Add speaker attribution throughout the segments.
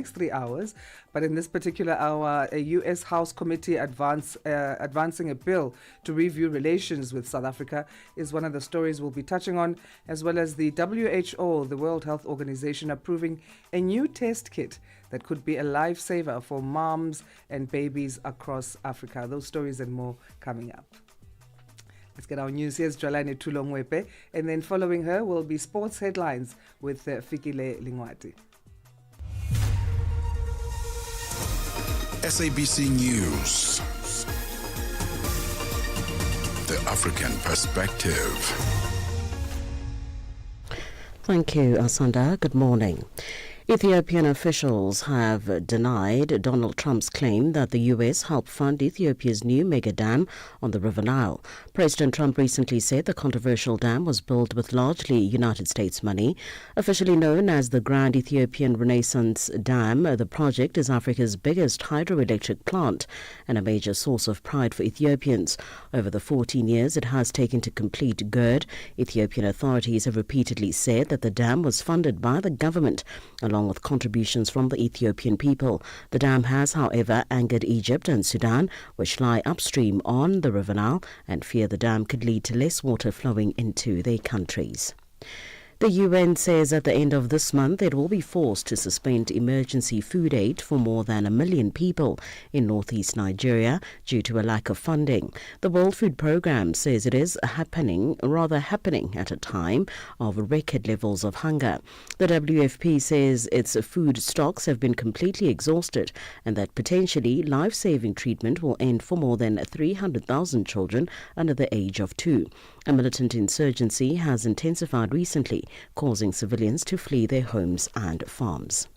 Speaker 1: next 3 hours. But in this particular hour, a U.S. House committee advancing a bill to review relations with South Africa is one of the stories we'll be touching on, as well as the WHO, the World Health Organization, approving a new test kit that could be a lifesaver for moms and babies across Africa. Those stories and more coming up. Let's get our news. Here's Jwalane Tulongwepe, and then following her will be sports headlines with Fikile Lingwati.
Speaker 2: SABC News, the African perspective.
Speaker 3: Thank you, Asanda. Good morning. Ethiopian officials have denied Donald Trump's claim that the U.S. helped fund Ethiopia's new mega dam on the River Nile. President Trump recently said the controversial dam was built with largely United States money. Officially known as the Grand Ethiopian Renaissance Dam, the project is Africa's biggest hydroelectric plant and a major source of pride for Ethiopians. Over the 14 years it has taken to complete GERD, Ethiopian authorities have repeatedly said that the dam was funded by the government, along with contributions from the Ethiopian people. The dam has, however, angered Egypt and Sudan, which lie upstream on the River Nile, and fear the dam could lead to less water flowing into their countries. The UN says at the end of this month it will be forced to suspend emergency food aid for more than 1 million people in northeast Nigeria due to a lack of funding. The World Food Programme says it is happening at a time of record levels of hunger. The WFP says its food stocks have been completely exhausted and that potentially life-saving treatment will end for more than 300,000 children under the age of 2. A militant insurgency has intensified recently, causing civilians to flee their homes and farms.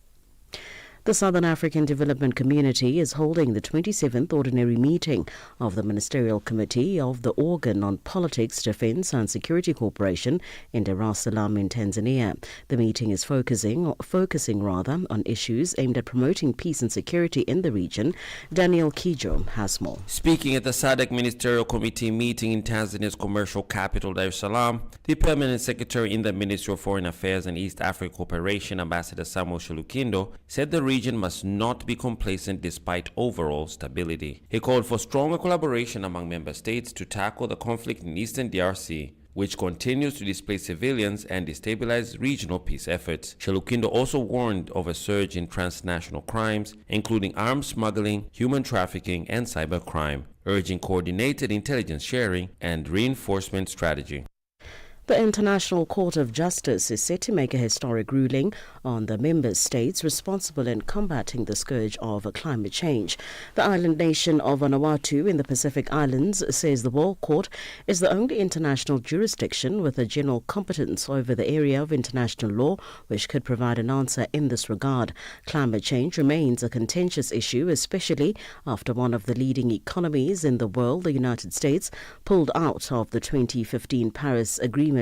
Speaker 3: The Southern African Development Community is holding the 27th Ordinary Meeting of the Ministerial Committee of the Organ on Politics, Defence and Security Corporation in Dar es Salaam in Tanzania. The meeting is focusing on issues aimed at promoting peace and security in the region. Daniel Kijo has more.
Speaker 4: Speaking at the SADC Ministerial Committee meeting in Tanzania's commercial capital, Dar es Salaam, the Permanent Secretary in the Ministry of Foreign Affairs and East Africa Cooperation, Ambassador Samuel Shelukindo, said the region must not be complacent despite overall stability. He called for stronger collaboration among member states to tackle the conflict in eastern DRC, which continues to displace civilians and destabilize regional peace efforts. Shelukindo also warned of a surge in transnational crimes, including arms smuggling, human trafficking, and cybercrime, urging coordinated intelligence sharing and reinforcement strategy.
Speaker 3: The International Court of Justice is set to make a historic ruling on the member states responsible in combating the scourge of climate change. The island nation of Vanuatu in the Pacific Islands says the World Court is the only international jurisdiction with a general competence over the area of international law, which could provide an answer in this regard. Climate change remains a contentious issue, especially after one of the leading economies in the world, the United States, pulled out of the 2015 Paris Agreement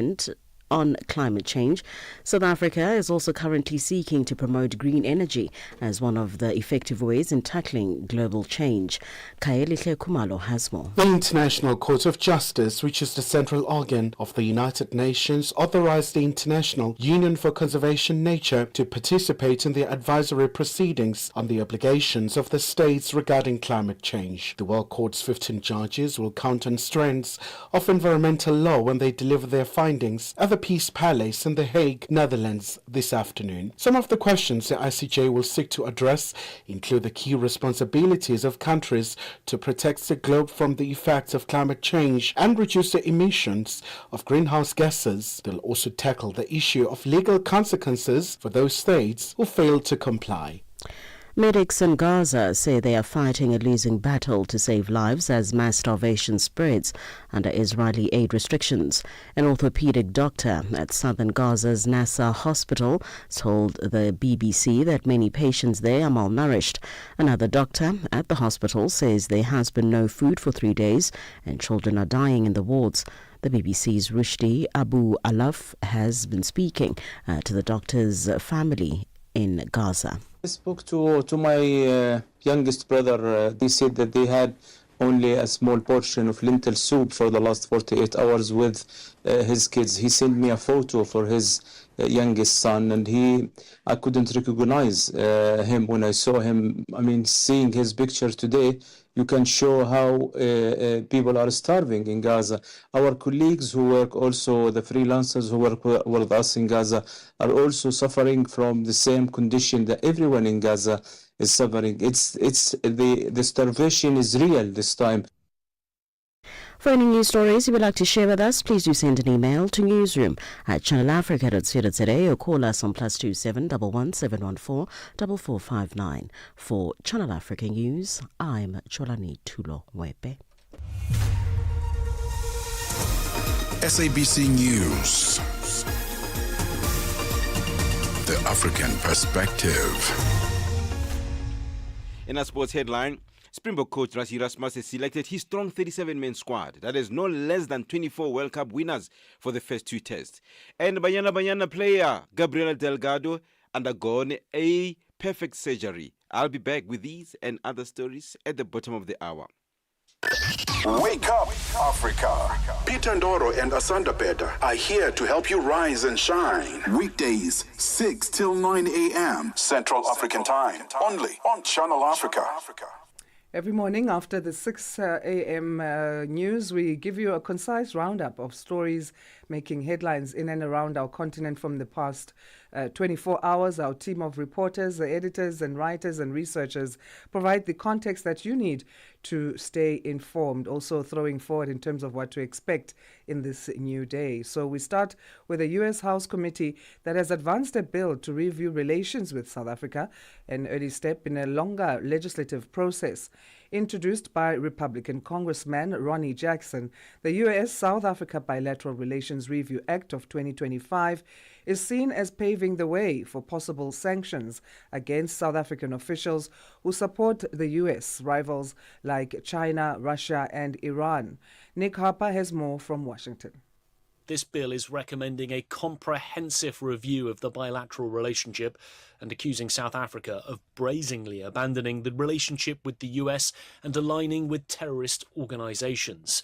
Speaker 3: on climate change. South Africa is also currently seeking to promote green energy as one of the effective ways in tackling global change. Kaelihle Kumalo has more.
Speaker 5: The International Court of Justice, which is the central organ of the United Nations, authorized the International Union for Conservation Nature to participate in the advisory proceedings on the obligations of the states regarding climate change. The World Court's 15 judges will count on strands of environmental law when they deliver their findings at the Peace Palace in The Hague, Netherlands, this afternoon. Some of the questions the ICJ will seek to address include the key responsibilities of countries to protect the globe from the effects of climate change and reduce the emissions of greenhouse gases. They'll also tackle the issue of legal consequences for those states who fail to comply.
Speaker 3: Medics in Gaza say they are fighting a losing battle to save lives as mass starvation spreads under Israeli aid restrictions. An orthopedic doctor at southern Gaza's Nasser hospital told the BBC that many patients there are malnourished. Another doctor at the hospital says there has been no food for 3 days and children are dying in the wards. The BBC's Rushdi Abu Alaf has been speaking to the doctor's family in Gaza.
Speaker 6: I spoke to my youngest brother. They said that they had only a small portion of lentil soup for the last 48 hours with his kids. He sent me a photo for his youngest son, and I couldn't recognize him when I saw him. I mean, seeing his picture today, you can show how people are starving in Gaza. Our colleagues who work, also the freelancers who work with us in Gaza, are also suffering from the same condition that everyone in Gaza is suffering. The starvation is real this time.
Speaker 3: For any news stories you would like to share with us, please do send an email to newsroom@channelafrica.co.za or call us on +27 11 714 4459. For Channel Africa News, I'm Cholani Tulo Wepe.
Speaker 2: SABC News. The African Perspective.
Speaker 7: In a sports headline, Springbok coach Rassie Erasmus has selected his strong 37-man squad that has no less than 24 World Cup winners for the first two tests. And Banyana player Gabriela Delgado undergone a perfect surgery. I'll be back with these and other stories at the bottom of the hour.
Speaker 2: Wake up, Africa. Peter Ndoro and Asanda Beda are here to help you rise and shine. Weekdays, 6 till 9 a.m. Central African Time. Only on Channel Africa.
Speaker 1: Every morning after the 6 a.m. News, we give you a concise roundup of stories making headlines in and around our continent from the past 24 hours. Our team of reporters, the editors and writers and researchers provide the context that you need to stay informed, also throwing forward in terms of what to expect in this new day. So we start with a U.S. House committee that has advanced a bill to review relations with South Africa, an early step in a longer legislative process. Introduced by Republican Congressman Ronnie Jackson, the U.S.-South Africa Bilateral Relations Review Act of 2025 is seen as paving the way for possible sanctions against South African officials who support the U.S. rivals like China, Russia and Iran. Nick Harper has more from Washington.
Speaker 8: This bill is recommending a comprehensive review of the bilateral relationship and accusing South Africa of brazenly abandoning the relationship with the US and aligning with terrorist organisations.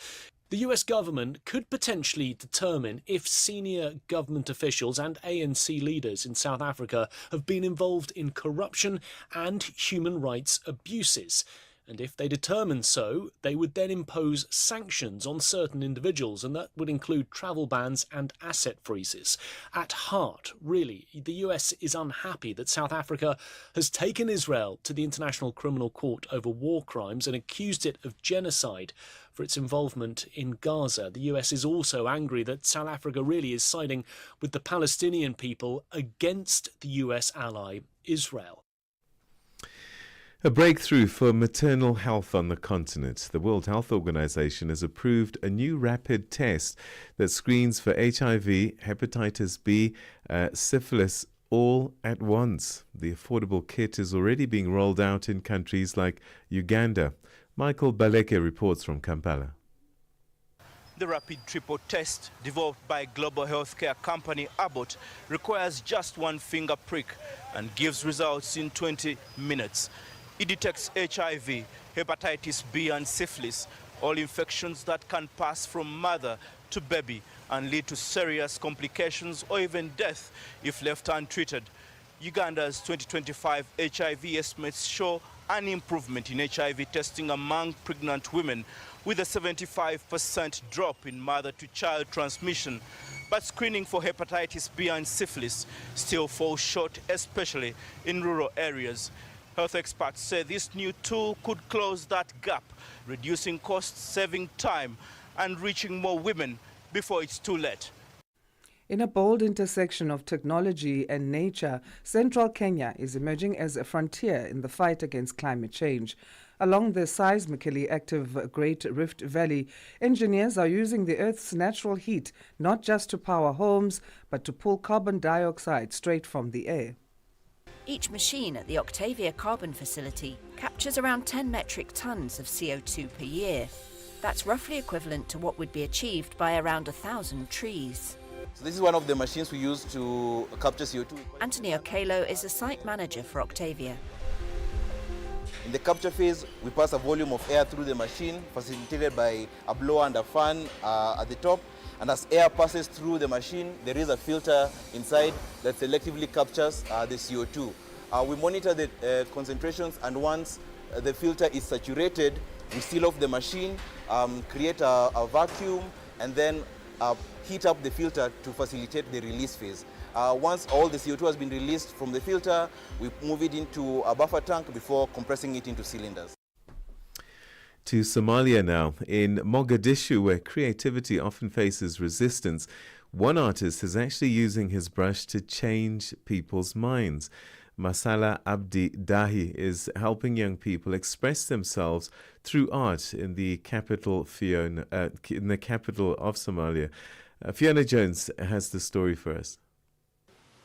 Speaker 8: The US government could potentially determine if senior government officials and ANC leaders in South Africa have been involved in corruption and human rights abuses. And if they determine so, they would then impose sanctions on certain individuals, and that would include travel bans and asset freezes. At heart, really, the US is unhappy that South Africa has taken Israel to the International Criminal Court over war crimes and accused it of genocide for its involvement in Gaza. The US is also angry that South Africa really is siding with the Palestinian people against the US ally Israel.
Speaker 9: A breakthrough for maternal health on the continent. The World Health Organization has approved a new rapid test that screens for HIV, hepatitis B, syphilis, all at once. The affordable kit is already being rolled out in countries like Uganda. Michael Baleke reports from Kampala.
Speaker 10: The rapid triple test developed by global healthcare company Abbott requires just one finger prick and gives results in 20 minutes. It detects HIV, hepatitis B and syphilis, all infections that can pass from mother to baby and lead to serious complications or even death if left untreated. Uganda's 2025 HIV estimates show an improvement in HIV testing among pregnant women, with a 75% drop in mother-to-child transmission. But screening for hepatitis B and syphilis still falls short, especially in rural areas. Health experts say this new tool could close that gap, reducing costs, saving time, and reaching more women before it's too late.
Speaker 1: In a bold intersection of technology and nature, central Kenya is emerging as a frontier in the fight against climate change. Along the seismically active Great Rift Valley, engineers are using the Earth's natural heat not just to power homes, but to pull carbon dioxide straight from the air.
Speaker 11: Each machine at the Octavia Carbon Facility captures around 10 metric tons of CO2 per year. That's roughly equivalent to what would be achieved by around 1,000 trees.
Speaker 12: So this is one of the machines we use to capture CO2.
Speaker 11: Anthony Okelo is the site manager for Octavia.
Speaker 12: In the capture phase, we pass a volume of air through the machine, facilitated by a blower and a fan at the top. And as air passes through the machine, there is a filter inside that selectively captures the CO2. We monitor the concentrations, and once the filter is saturated, we seal off the machine, create a vacuum, and then heat up the filter to facilitate the release phase. Once all the CO2 has been released from the filter, we move it into a buffer tank before compressing it into cylinders.
Speaker 9: To Somalia now. In Mogadishu, where creativity often faces resistance, one artist is actually using his brush to change people's minds. Masala Abdi Dahi is helping young people express themselves through art in the capital of Somalia. Fiona Jones has the story for us.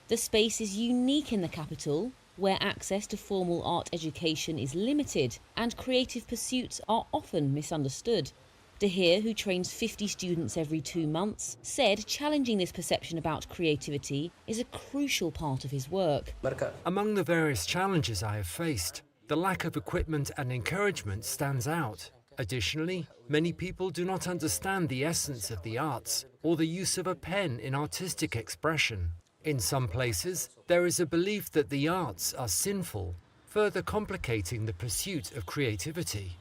Speaker 13: The space is unique in the capital, where access to formal art education is limited and creative pursuits are often misunderstood. Dahir, who trains 50 students every 2 months, said challenging this perception about creativity is a crucial part of his work.
Speaker 14: Among the various challenges I have faced, the lack of equipment and encouragement stands out. Additionally, many people do not understand the essence of the arts or the use of a pen in artistic expression. In some places, there is a belief that the arts are sinful, further complicating the pursuit of creativity.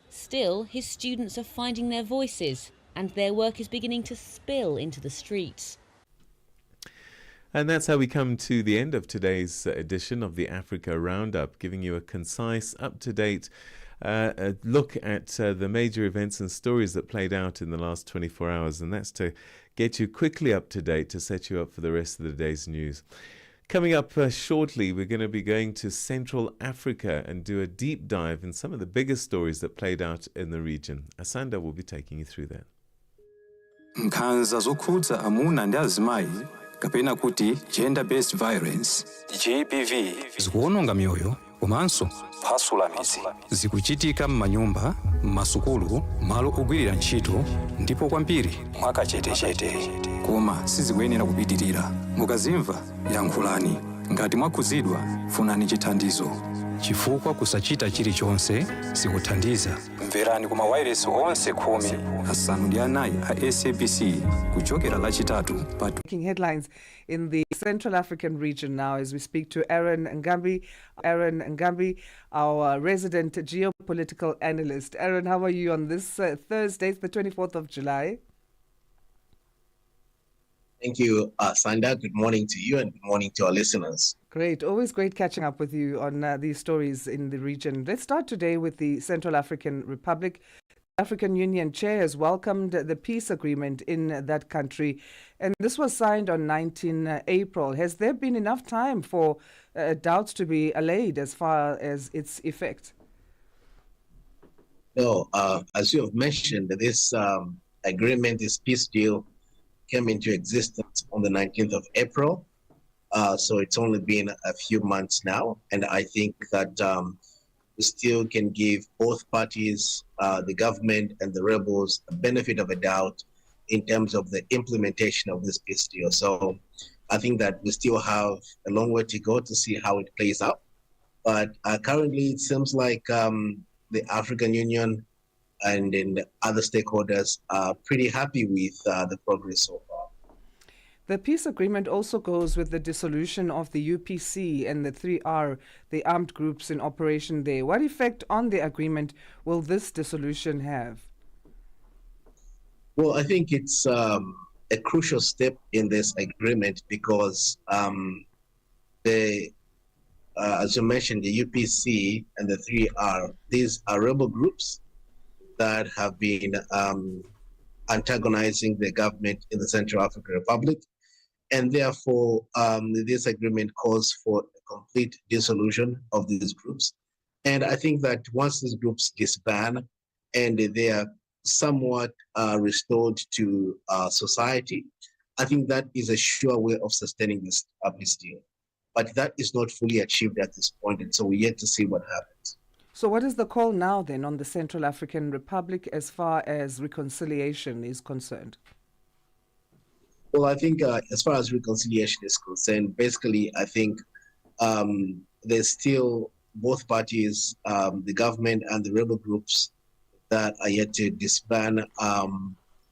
Speaker 13: Still, his students are finding their voices and their work is beginning to spill into the streets.
Speaker 9: And that's how we come to the end of today's edition of the Africa Roundup, giving you a concise, up-to-date look at the major events and stories that played out in the last 24 hours. And that's to get you quickly up to date to set you up for the rest of the day's news. Coming up shortly, we're going to be going to Central Africa and do a deep dive in some of the biggest stories that played out in the region. Asanda will be taking you through that.
Speaker 15: Nkhanza zokhudza amuna ndi azimayi kapena kuti gender-based violence GBV zikuwononga mioyo komanso kuphwasula midzi zikuchitika m'manyumba, m'masukulu, malo ogwirira ntchito ndipo kwambiri mwakachetechete koma sizikuyenera kupitirira. Mukazimva yankhulani, ngati mwakhuzidwa funani chithandizo chifukwa kusachita chilichonse sikuthandiza. Mverani kuma wireless onse 14 a SABC kuchokera lachitatu.
Speaker 1: Breaking headlines in the Central African region now as we speak to Aaron Ngambi. Aaron Ngambi, our resident geopolitical analyst. Aaron, how are you on this Thursday, the 24th of July?
Speaker 16: Thank you, Sanda. Good morning to you and good morning to our listeners.
Speaker 1: Great. Always great catching up with you on these stories in the region. Let's start today with the Central African Republic. The African Union Chair has welcomed the peace agreement in that country, and this was signed on 19 April. Has there been enough time for doubts to be allayed as far as its effect?
Speaker 16: No, as you have mentioned, this agreement, this peace deal, came into existence on the 19th of April. So it's only been a few months now. And I think that we still can give both parties, the government and the rebels, a benefit of a doubt in terms of the implementation of this peace deal. So I think that we still have a long way to go to see how it plays out. But currently it seems like the African Union and then other stakeholders are pretty happy with the progress so far.
Speaker 1: The peace agreement also goes with the dissolution of the UPC and the 3R, the armed groups in operation there. What effect on the agreement will this dissolution have?
Speaker 16: Well, I think it's a crucial step in this agreement because as you mentioned, the UPC and the 3R, these are rebel groups that have been antagonizing the government in the Central African Republic. And therefore, this agreement calls for a complete dissolution of these groups. And I think that once these groups disband and they are somewhat restored to society, I think that is a sure way of sustaining this peace deal. But that is not fully achieved at this point, and so we're yet to see what happens.
Speaker 1: So what is the call now then on the Central African Republic as far as reconciliation is concerned?
Speaker 16: Well, I think as far as reconciliation is concerned, basically, I think there's still both parties, the government and the rebel groups that are yet to disband.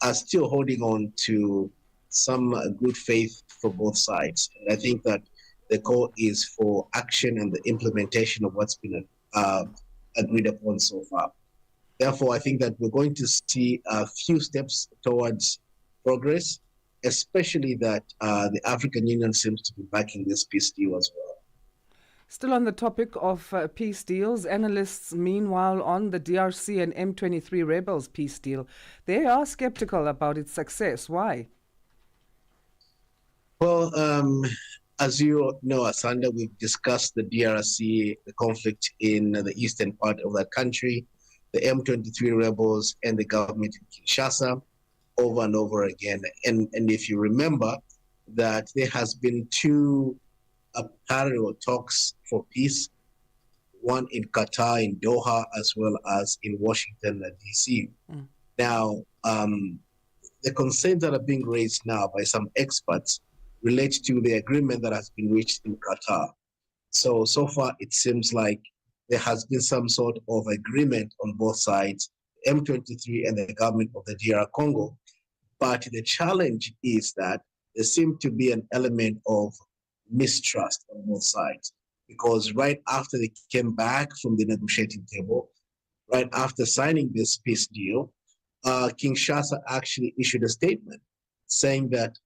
Speaker 16: are still holding on to some good faith for both sides. And I think that the call is for action and the implementation of what's been agreed upon so far. Therefore, I think that we're going to see a few steps towards progress, especially that the African Union seems to be backing this peace deal as well.
Speaker 1: Still on the topic of peace deals, analysts, meanwhile, on the DRC and M23 rebels peace deal, they are skeptical about its success. Why?
Speaker 16: Well, as you know, Asanda, we've discussed the DRC, the conflict in the eastern part of that country, the M23 rebels and the government in Kinshasa over and over again. And if you remember that there has been two parallel talks for peace, one in Qatar, in Doha, as well as in Washington, D.C. Now, the concerns that are being raised now by some experts relate to the agreement that has been reached in Qatar. So far, it seems like there has been some sort of agreement on both sides, M23 and the government of the DR Congo. But the challenge is that there seems to be an element of mistrust on both sides, because right after they came back from the negotiating table, right after signing this peace deal, Kinshasa actually issued a statement saying that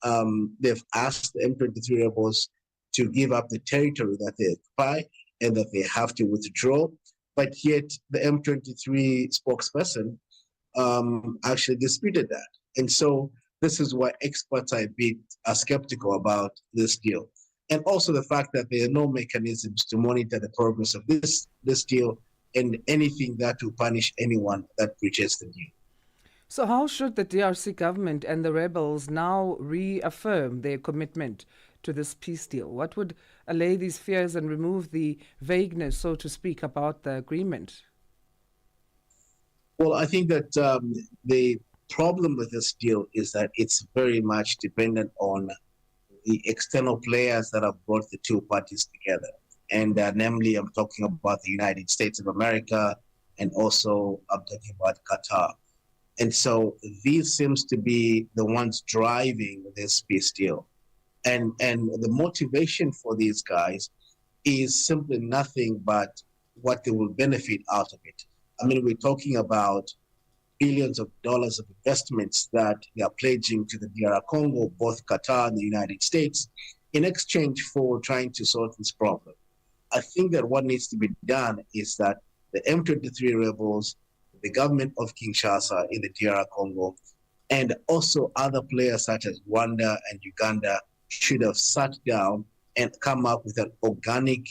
Speaker 16: they've asked the M23 rebels to give up the territory that they occupy and that they have to withdraw. But yet the M23 spokesperson actually disputed that. And so this is why experts are a bit skeptical about this deal. And also the fact that there are no mechanisms to monitor the progress of this deal and anything that will punish anyone that breaches the deal.
Speaker 1: So how should the DRC government and the rebels now reaffirm their commitment to this peace deal? What would allay these fears and remove the vagueness, so to speak, about the agreement?
Speaker 16: Well, I think that the problem with this deal is that it's very much dependent on the external players that have brought the two parties together. And namely, I'm talking about the United States of America, and also I'm talking about Qatar. And so these seems to be the ones driving this peace deal. And the motivation for these guys is simply nothing but what they will benefit out of it. I mean, we're talking about billions of dollars of investments that they are pledging to the DR Congo, both Qatar and the United States, in exchange for trying to solve this problem. I think that what needs to be done is that the M23 rebels, the government of Kinshasa in the DR Congo, and also other players such as Rwanda and Uganda should have sat down and come up with an organic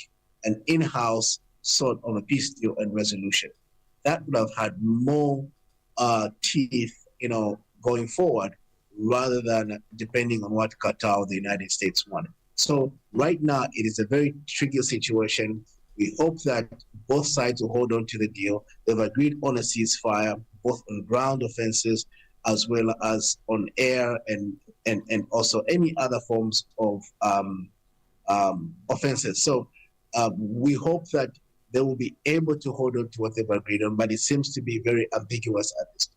Speaker 16: and in-house sort of a peace deal and resolution. That would have had more teeth, going forward, rather than depending on what Qatar or the United States wanted. So right now, it is a very tricky situation. We hope that both sides will hold on to the deal. They've agreed on a ceasefire, both on ground offenses as well as on air and also any other forms of offenses. So we hope that they will be able to hold on to what they've agreed on, but it seems to be very ambiguous at this point.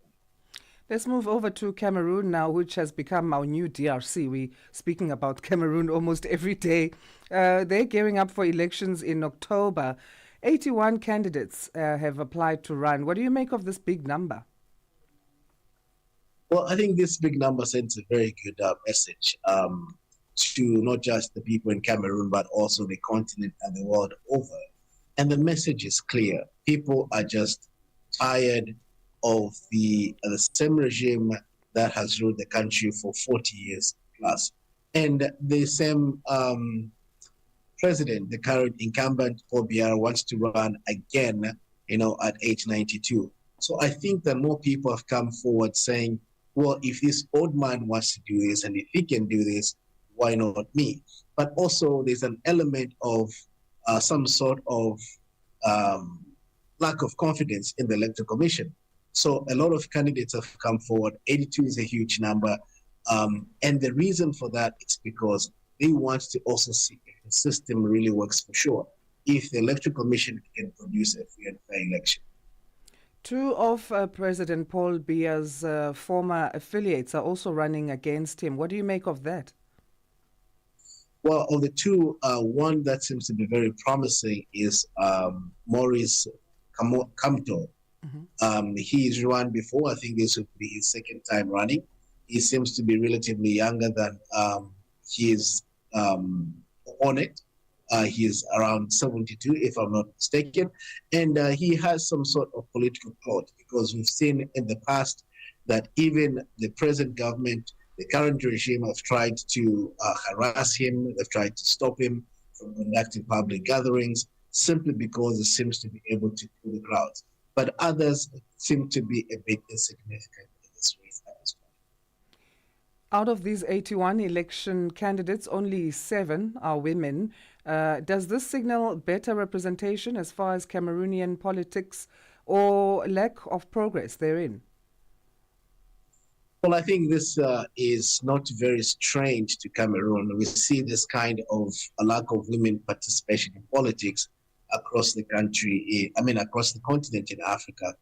Speaker 1: Let's move over to Cameroon now, which has become our new DRC. We're speaking about Cameroon almost every day. They're gearing up for elections in October. 81 candidates have applied to run. What do you make of this big number?
Speaker 16: Well, I think this big number sends a very good message to not just the people in Cameroon, but also the continent and the world over. And the message is clear. People are just tired of the same regime that has ruled the country for 40 years plus. And the same president, the current incumbent, Paul Biya, wants to run again, at age 92. So I think that more people have come forward saying, well, if this old man wants to do this, and if he can do this, why not me? But also there's an element of some sort of lack of confidence in the Electoral Commission. So a lot of candidates have come forward. 82 is a huge number. And the reason for that is because they want to also see if the system really works for sure, if the Electoral Commission can produce a free and fair election.
Speaker 1: Two of President Paul Biya's former affiliates are also running against him. What do you make of that?
Speaker 16: Well, of the two, one that seems to be very promising is Maurice Kamto. He's run before. I think this would be his second time running. He seems to be relatively younger than his opponent. He's around 72, if I'm not mistaken. And he has some sort of political clout, because we've seen in the past that even the present government, the current regime, have tried to harass him. They've tried to stop him from conducting public gatherings simply because he seems to be able to pull the crowds. But others seem to be a bit insignificant in this race at this point.
Speaker 1: Out of these 81 election candidates, only 7 are women. Does this signal better representation as far as Cameroonian politics or lack of progress therein?
Speaker 16: Well, I think this is not very strange to Cameroon. We see this kind of a lack of women participation in politics across the country, across the continent in Africa.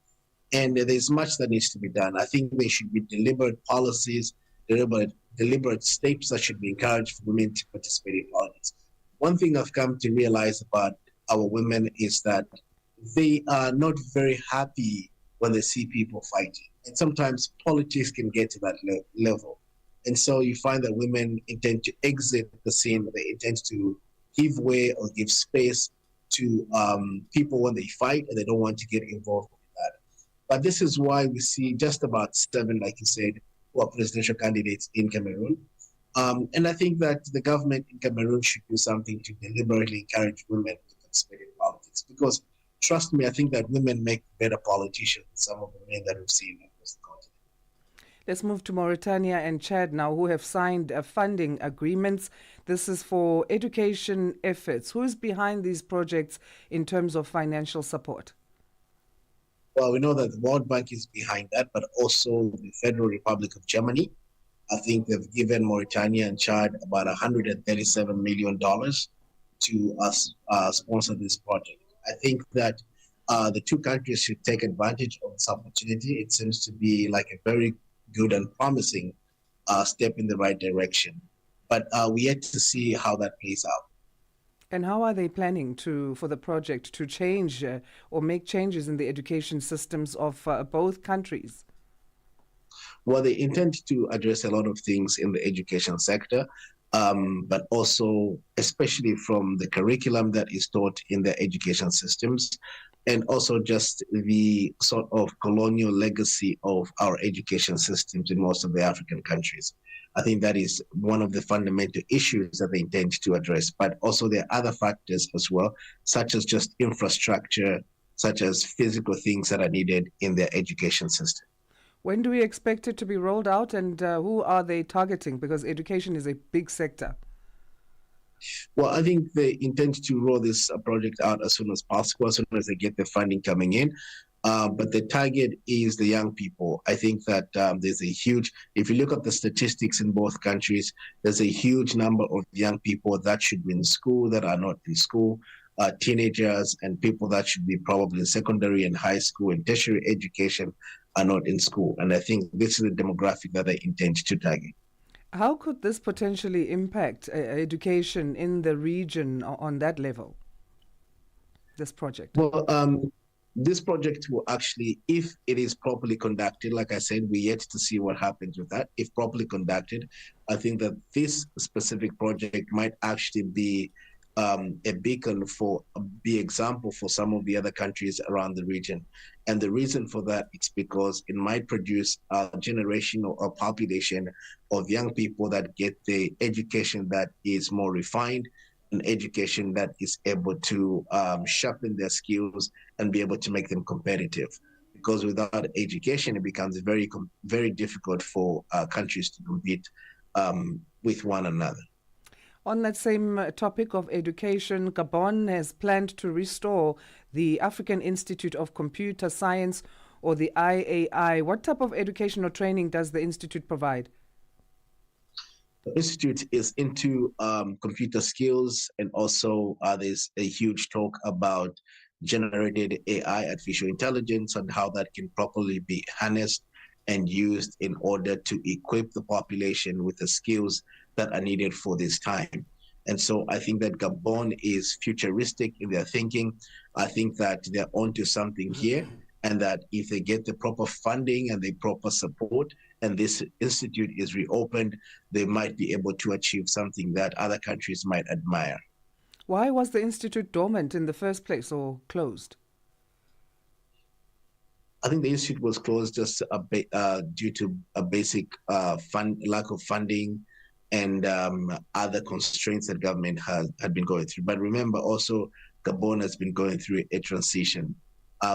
Speaker 16: And there's much that needs to be done. I think there should be deliberate policies, deliberate steps that should be encouraged for women to participate in politics. One thing I've come to realize about our women is that they are not very happy when they see people fighting. And sometimes politics can get to that level. And so you find that women intend to exit the scene. They intend to give way or give space to people when they fight, and they don't want to get involved in that. But this is why we see just about 7, like you said, who are presidential candidates in Cameroon. And I think that the government in Cameroon should do something to deliberately encourage women to participate in politics. Because trust me, I think that women make better politicians than some of the men that we've seen across the continent.
Speaker 1: Let's move to Mauritania and Chad now, who have signed funding agreements. This is for education efforts. Who is behind these projects in terms of financial support?
Speaker 16: Well, we know that the World Bank is behind that, but also the Federal Republic of Germany. I think they've given Mauritania and Chad about $137 million to sponsor this project. I think that the two countries should take advantage of this opportunity. It seems to be like a very good and promising step in the right direction. But we yet to see how that plays out.
Speaker 1: And how are they planning for the project to change or make changes in the education systems of both countries?
Speaker 16: Well, they intend to address a lot of things in the education sector, but also especially from the curriculum that is taught in the education systems, and also just the sort of colonial legacy of our education systems in most of the African countries. I think that is one of the fundamental issues that they intend to address, but also there are other factors as well, such as just infrastructure, such as physical things that are needed in their education system.
Speaker 1: When do we expect it to be rolled out, and who are they targeting? Because education is a big sector.
Speaker 16: Well, I think they intend to roll this project out as soon as possible, as soon as they get the funding coming in. But the target is the young people. I think that there's a huge, if you look at the statistics in both countries, there's a huge number of young people that should be in school that are not in school, teenagers and people that should be probably in secondary and high school and tertiary education are not in school. And I think this is the demographic that they intend to target.
Speaker 1: How could this potentially impact education in the region on that level, this project?
Speaker 16: Well, this project will actually, if it is properly conducted, like I said, we're yet to see what happens with that. If properly conducted, I think that this specific project might actually be a beacon be example for some of the other countries around the region. And the reason for that is because it might produce a generation or a population of young people that get the education that is more refined, an education that is able to sharpen their skills and be able to make them competitive. Because without education, it becomes very, very difficult for countries to compete with one another.
Speaker 1: On that same topic of education, Gabon has planned to restore the African Institute of Computer Science, or the IAI. What type of education or training does the institute provide?
Speaker 16: The institute is into computer skills, and also there's a huge talk about generated AI, artificial intelligence, and how that can properly be harnessed and used in order to equip the population with the skills that are needed for this time. And so I think that Gabon is futuristic in their thinking. I think that they're onto something here, and that if they get the proper funding and the proper support, and this institute is reopened, they might be able to achieve something that other countries might admire.
Speaker 1: Why was the institute dormant in the first place or closed?
Speaker 16: I think the institute was closed just due to a basic lack of funding and other constraints that government had been going through. But remember also, Gabon has been going through a transition.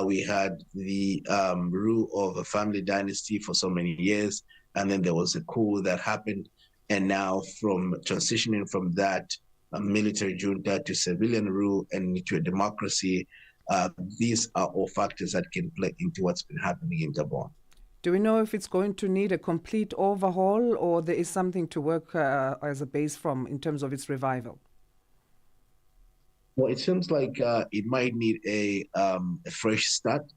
Speaker 16: We had the rule of a family dynasty for so many years, and then there was a coup that happened. And now from transitioning from that military junta to civilian rule and to a democracy, these are all factors that can play into what's been happening in Gabon.
Speaker 1: Do we know if it's going to need a complete overhaul, or there is something to work as a base from in terms of its revival?
Speaker 16: Well, it seems like it might need a fresh start.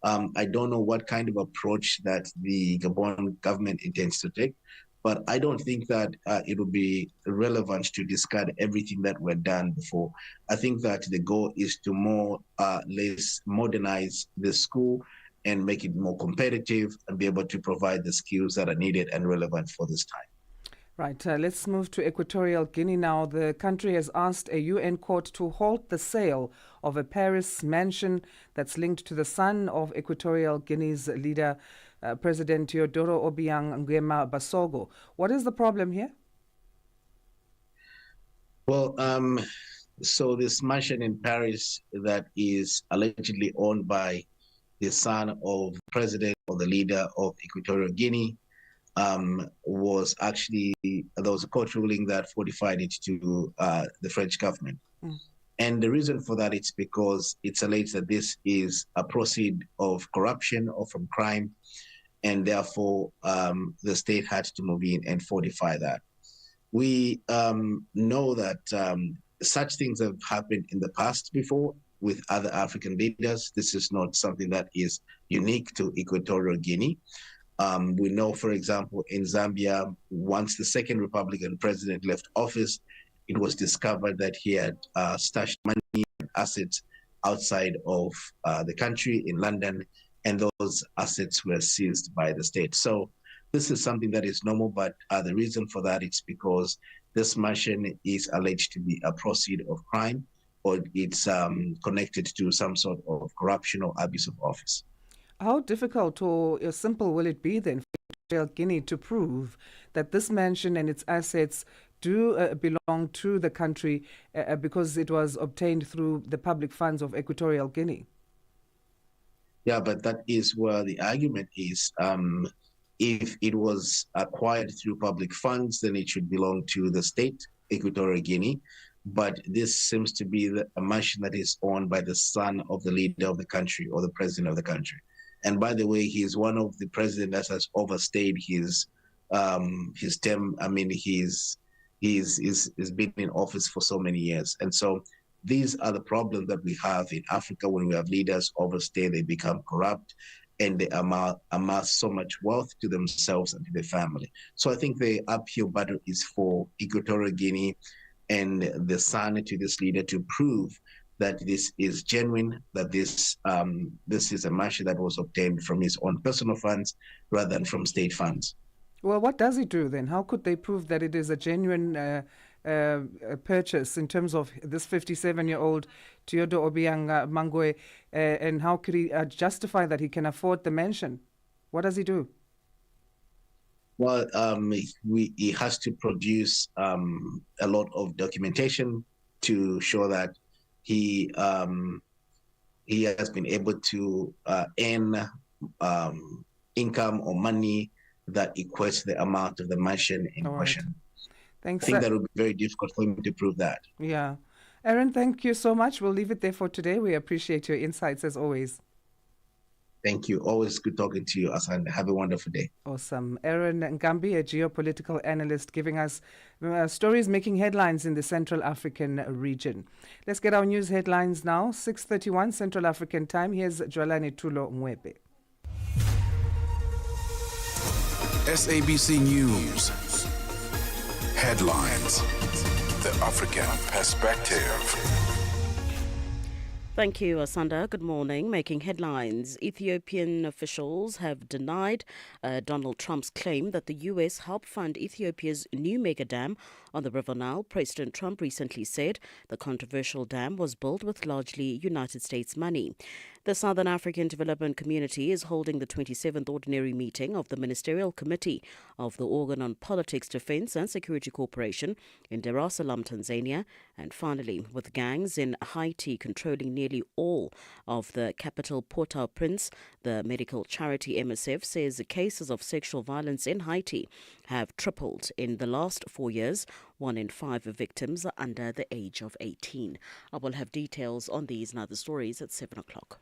Speaker 16: I don't know what kind of approach that the Gabon government intends to take, but I don't think that it will be relevant to discard everything that were done before. I think that the goal is to more or less modernize the school and make it more competitive and be able to provide the skills that are needed and relevant for this time.
Speaker 1: Right, let's move to Equatorial Guinea now. The country has asked a UN court to halt the sale of a Paris mansion that's linked to the son of Equatorial Guinea's leader, President Teodoro Obiang Nguema Basogo. What is the problem here?
Speaker 16: Well, so this mansion in Paris that is allegedly owned by the son of the president or the leader of Equatorial Guinea was actually, there was a court ruling that fortified it to the French government. And the reason for that is because it's alleged that this is a proceed of corruption or from crime, and therefore the state had to move in and fortify that. We know that such things have happened in the past before with other African leaders. This is not something that is unique to Equatorial Guinea. We know, for example, in Zambia, once the second Republican president left office, it was discovered that he had stashed money and assets outside of the country in London, and those assets were seized by the state. So this is something that is normal, but the reason for that is because this mansion is alleged to be a proceed of crime, or it's connected to some sort of corruption or abuse of office.
Speaker 1: How difficult or simple will it be then for Equatorial Guinea to prove that this mansion and its assets do belong to the country because it was obtained through the public funds of Equatorial Guinea?
Speaker 16: Yeah, but that is where the argument is. If it was acquired through public funds, then it should belong to the state, Equatorial Guinea. But this seems to be a mansion that is owned by the son of the leader of the country or the president of the country. And by the way, he is one of the presidents that has overstayed his term. I mean, he's been in office for so many years. And so these are the problems that we have in Africa when we have leaders overstay, they become corrupt, and they amass so much wealth to themselves and to their family. So I think the uphill battle is for Equatorial Guinea and the son to this leader to prove that this is genuine, that this is a mansion that was obtained from his own personal funds rather than from state funds.
Speaker 1: Well, what does he do then? How could they prove that it is a genuine purchase in terms of this 57-year-old Teodoro Obiang Nguema, and how could he justify that he can afford the mansion? What does he do?
Speaker 16: Well, he has to produce a lot of documentation to show that he has been able to earn income or money that equates the amount of the mansion in question.
Speaker 1: Thanks.
Speaker 16: I think that would be very difficult for him to prove that.
Speaker 1: Yeah. Aaron, thank you so much. We'll leave it there for today. We appreciate your insights as always.
Speaker 16: Thank you. Always good talking to you, Asanda. Have a wonderful day.
Speaker 1: Awesome. Aaron Ngambi, a geopolitical analyst, giving us stories making headlines in the Central African region. Let's get our news headlines now. 6:31 Central African time. Here's Jwalani Tulo Mwebe.
Speaker 2: SABC News. Headlines. The African Perspective.
Speaker 3: Thank you, Asanda. Good morning. Making headlines. Ethiopian officials have denied Donald Trump's claim that the U.S. helped fund Ethiopia's new mega dam on the River Nile. President Trump recently said the controversial dam was built with largely United States money. The Southern African Development Community is holding the 27th ordinary meeting of the Ministerial Committee of the Organ on Politics, Defence and Security Corporation in Dar es Salaam, Tanzania. And finally, with gangs in Haiti controlling nearly all of the capital Port-au-Prince, the medical charity MSF says the cases of sexual violence in Haiti have tripled in the last 4 years. 1 in 5 victims are under the age of 18. I will have details on these and other stories at 7 o'clock.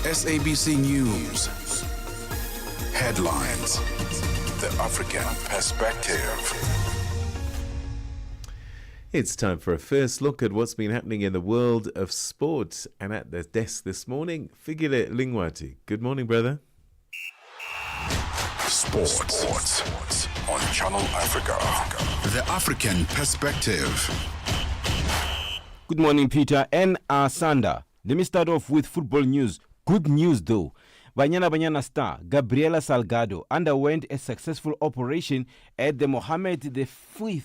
Speaker 2: SABC News. Headlines. The African Perspective.
Speaker 9: It's time for a first look at what's been happening in the world of sport. And at the desk this morning, Figile Lingwati. Good morning, brother.
Speaker 2: Sports on Channel Africa. The African Perspective.
Speaker 7: Good morning, Peter and Asanda. Let me start off with football news. Good news, though. Banyana star Gabriela Salgado underwent a successful operation at the Mohammed V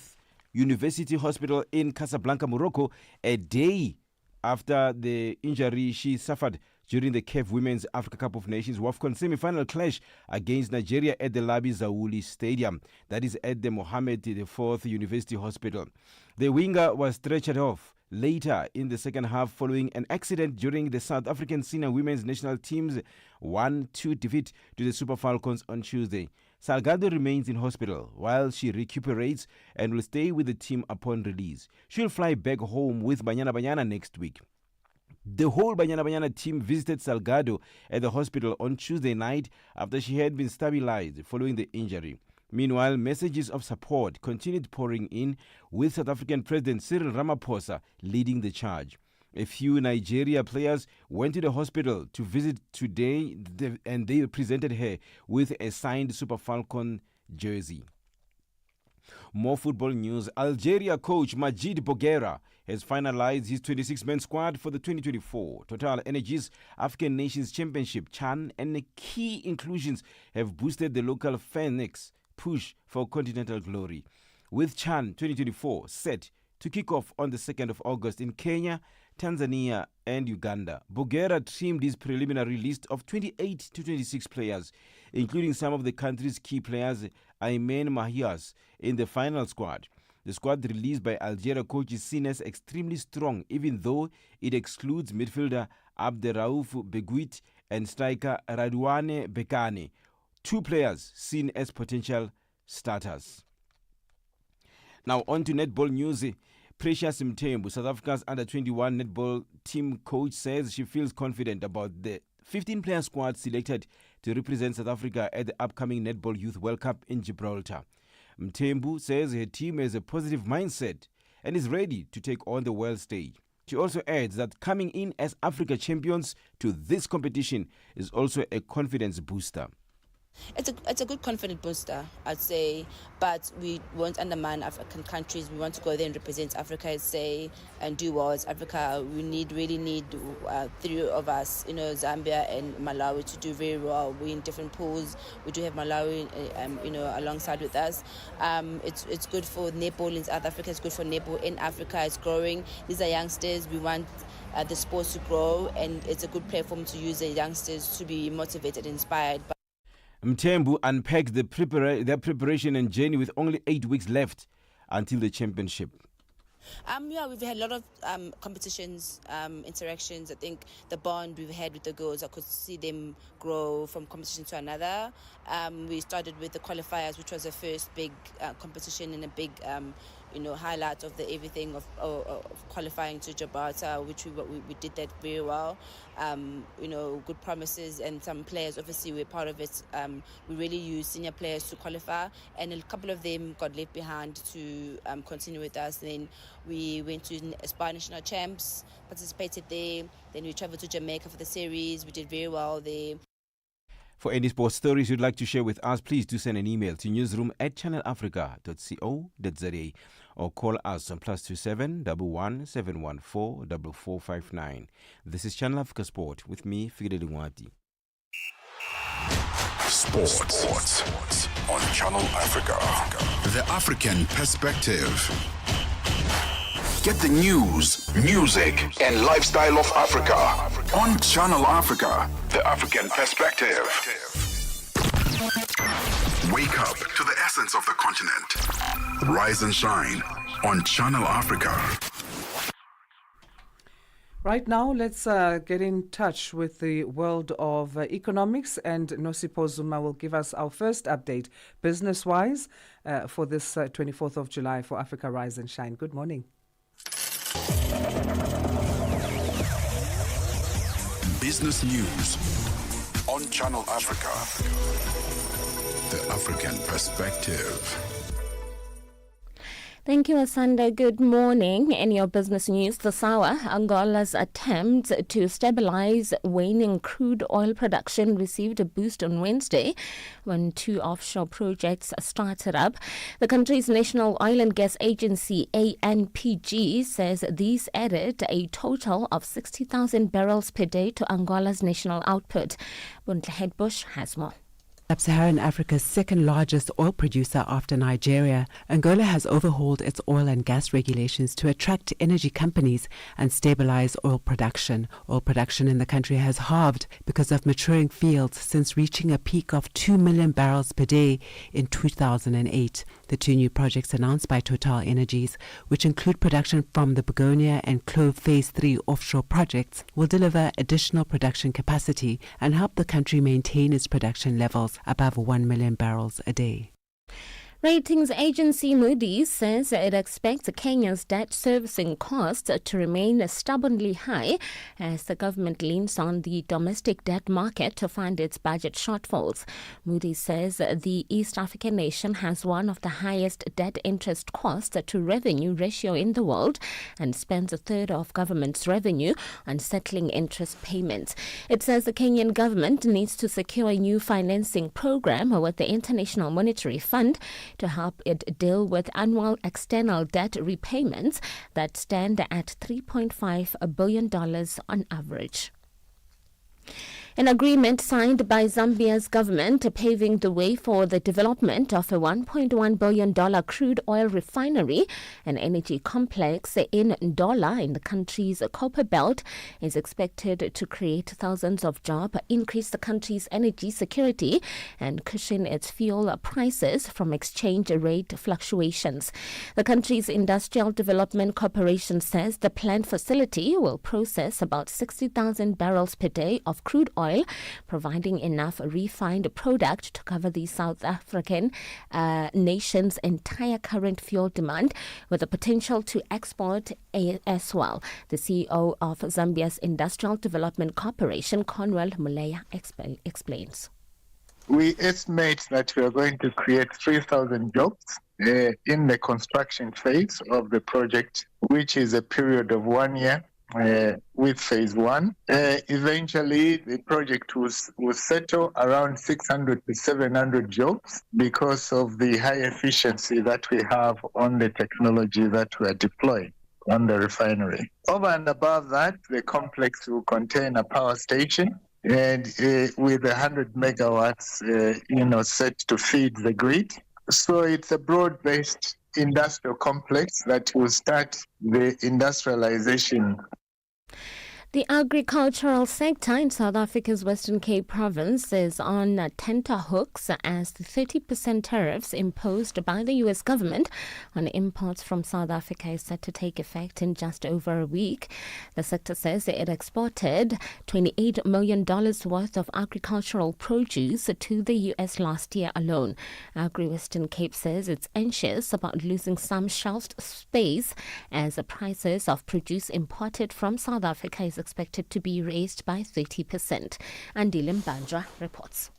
Speaker 7: University Hospital in Casablanca, Morocco, a day after the injury she suffered during the CAF Women's Africa Cup of Nations WAFCON semi-final clash against Nigeria at the Labi Zaouli Stadium, that is at the Mohammed IV University Hospital. The winger was stretchered off later in the second half following an accident during the South African senior women's national team's 1-2 defeat to the Super Falcons on Tuesday. Salgado remains in hospital while she recuperates and will stay with the team upon release. She'll fly back home with Banyana next week. The whole Banyana team visited Salgado at the hospital on Tuesday night after she had been stabilized following the injury. Meanwhile, messages of support continued pouring in, with South African President Cyril Ramaphosa leading the charge. A few Nigeria players went to the hospital to visit today, and they presented her with a signed Super Falcon jersey. More football news. Algeria coach Majid Bouguera has finalized his 26-man squad for the 2024 Total Energies African Nations Championship CHAN, and the key inclusions have boosted the local Phoenix push for continental glory. With CHAN 2024 set to kick off on the 2nd of August in Kenya, Tanzania and Uganda, Bouguera trimmed his preliminary list of 28 to 26 players, including some of the country's key players, Aymen Mahias, in the final squad. The squad released by Algeria coach is seen as extremely strong, even though it excludes midfielder Abderraouf Beguit and striker Radouane Bekane, two players seen as potential starters. Now on to netball news. Precious Mthembu, South Africa's under-21 netball team coach, says she feels confident about the 15-player squad selected to represent South Africa at the upcoming Netball Youth World Cup in Gibraltar. Mthembu says her team has a positive mindset and is ready to take on the world stage. She also adds that coming in as Africa champions to this competition is also a confidence booster.
Speaker 17: It's a good confident booster, I'd say, but we won't undermine African countries. We want to go there and represent Africa, I'd say, and do well as Africa. We really need three of us, Zambia and Malawi, to do very well. We're in different pools. We do have Malawi, alongside with us. It's good for netball in South Africa. It's good for netball in Africa. It's growing. These are youngsters. We want the sports to grow, and it's a good platform to use the youngsters to be motivated, inspired.
Speaker 7: Mthembu unpacked their preparation and journey with only 8 weeks left until the championship.
Speaker 17: We've had a lot of competitions, interactions. I think the bond we've had with the girls, I could see them grow from competition to another. We started with the qualifiers, which was the first big competition in a big highlight of the everything of qualifying to Gibraltar, which we did that very well. Good promises, and some players obviously were part of it. We really used senior players to qualify, and a couple of them got left behind to continue with us. Then we went to Aspire National Champs, participated there. Then we traveled to Jamaica for the series. We did very well there.
Speaker 7: For any sports stories you'd like to share with us, please do send an email to newsroom@channelafrica.co.za or call us on +27 11 714 4459. This is Channel Africa Sport with me, Figile Ngwati.
Speaker 2: Sports on Channel Africa. The African Perspective. Get the news, music, and lifestyle of Africa on Channel Africa. The African Perspective. Wake up to the essence of the continent. Rise and shine on Channel Africa.
Speaker 1: Right now, let's get in touch with the world of economics, and Nosipo Zuma will give us our first update, business-wise, for this 24th of July for Africa Rise and Shine. Good morning.
Speaker 2: Business news on Channel Africa. The African Perspective.
Speaker 18: Thank you, Asanda. Good morning. In your business news this hour, Angola's attempt to stabilize waning crude oil production received a boost on Wednesday when 2 offshore projects started up. The country's National Oil and Gas Agency, ANPG, says these added a total of 60,000 barrels per day to Angola's national output. Buntle Bush has more.
Speaker 19: Sub-Saharan Africa's second largest oil producer after Nigeria, Angola has overhauled its oil and gas regulations to attract energy companies and stabilize oil production. Oil production in the country has halved because of maturing fields since reaching a peak of 2 million barrels per day in 2008. The 2 new projects announced by Total Energies, which include production from the Begonia and Clove Phase 3 offshore projects, will deliver additional production capacity and help the country maintain its production levels above 1 million barrels a day.
Speaker 18: Ratings agency Moody's says it expects Kenya's debt servicing costs to remain stubbornly high as the government leans on the domestic debt market to fund its budget shortfalls. Moody's says the East African nation has one of the highest debt interest cost to revenue ratio in the world and spends a third of government's revenue on settling interest payments. It says the Kenyan government needs to secure a new financing program with the International Monetary Fund to help it deal with annual external debt repayments that stand at $3.5 billion on average. An agreement signed by Zambia's government paving the way for the development of a $1.1 billion crude oil refinery and energy complex in Ndola in the country's copper belt is expected to create thousands of jobs, increase the country's energy security and cushion its fuel prices from exchange rate fluctuations. The country's Industrial Development Corporation says the planned facility will process about 60,000 barrels per day of crude oil, providing enough refined product to cover the South African nation's entire current fuel demand, with the potential to export as well. The CEO of Zambia's Industrial Development Corporation, Conwell Muleya, explains.
Speaker 20: We estimate that we are going to create 3,000 jobs in the construction phase of the project, which is a period of 1 year. With phase 1. Eventually, the project will settle around 600 to 700 jobs because of the high efficiency that we have on the technology that we are deploying on the refinery. Over and above that, the complex will contain a power station and with 100 megawatts, set to feed the grid. So it's a broad-based industrial complex that will start the industrialization.
Speaker 18: The agricultural sector in South Africa's Western Cape province is on tenterhooks as the 30% tariffs imposed by the U.S. government on imports from South Africa is set to take effect in just over a week. The sector says it exported $28 million worth of agricultural produce to the U.S. last year alone. Agri-Western Cape says it's anxious about losing some shelf space as the prices of produce imported from South Africa is expected to be raised by 30%. Andile Mbanjwa reports.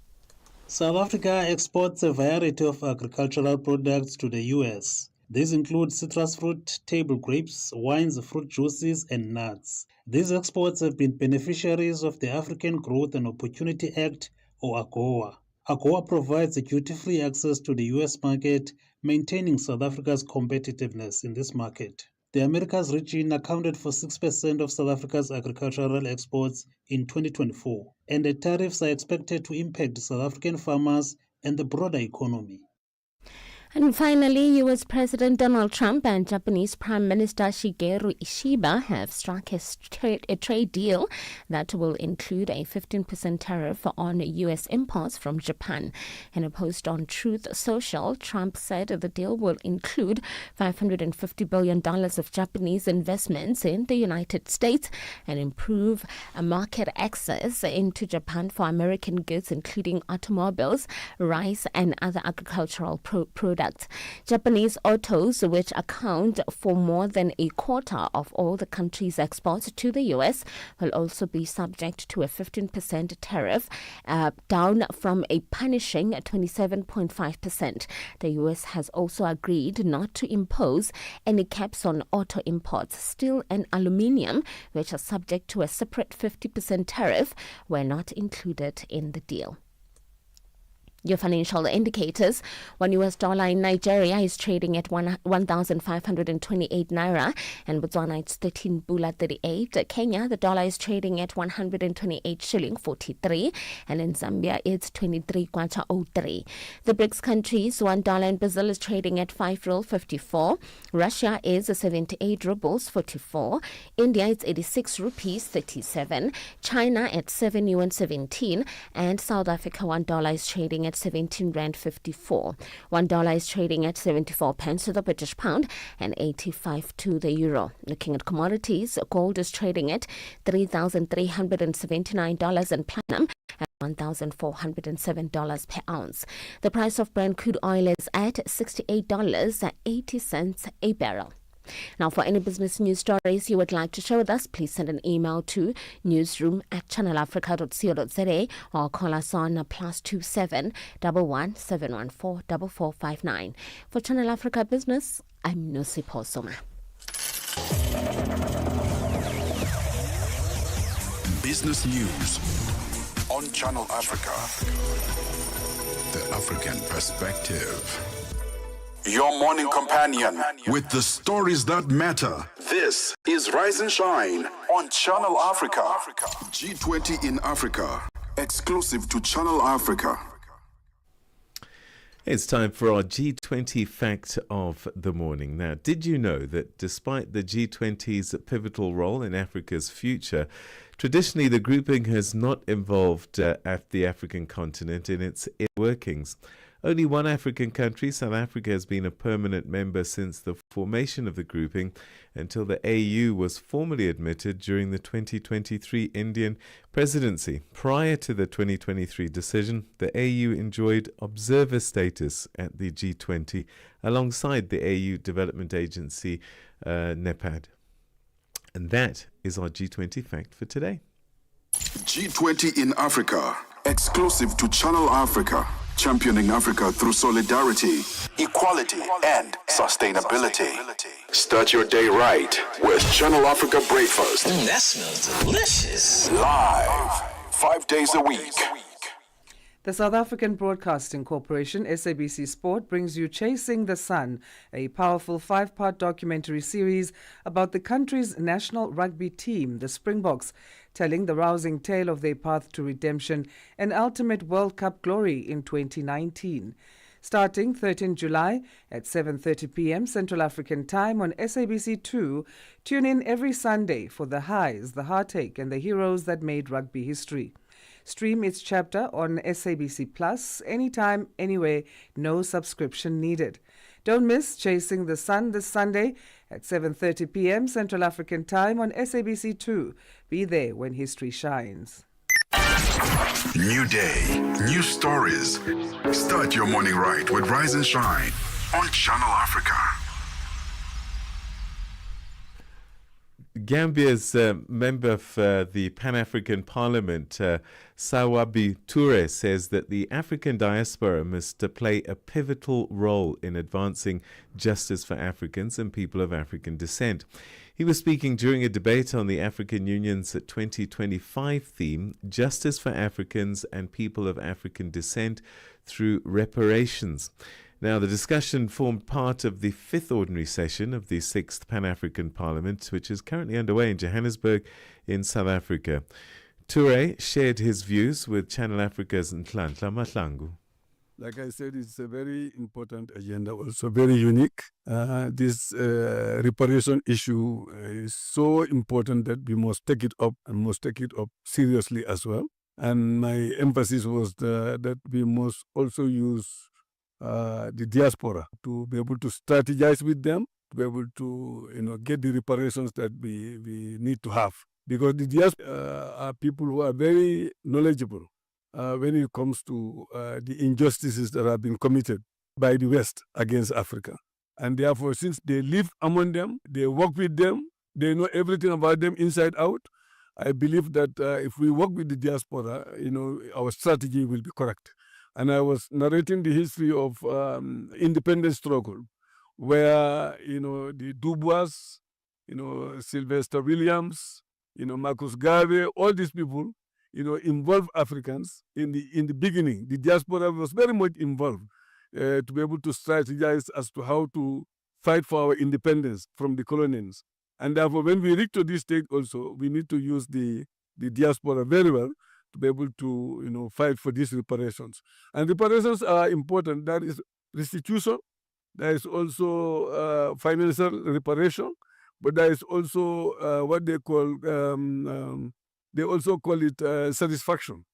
Speaker 21: South Africa exports a variety of agricultural products to the U.S. These include citrus fruit, table grapes, wines, fruit juices, and nuts. These exports have been beneficiaries of the African Growth and Opportunity Act, or AGOA. AGOA provides a duty-free access to the U.S. market, maintaining South Africa's competitiveness in this market. The Americas region accounted for 6% of South Africa's agricultural exports in 2024, and the tariffs are expected to impact South African farmers and the broader economy.
Speaker 18: And finally, U.S. President Donald Trump and Japanese Prime Minister Shigeru Ishiba have struck a trade deal that will include a 15% tariff on U.S. imports from Japan. In a post on Truth Social, Trump said the deal will include $550 billion of Japanese investments in the United States and improve market access into Japan for American goods, including automobiles, rice, and other agricultural products. Japanese autos, which account for more than a quarter of all the country's exports to the U.S., will also be subject to a 15% tariff, down from a punishing 27.5%. The U.S. has also agreed not to impose any caps on auto imports. Steel and aluminium, which are subject to a separate 50% tariff, were not included in the deal. Your financial indicators: one US dollar in Nigeria is trading at 1,528 naira, and Botswana it's 13 bula 38. Kenya, the dollar is trading at 128 shilling 43, and in Zambia it's 23 kwacha 03. The BRICS countries: $1 in Brazil is trading at 5 rupee 54. Russia is 78 rubles 44. India it's 86 rupees 37. China at 7 yuan 17, and South Africa $1 is trading at 17 rand 54. $1 is trading at 74 pence to the British pound and 85 to the euro. Looking at commodities, gold is trading at $3,379 and platinum at $1,407 per ounce. The price of Brent crude oil is at $68.80 a barrel. Now, for any business news stories you would like to share with us, please send an email to newsroom@channelafrica.co.za or call us on +27 11 714 4459. For Channel Africa Business, I'm Nosi Posoma.
Speaker 2: Business News on Channel Africa. The African Perspective. Your morning companion with the stories that matter. This is Rise and Shine on Channel Africa. G20 in Africa. Exclusive to Channel Africa.
Speaker 9: It's time for our G20 fact of the morning. Now, did you know that despite the G20's pivotal role in Africa's future, traditionally the grouping has not involved the African continent in its inner workings? Only one African country, South Africa, has been a permanent member since the formation of the grouping until the AU was formally admitted during the 2023 Indian presidency. Prior to the 2023 decision, the AU enjoyed observer status at the G20 alongside the AU Development Agency, NEPAD. And that is our G20 fact for today.
Speaker 2: G20 in Africa. Exclusive to Channel Africa. Championing Africa through solidarity, equality, and sustainability. Start your day right with Channel Africa Breakfast.
Speaker 22: That smells delicious.
Speaker 2: Live, 5 days a week.
Speaker 1: The South African Broadcasting Corporation, SABC Sport, brings you Chasing the Sun, a powerful 5-part documentary series about the country's national rugby team, the Springboks, telling the rousing tale of their path to redemption and ultimate World Cup glory in 2019. starting 13 July at 7:30 p.m. Central African Time on SABC2. Tune in every Sunday for the highs, the heartache, and the heroes that made rugby history. Stream its chapter on SABC Plus anytime, anywhere, no subscription needed. Don't miss Chasing the Sun this Sunday at 7:30 p.m. Central African Time on SABC2. Be there when history shines.
Speaker 2: New day, new stories. Start your morning right with Rise and Shine on Channel Africa.
Speaker 9: Gambia's member of the Pan-African Parliament, Sawabi Toure, says that the African diaspora must play a pivotal role in advancing justice for Africans and people of African descent. He was speaking during a debate on the African Union's 2025 theme, Justice for Africans and People of African Descent Through Reparations. Now, the discussion formed part of the fifth ordinary session of the 6th Pan-African Parliament, which is currently underway in Johannesburg in South Africa. Toure shared his views with Channel Africa's Nhlanhla Mahlangu.
Speaker 4: Like I said, it's a very important agenda, also very unique. This reparation issue is so important that we must take it up and must take it up seriously as well. And my emphasis was that we must also use the diaspora to be able to strategize with them, to be able to get the reparations that we need to have. Because the diaspora are people who are very knowledgeable when it comes to the injustices that have been committed by the West against Africa. And therefore, since they live among them, they work with them, they know everything about them inside out, I believe that if we work with the diaspora, our strategy will be correct. And I was narrating the history of independence struggle, where, the Dubois, Sylvester Williams, Marcus Garvey, all these people, involve Africans in the beginning. The diaspora was very much involved to be able to strategize as to how to fight for our independence from the colonials. And therefore, when we reach to this stage also, we need to use the diaspora very well to be able to, fight for these reparations. And reparations are important. There is restitution. There is also financial reparation. But there is also what they call, they also call it satisfaction.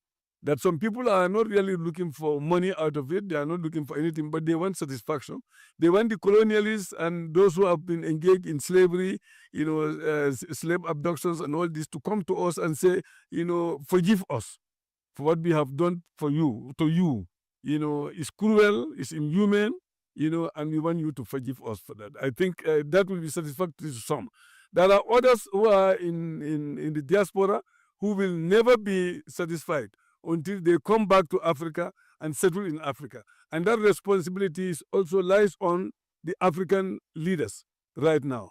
Speaker 4: That some people are not really looking for money out of it. They are not looking for anything, but they want satisfaction. They want the colonialists and those who have been engaged in slavery, slave abductions and all this to come to us and say, forgive us for what we have done for you, to you. It's cruel, it's inhuman, and we want you to forgive us for that. I think that will be satisfactory to some. There are others who are in the diaspora who will never be satisfied until they come back to Africa and settle in Africa. And that responsibility also lies on the African leaders right now.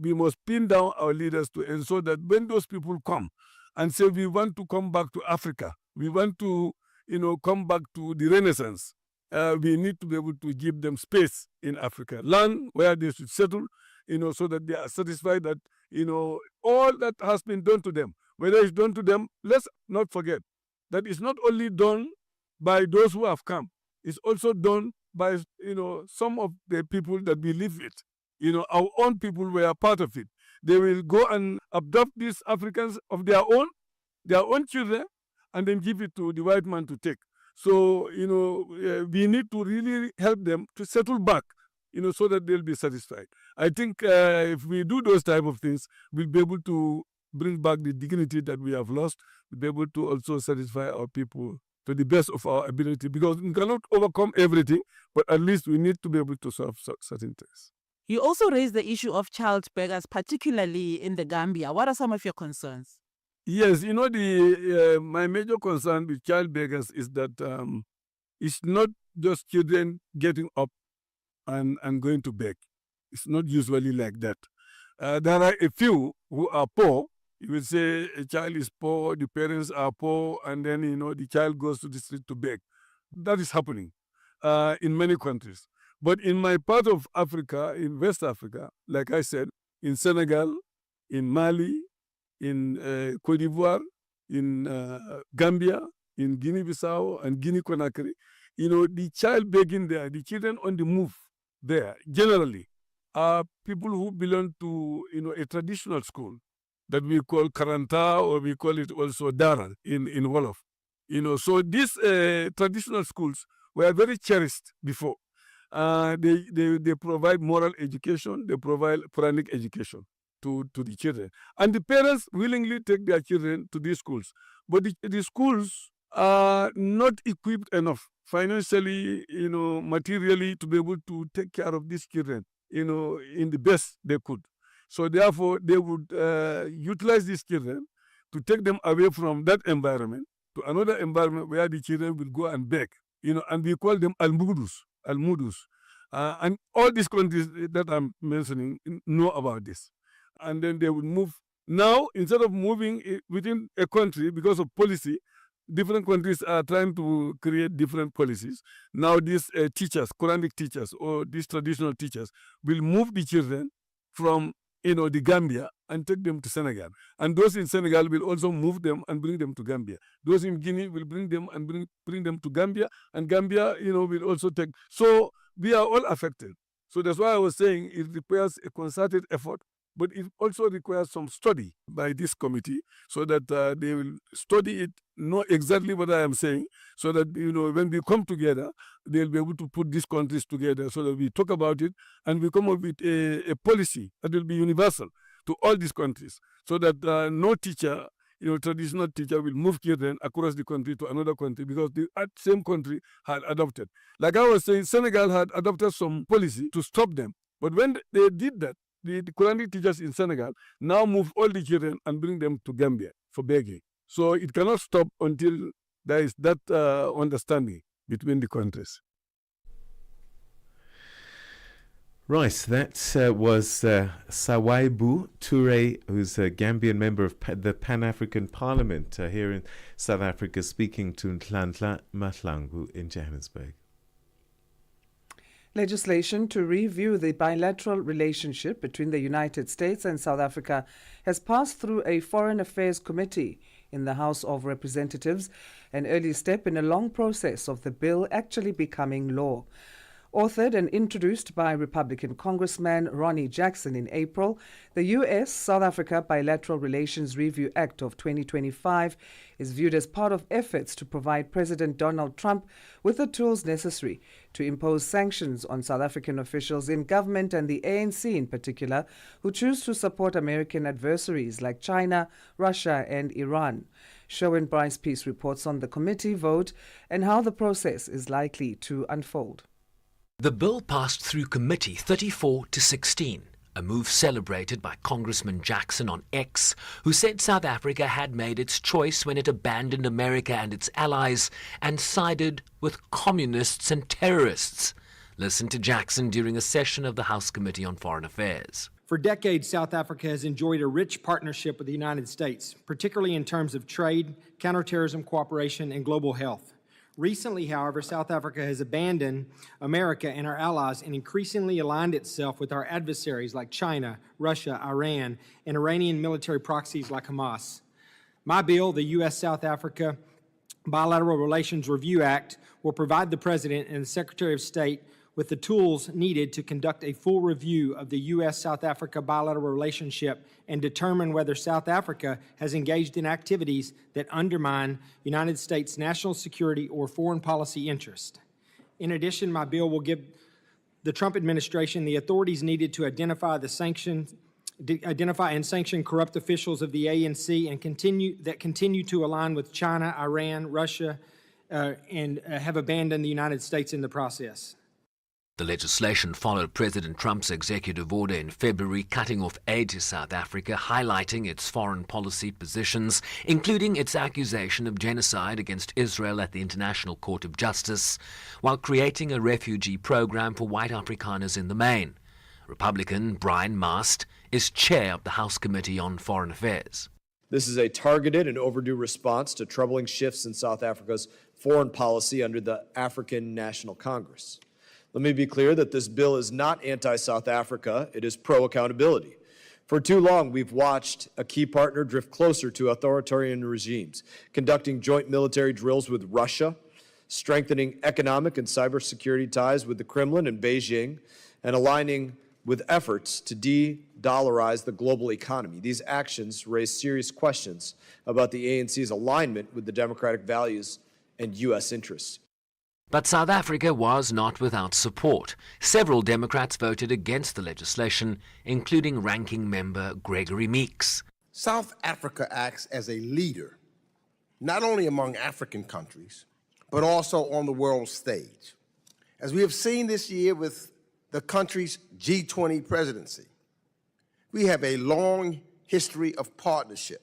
Speaker 4: We must pin down our leaders to ensure that when those people come and say we want to come back to Africa, we want to come back to the Renaissance, we need to be able to give them space in Africa, land where they should settle, so that they are satisfied that, all that has been done to them, whether it's done to them, let's not forget that it's not only done by those who have come, it's also done by, some of the people that we live with. Our own people were part of it. They will go and adopt these Africans of their own children, and then give it to the white man to take. So, we need to really help them to settle back, so that they'll be satisfied. I think if we do those type of things, we'll be able to bring back the dignity that we have lost. We'll be able to also satisfy our people to the best of our ability, because we cannot overcome everything, but at least we need to be able to solve certain things.
Speaker 5: You also raised the issue of child beggars, particularly in the Gambia. What are some of your concerns?
Speaker 4: Yes, my major concern with child beggars is that it's not just children getting up and going to beg. It's not usually like that. There are a few who are poor. You will say a child is poor, the parents are poor, and then, the child goes to the street to beg. That is happening in many countries. But in my part of Africa, in West Africa, like I said, in Senegal, in Mali, in Cote d'Ivoire, in Gambia, in Guinea-Bissau and Guinea-Conakry, the child begging there, the children on the move there, generally, are people who belong to, a traditional school that we call Karanta, or we call it also Daral in Wolof. So these traditional schools were very cherished before. They provide moral education, they provide Quranic education to the children. And the parents willingly take their children to these schools. But the schools are not equipped enough financially, materially, to be able to take care of these children, in the best they could. So therefore, they would utilize these children to take them away from that environment to another environment where the children will go and beg, and we call them almudus. And all these countries that I'm mentioning know about this. And then they would move. Now, instead of moving within a country because of policy, different countries are trying to create different policies. Now, these teachers, Quranic teachers, or these traditional teachers, will move the children from the Gambia and take them to Senegal. And those in Senegal will also move them and bring them to Gambia. Those in Guinea will bring them and bring them to Gambia. And Gambia, will also take. So we are all affected. So that's why I was saying it requires a concerted effort, but it also requires some study by this committee so that they will study it, know exactly what I am saying, so that, when we come together, they'll be able to put these countries together so that we talk about it and we come up with a policy that will be universal to all these countries, so that no teacher, traditional teacher will move children across the country to another country because the same country had adopted. Like I was saying, Senegal had adopted some policy to stop them. But when they did that, the Quranic teachers in Senegal now move all the children and bring them to Gambia for begging. So it cannot stop until there is that understanding between the countries.
Speaker 9: Right, that was Sawaibu Toure, who's a Gambian member of the Pan-African Parliament here in South Africa, speaking to Nhlanhla Mahlangu in Johannesburg.
Speaker 1: Legislation to review the bilateral relationship between the United States and South Africa has passed through a Foreign Affairs Committee in the House of Representatives, an early step in a long process of the bill actually becoming law. Authored and introduced by Republican Congressman Ronnie Jackson in April, the U.S.-South Africa Bilateral Relations Review Act of 2025 is viewed as part of efforts to provide President Donald Trump with the tools necessary to impose sanctions on South African officials in government and the ANC in particular, who choose to support American adversaries like China, Russia and Iran. Sherwin Bryce Peace reports on the committee vote and how the process is likely to unfold.
Speaker 6: The bill passed through committee 34-16, a move celebrated by Congressman Jackson on X, who said South Africa had made its choice when it abandoned America and its allies and sided with communists and terrorists. Listen to Jackson during a session of the House Committee on Foreign Affairs.
Speaker 8: For decades, South Africa has enjoyed a rich partnership with the United States, particularly in terms of trade, counterterrorism cooperation, and global health. Recently, however, South Africa has abandoned America and our allies and increasingly aligned itself with our adversaries like China, Russia, Iran, and Iranian military proxies like Hamas. My bill, the U.S.-South Africa Bilateral Relations Review Act, will provide the President and the Secretary of State with the tools needed to conduct a full review of the U.S.-South Africa bilateral relationship and determine whether South Africa has engaged in activities that undermine United States national security or foreign policy interest. In addition, my bill will give the Trump administration the authorities needed to identify and sanction corrupt officials of the ANC and continue to align with China, Iran, Russia, and have abandoned the United States in the process.
Speaker 6: The legislation followed President Trump's executive order in February cutting off aid to South Africa, highlighting its foreign policy positions, including its accusation of genocide against Israel at the International Court of Justice, while creating a refugee program for white Afrikaners in the main. Republican Brian Mast is chair of the House Committee on Foreign Affairs.
Speaker 23: This is a targeted and overdue response to troubling shifts in South Africa's foreign policy under the African National Congress. Let me be clear that this bill is not anti-South Africa, it is pro-accountability. For too long, we've watched a key partner drift closer to authoritarian regimes, conducting joint military drills with Russia, strengthening economic and cybersecurity ties with the Kremlin and Beijing, and aligning with efforts to de-dollarize the global economy. These actions raise serious questions about the ANC's alignment with the democratic values and U.S. interests.
Speaker 6: But South Africa was not without support. Several Democrats voted against the legislation, including ranking member Gregory Meeks.
Speaker 10: South Africa acts as a leader, not only among African countries, but also on the world stage. As we have seen this year with the country's G20 presidency, we have a long history of partnership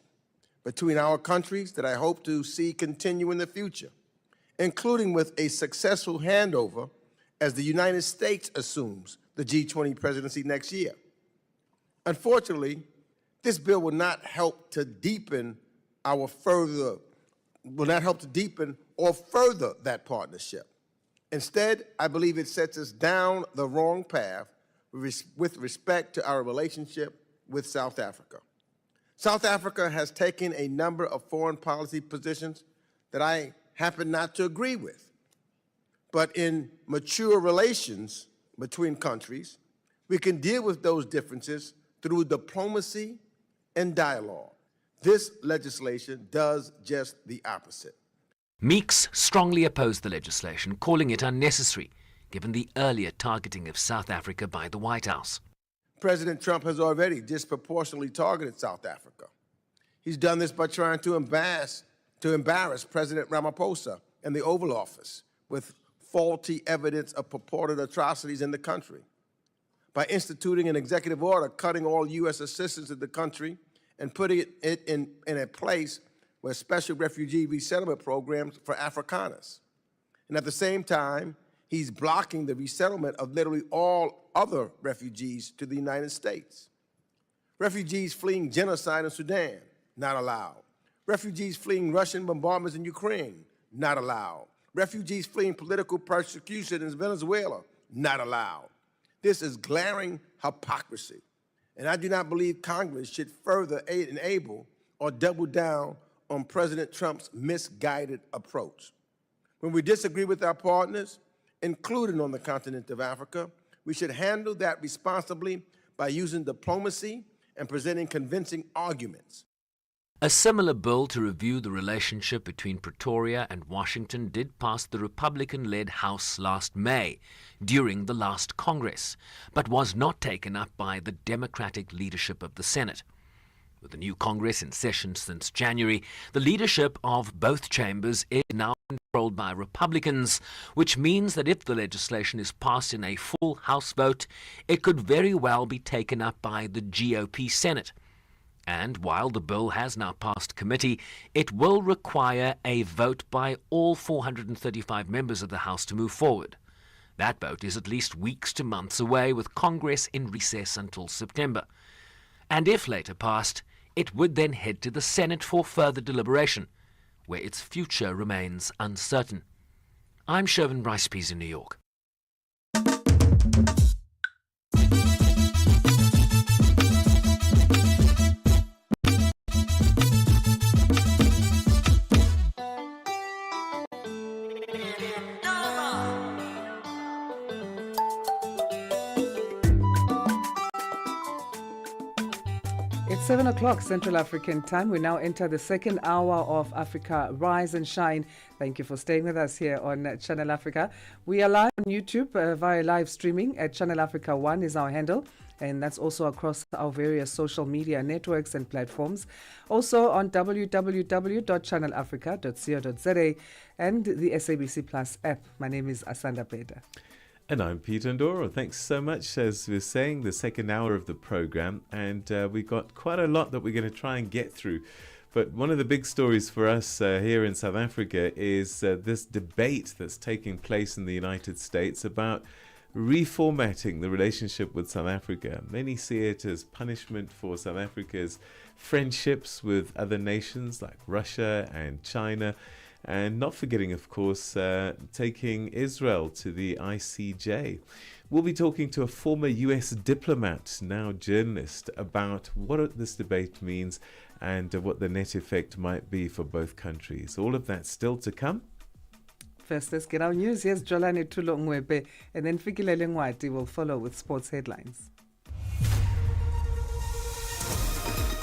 Speaker 10: between our countries that I hope to see continue in the future, including with a successful handover as the United States assumes the G20 presidency next year. Unfortunately, this bill will not help to deepen or further that partnership. Instead, I believe it sets us down the wrong path with respect to our relationship with South Africa. South Africa has taken a number of foreign policy positions that I happen not to agree with. But in mature relations between countries, we can deal with those differences through diplomacy and dialogue. This legislation does just the opposite.
Speaker 6: Meeks strongly opposed the legislation, calling it unnecessary, given the earlier targeting of South Africa by the White House.
Speaker 10: President Trump has already disproportionately targeted South Africa. He's done this by trying to embarrass President Ramaphosa and the Oval Office with faulty evidence of purported atrocities in the country, by instituting an executive order cutting all U.S. assistance to the country and putting it in a place where special refugee resettlement programs for Afrikaners. And at the same time, he's blocking the resettlement of literally all other refugees to the United States. Refugees fleeing genocide in Sudan, not allowed. Refugees fleeing Russian bombardments in Ukraine, not allowed. Refugees fleeing political persecution in Venezuela, not allowed. This is glaring hypocrisy. And I do not believe Congress should further enable or double down on President Trump's misguided approach. When we disagree with our partners, including on the continent of Africa, we should handle that responsibly by using diplomacy and presenting convincing arguments.
Speaker 6: A similar bill to review the relationship between Pretoria and Washington did pass the Republican-led House last May, during the last Congress, but was not taken up by the Democratic leadership of the Senate. With the new Congress in session since January, the leadership of both chambers is now controlled by Republicans, which means that if the legislation is passed in a full House vote, it could very well be taken up by the GOP Senate. And while the bill has now passed committee, it will require a vote by all 435 members of the House to move forward. That vote is at least weeks to months away, with Congress in recess until September. And if later passed, it would then head to the Senate for further deliberation, where its future remains uncertain. I'm Shervin Bryce-Pease in New York.
Speaker 1: It's 7 o'clock Central African time. We now enter the second hour of Africa Rise and Shine. Thank you for staying with us here on Channel Africa. We are live on YouTube via live streaming at Channel Africa 1 is our handle. And that's also across our various social media networks and platforms. Also on www.channelafrica.co.za and the SABC Plus app. My name is Asanda Peda.
Speaker 9: And I'm Peter Ndoro. Thanks so much. As we're saying, the second hour of the program, and we've got quite a lot that we're going to try and get through. But one of the big stories for us here in South Africa is this debate that's taking place in the United States about reformatting the relationship with South Africa. Many see it as punishment for South Africa's friendships with other nations like Russia and China. And not forgetting, of course, taking Israel to the ICJ. We'll be talking to a former US diplomat, now journalist, about what this debate means and what the net effect might be for both countries. All of that still to come.
Speaker 1: First, let's get our news. Here's Jolani Tulo Ngwebe, and then Fikilele Ngwati will follow with sports headlines.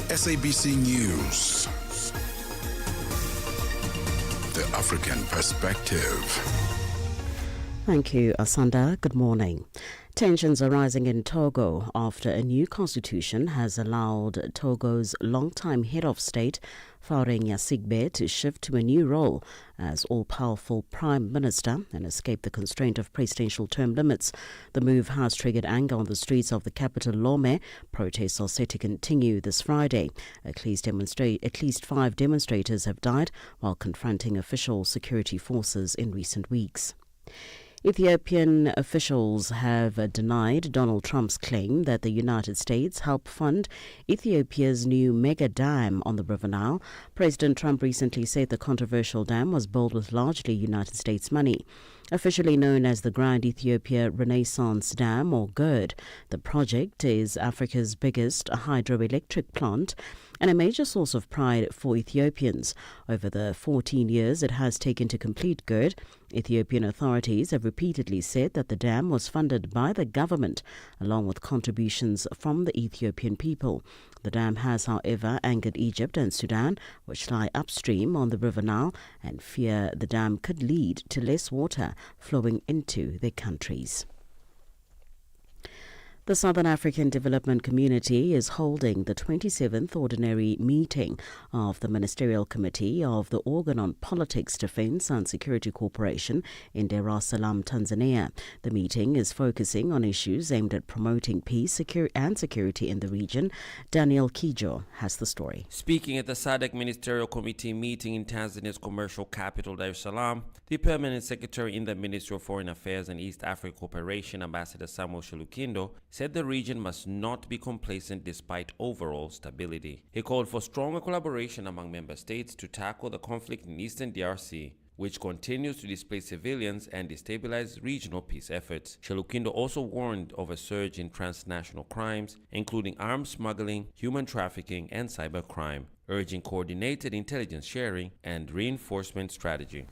Speaker 2: SABC News. The African Perspective.
Speaker 3: Thank you, Asanda. Good morning. Tensions are rising in Togo after a new constitution has allowed Togo's longtime head of state, Faure Gnassingbe, to shift to a new role as all-powerful prime minister and escape the constraint of presidential term limits. The move has triggered anger on the streets of the capital Lome. Protests are set to continue this Friday. At least 5 demonstrators have died while confronting official security forces in recent weeks. Ethiopian officials have denied Donald Trump's claim that the United States helped fund Ethiopia's new mega dam on the River Nile. President Trump recently said the controversial dam was built with largely United States money. Officially known as the Grand Ethiopia Renaissance Dam, or GERD, the project is Africa's biggest hydroelectric plant and a major source of pride for Ethiopians. Over the 14 years it has taken to complete GERD, Ethiopian authorities have repeatedly said that the dam was funded by the government along with contributions from the Ethiopian people. The dam has, however, angered Egypt and Sudan, which lie upstream on the River Nile, and fear the dam could lead to less water flowing into their countries. The Southern African Development Community is holding the 27th ordinary meeting of the Ministerial Committee of the Organ on Politics, Defence and Security Corporation in Dar es Salaam, Tanzania. The meeting is focusing on issues aimed at promoting peace and security in the region. Daniel Kijo has the story.
Speaker 11: Speaking at the SADC Ministerial Committee meeting in Tanzania's commercial capital, Dar es Salaam, the Permanent Secretary in the Ministry of Foreign Affairs and East Africa Cooperation, Ambassador Samuel Shelukindo, said the region must not be complacent despite overall stability. He called for stronger collaboration among member states to tackle the conflict in eastern DRC, which continues to displace civilians and destabilize regional peace efforts. Shelukindo also warned of a surge in transnational crimes, including arms smuggling, human trafficking, and cybercrime, urging coordinated intelligence sharing and reinforcement strategy.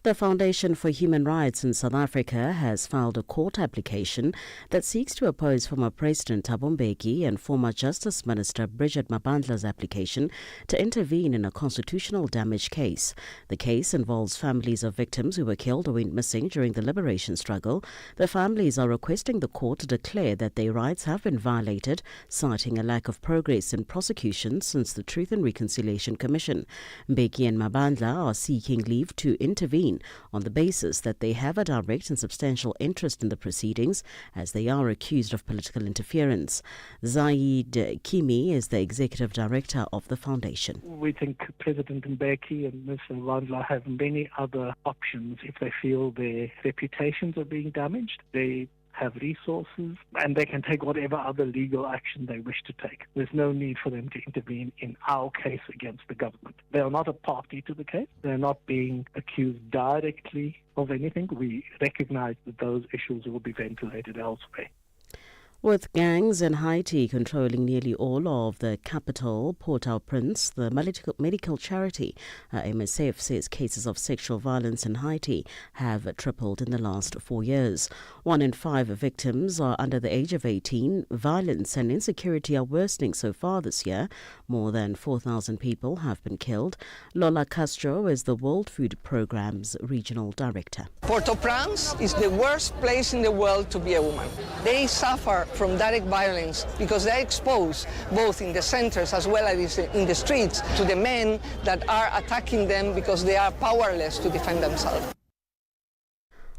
Speaker 3: The Foundation for Human Rights in South Africa has filed a court application that seeks to oppose former President Thabo Mbeki and former Justice Minister Bridget Mabandla's application to intervene in a constitutional damage case. The case involves families of victims who were killed or went missing during the liberation struggle. The families are requesting the court to declare that their rights have been violated, citing a lack of progress in prosecution since the Truth and Reconciliation Commission. Mbeki and Mabandla are seeking leave to intervene on the basis that they have a direct and substantial interest in the proceedings, as they are accused of political interference. Zaid Kimi is the executive director of the foundation.
Speaker 12: We think President Mbeki and Ms. Mabandla have many other options if they feel their reputations are being damaged. They have resources, and they can take whatever other legal action they wish to take. There's no need for them to intervene in our case against the government. They are not a party to the case. They're not being accused directly of anything. We recognize that those issues will be ventilated elsewhere.
Speaker 3: With gangs in Haiti controlling nearly all of the capital, Port-au-Prince, the medical charity MSF says cases of sexual violence in Haiti have tripled in the last 4 years. 1 in 5 victims are under the age of 18. Violence and insecurity are worsening so far this year. More than 4,000 people have been killed. Lola Castro is the World Food Programme's regional director.
Speaker 14: Port-au-Prince is the worst place in the world to be a woman. They suffer from direct violence because they're exposed both in the centers as well as in the streets to the men that are attacking them because they are powerless to defend themselves.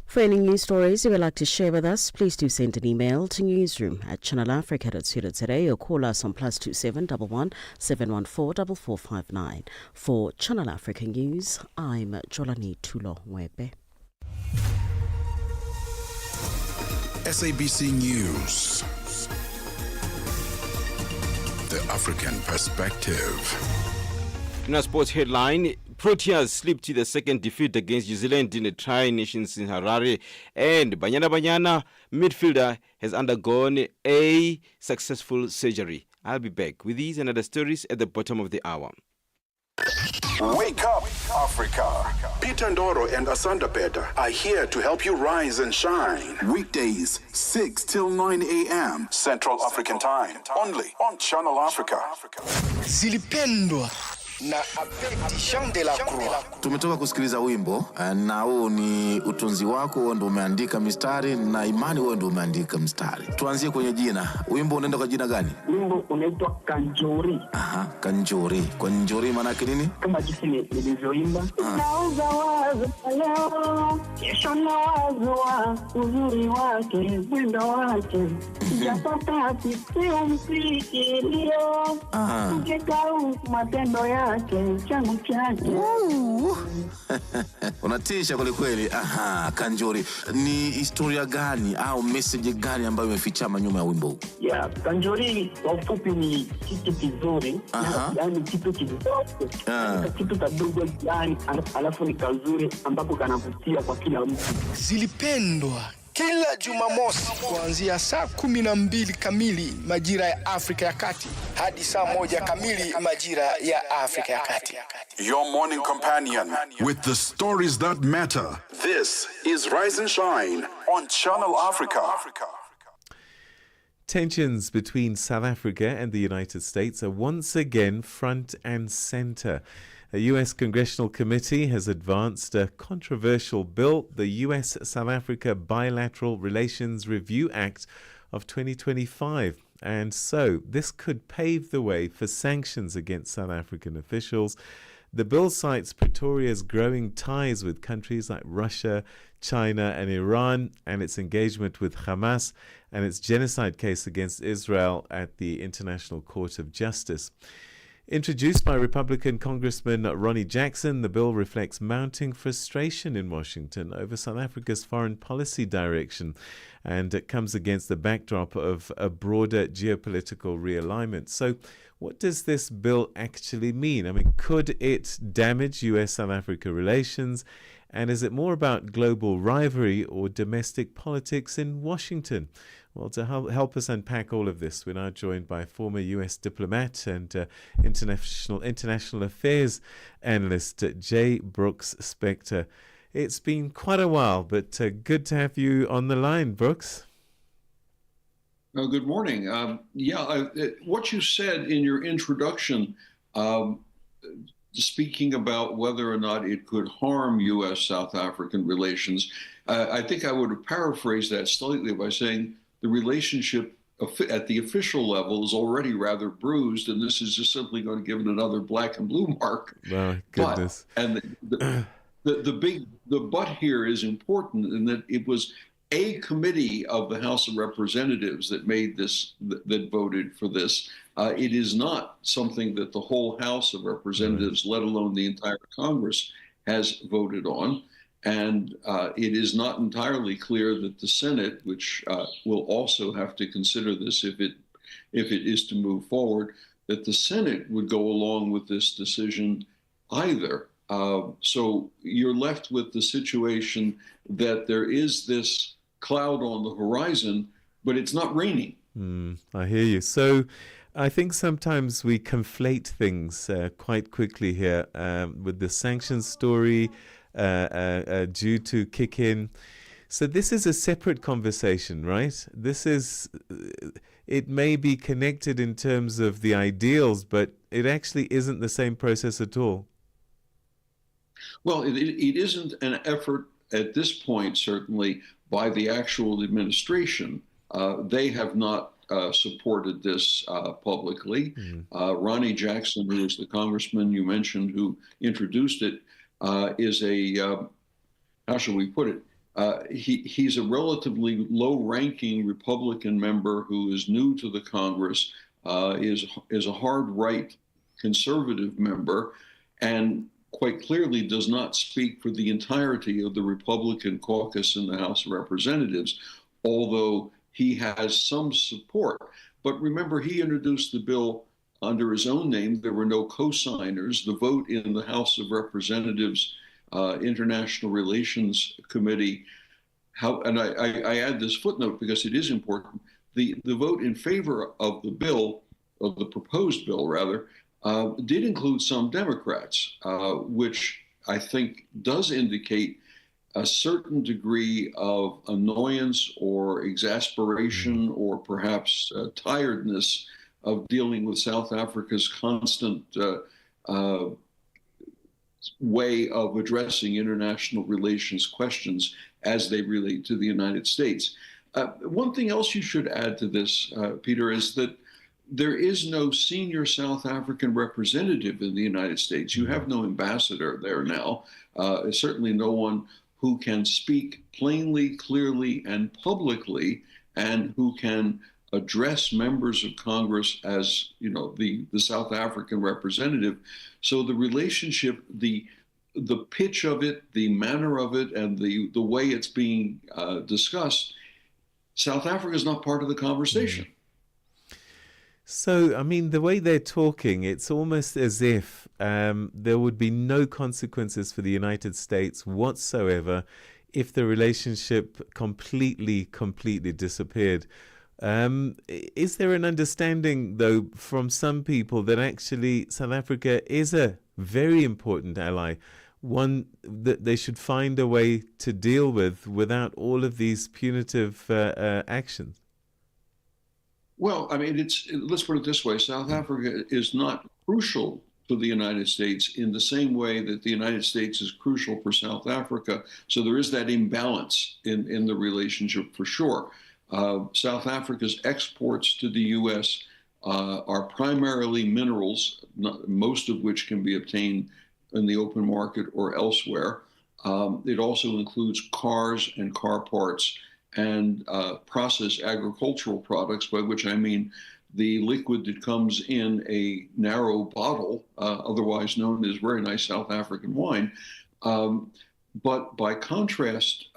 Speaker 3: For any news stories you would like to share with us, please do send an email to newsroom@channelafrica.co.za or call us on +27 11 714 4459. For Channel Africa News, I'm Jolani Tulo Mwebe.
Speaker 2: SABC News. The African Perspective.
Speaker 7: In a sports headline, Proteas slipped to the second defeat against New Zealand in the Tri-Nations in Harare, and Banyana midfielder has undergone a successful surgery. I'll be back with these and other stories at the bottom of the hour.
Speaker 2: Wake up, Africa. Peter Ndoro and Asanda Peta are here to help you rise and shine. Weekdays, 6 till 9 a.m. Central African Time. Only on Channel Africa.
Speaker 13: Zilipendwa na Abedi Jean de la Croix. Tumetoka kusikiliza wimbo na huu ni utunzi wako, wewe ndio umeandika mistari na imani wewe ndio umeandika mstari. Tuanzie kwenye jina. Wimbo unaenda kwa jina gani?
Speaker 15: Wimbo unaitwa Kanjori.
Speaker 13: Aha, Kanjori. Kanjori maana yake nini?
Speaker 15: Kama jinsi nilivyoimba. Nauza wazo leo, kesho nawaza uzuri wake, mwendo wake. Japata sio mfikirio. Ukikau matendo yake, changu chake.
Speaker 13: Unatisha kweli. Aha, Kanjori. Ni historia gani au message gani ambayo imefichama nyuma ya wimbo huu?
Speaker 15: Yeah, Kanjori kwa ufupi ni kitu kizuri, yani kitu kidogo, kitu kadogo yani, alafu ni kazuri ambapo kanavutia kwa kila mtu.
Speaker 13: Zilipendwa kila Jumamosi kuanzia saa 12 kamili majira ya Afrika ya Kati hadi saa 1 kamili majira ya Afrika ya Kati.
Speaker 2: Your morning companion with the stories that matter. This is Rise and Shine on Channel Africa.
Speaker 9: Tensions between South Africa and the United States are once again front and center. A U.S. congressional committee has advanced a controversial bill, the U.S.-South Africa Bilateral Relations Review Act of 2025. And so this could pave the way for sanctions against South African officials. The bill cites Pretoria's growing ties with countries like Russia, China and Iran, and its engagement with Hamas and its genocide case against Israel at the International Court of Justice. Introduced by Republican Congressman Ronnie Jackson, the bill reflects mounting frustration in Washington over South Africa's foreign policy direction, and it comes against the backdrop of a broader geopolitical realignment. So what does this bill actually mean? I mean, could it damage U.S.-South Africa relations? And is it more about global rivalry or domestic politics in Washington? Well, to help us unpack all of this, we're now joined by former U.S. diplomat and international affairs analyst J. Brooks Spector. It's been quite a while, but good to have you on the line, Brooks.
Speaker 16: Good morning. What you said in your introduction, speaking about whether or not it could harm U.S.-South African relations, I think I would paraphrase that slightly by saying the relationship at the official level is already rather bruised, and this is just simply going to give it another black and blue mark.
Speaker 9: My goodness.
Speaker 16: The but here is important in that it was a committee of the House of Representatives that made this, that voted for this. It is not something that the whole House of Representatives, let alone the entire Congress, has voted on. And it is not entirely clear that the Senate, which will also have to consider this if it is to move forward, that the Senate would go along with this decision either. So you're left with the situation that there is this cloud on the horizon, but it's not raining.
Speaker 9: I hear you. So I think sometimes we conflate things quite quickly here with the sanctions story due to kick in. So this is a separate conversation, right? It may be connected in terms of the ideals, but it actually isn't the same process at all.
Speaker 16: Well, it isn't an effort at this point, certainly, by the actual administration. They have not supported this publicly. Ronnie Jackson, who is the congressman you mentioned who introduced it, is how shall we put it? He's a relatively low-ranking Republican member who is new to the Congress, is a hard-right conservative member, and quite clearly does not speak for the entirety of the Republican caucus in the House of Representatives, although he has some support. But remember, he introduced the bill under his own name. There were no co-signers. The vote in the House of Representatives International Relations Committee, and I add this footnote because it is important, the vote in favor of the bill, of the proposed bill rather, did include some Democrats, which I think does indicate a certain degree of annoyance or exasperation or perhaps tiredness of dealing with South Africa's constant way of addressing international relations questions as they relate to the United States. One thing else you should add to this, Peter, is that there is no senior South African representative in the United States. You have no ambassador there now, certainly no one who can speak plainly, clearly, and publicly, and who can address members of Congress as, you know, the South African representative. So the relationship, the pitch of it, the manner of it, and the way it's being discussed, South Africa is not part of the conversation.
Speaker 9: So, I mean, the way they're talking, it's almost as if there would be no consequences for the United States whatsoever if the relationship completely disappeared. Is there an understanding, though, from some people that actually South Africa is a very important ally, one that they should find a way to deal with without all of these punitive actions?
Speaker 16: Well, I mean, let's put it this way. South Africa is not crucial to the United States in the same way that the United States is crucial for South Africa. So there is that imbalance in the relationship for sure. South Africa's exports to the U.S. Are primarily minerals, most of which can be obtained in the open market or elsewhere. It also includes cars and car parts and processed agricultural products, by which I mean the liquid that comes in a narrow bottle, otherwise known as very nice South African wine. But by contrast,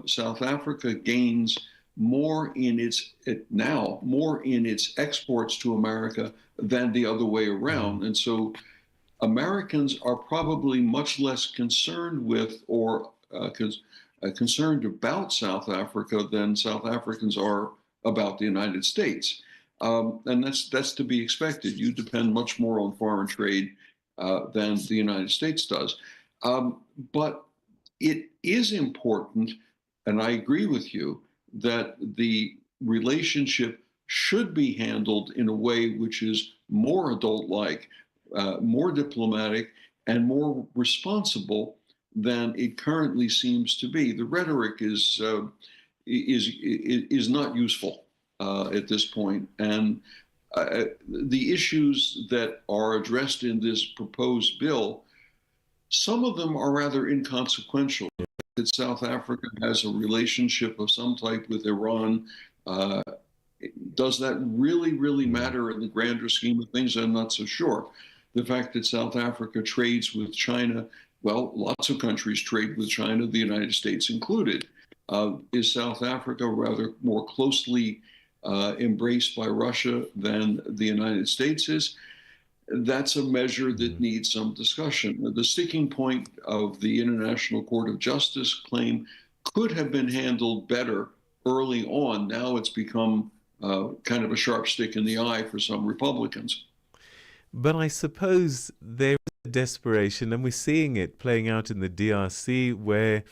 Speaker 16: South Africa gains more in its exports to America than the other way around. And so Americans are probably much less concerned with or concerned about South Africa than South Africans are about the United States. And that's to be expected. You depend much more on foreign trade than the United States does. But it is important, and I agree with you, that the relationship should be handled in a way which is more adult-like, more diplomatic, and more responsible than it currently seems to be. The rhetoric is not useful at this point, and the issues that are addressed in this proposed bill, some of them are rather inconsequential. That South Africa has a relationship of some type with Iran. Does that really matter in the grander scheme of things? I'm not so sure. The fact that South Africa trades with China, well, lots of countries trade with China, the United States included. Is South Africa rather more closely embraced by Russia than the United States is? That's a measure that needs some discussion. The sticking point of the International Court of Justice claim could have been handled better early on. Now it's become kind of a sharp stick in the eye for some Republicans.
Speaker 9: But I suppose there is a desperation, and we're seeing it playing out in the DRC, where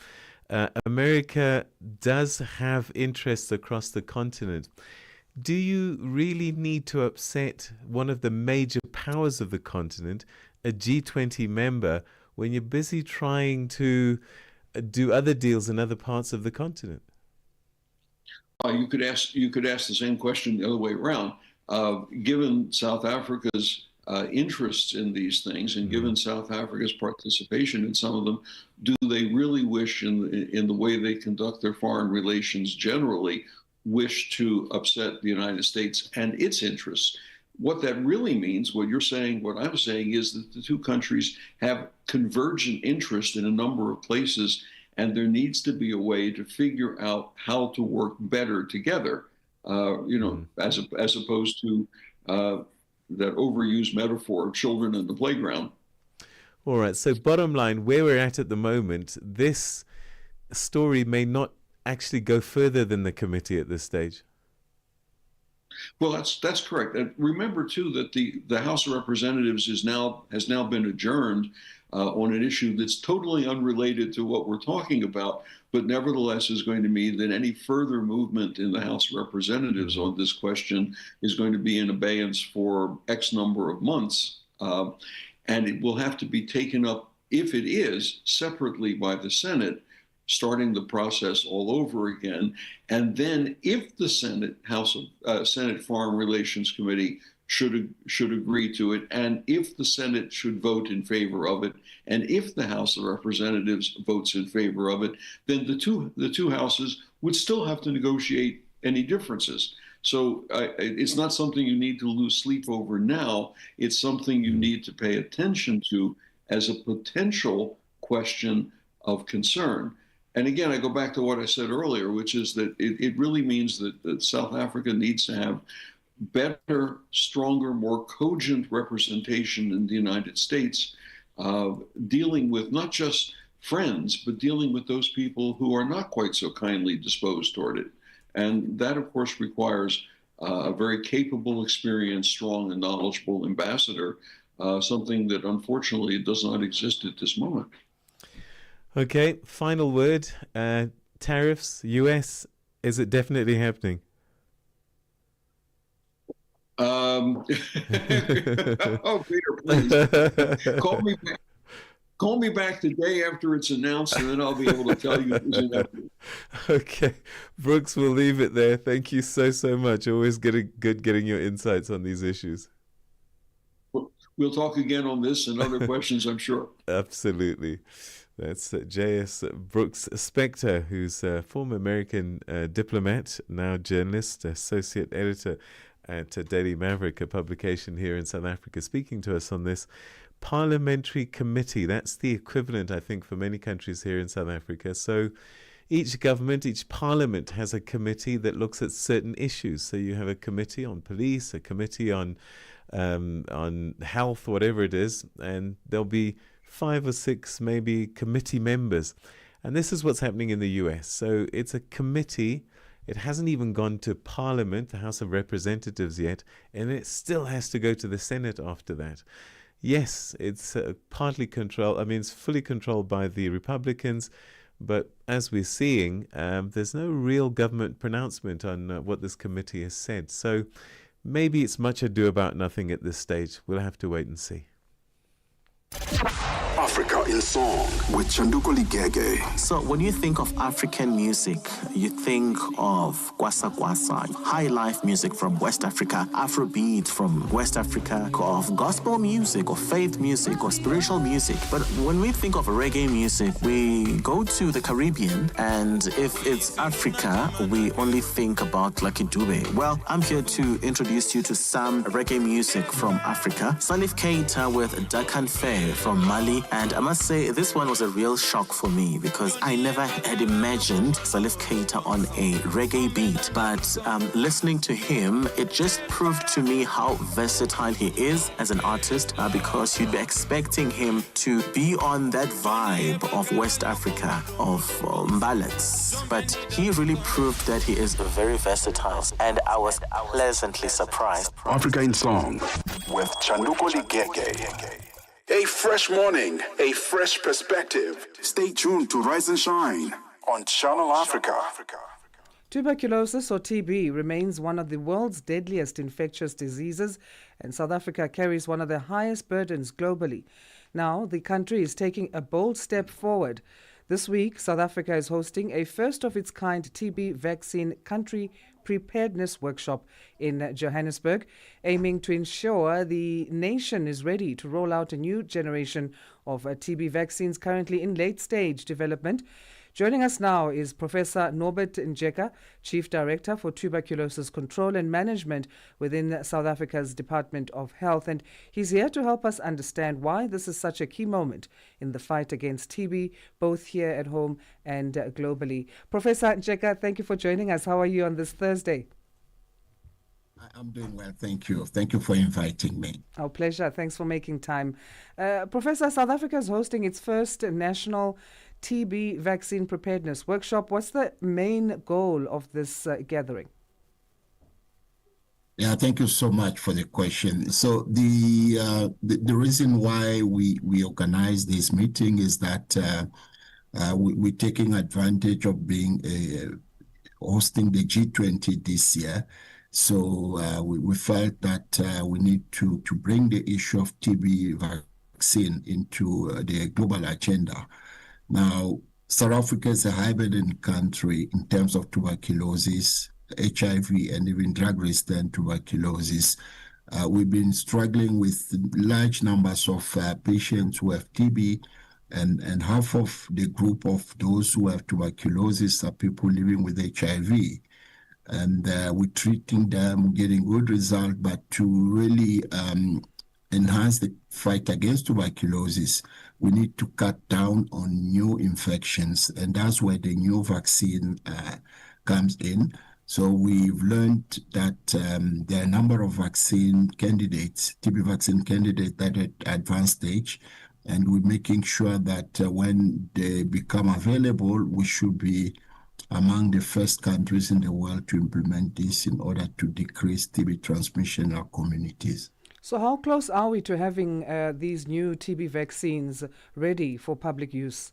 Speaker 9: America does have interests across the continent. Do you really need to upset one of the major powers of the continent, a G20 member, when you're busy trying to do other deals in other parts of the continent?
Speaker 16: You could ask the same question the other way around. Given South Africa's interests in these things, and given South Africa's participation in some of them, do they really wish, in the way they conduct their foreign relations generally, wish to upset the United States and its interests? What that really means, what you're saying, what I'm saying, is that the two countries have convergent interest in a number of places, and there needs to be a way to figure out how to work better together, as opposed to that overused metaphor of children in the playground.
Speaker 9: All right, so bottom line, where we're at the moment, this story may not actually go further than the committee at this stage.
Speaker 16: Well, that's correct. And remember too that the House of Representatives has now been adjourned on an issue that's totally unrelated to what we're talking about, but nevertheless is going to mean that any further movement in the House of Representatives on this question is going to be in abeyance for X number of months, and it will have to be taken up, if it is, separately by the Senate, starting the process all over again. And then if the Senate Foreign Relations Committee should agree to it, and if the Senate should vote in favor of it, and if the House of Representatives votes in favor of it, then the two houses would still have to negotiate any differences. So it's not something you need to lose sleep over now. It's something you need to pay attention to as a potential question of concern. And again, I go back to what I said earlier, which is that it really means that South Africa needs to have better, stronger, more cogent representation in the United States, dealing with not just friends, but dealing with those people who are not quite so kindly disposed toward it. And that, of course, requires a very capable, experienced, strong, and knowledgeable ambassador, something that unfortunately does not exist at this moment.
Speaker 9: Okay, final word. Tariffs, US, is it definitely happening?
Speaker 16: Oh, Peter, please. Call me back the day after it's announced, and then I'll be able to tell you it was inevitable.
Speaker 9: Okay, Brooks, we'll leave it there. Thank you so much. Always good getting your insights on these issues.
Speaker 16: We'll talk again on this and other questions, I'm sure.
Speaker 9: Absolutely. That's J.S. Brooks Spector, who's a former American diplomat, now journalist, associate editor at Daily Maverick, a publication here in South Africa, speaking to us on this parliamentary committee. That's the equivalent, I think, for many countries here in South Africa. So each government, each parliament has a committee that looks at certain issues. So you have a committee on police, a committee on health, whatever it is, and there'll be 5 or 6 maybe committee members. And this is what's happening in the US. So it's a committee. It hasn't even gone to Parliament, the House of Representatives yet, and it still has to go to the Senate after that. Yes, it's partly controlled. I mean, it's fully controlled by the Republicans, but as we're seeing, there's no real government pronouncement on what this committee has said. So maybe it's much ado about nothing at this stage. We'll have to wait and see.
Speaker 2: Africa in Song with Chanduko Ligege.
Speaker 13: So when you think of African music, you think of Kwasa Kwasa, high life music from West Africa, Afrobeat from West Africa, of gospel music or faith music or spiritual music. But when we think of reggae music, we go to the Caribbean, and if it's Africa, we only think about Lucky Dube. Well, I'm here to introduce you to some reggae music from Africa. Salif Keita with Dakan Fair from Mali. And I must say, this one was a real shock for me because I never had imagined Salif Keita on a reggae beat. But listening to him, it just proved to me how versatile he is as an artist because you'd be expecting him to be on that vibe of West Africa, of ballads. But he really proved that he is very versatile, and I was pleasantly surprised.
Speaker 2: Africa in Song with Chanduko Ligege. A fresh morning, a fresh perspective. Stay tuned to Rise and Shine on Channel Africa.
Speaker 1: Tuberculosis, or TB, remains one of the world's deadliest infectious diseases, and South Africa carries one of the highest burdens globally. Now, the country is taking a bold step forward. This week, South Africa is hosting a first-of-its-kind TB vaccine country preparedness workshop in Johannesburg, aiming to ensure the nation is ready to roll out a new generation of TB vaccines currently in late-stage development. Joining us now is Professor Norbert Njeka, Chief Director for Tuberculosis Control and Management within South Africa's Department of Health, and he's here to help us understand why this is such a key moment in the fight against TB, both here at home and globally. Professor Njeka, thank you for joining us. How are you on this Thursday?
Speaker 17: I'm doing well, thank you. Thank you for inviting me.
Speaker 1: Our pleasure. Thanks for making time. Professor, South Africa is hosting its first national TB vaccine preparedness workshop. What's the main goal of this gathering?
Speaker 17: Yeah, thank you so much for the question. So the reason why we organize this meeting is that we're taking advantage of being hosting the G20 this year. So we felt that we need to bring the issue of TB vaccine into the global agenda. Now, South Africa is a high-burden country in terms of tuberculosis, HIV, and even drug-resistant tuberculosis. We've been struggling with large numbers of patients who have TB, and half of the group of those who have tuberculosis are people living with HIV. And we're treating them, getting good results, but to really enhance the fight against tuberculosis, we need to cut down on new infections, and that's where the new vaccine comes in. So we've learned that there are a number of vaccine candidates, TB vaccine candidates that are at advanced stage, and we're making sure that when they become available, we should be among the first countries in the world to implement this in order to decrease TB transmission in our communities.
Speaker 1: So how close are we to having these new TB vaccines ready for public use?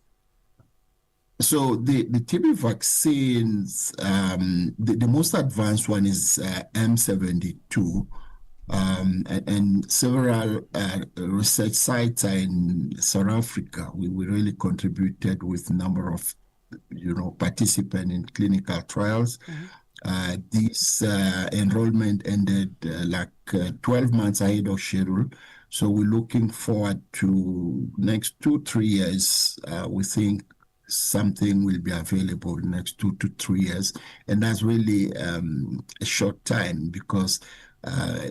Speaker 17: So the TB vaccines, the most advanced one is M72, and several research sites are in South Africa. We really contributed with a number of participants in clinical trials. This enrollment ended 12 months ahead of schedule. So we're looking forward to next 2-3 years. We think something will be available in the next 2 to 3 years. And that's really a short time because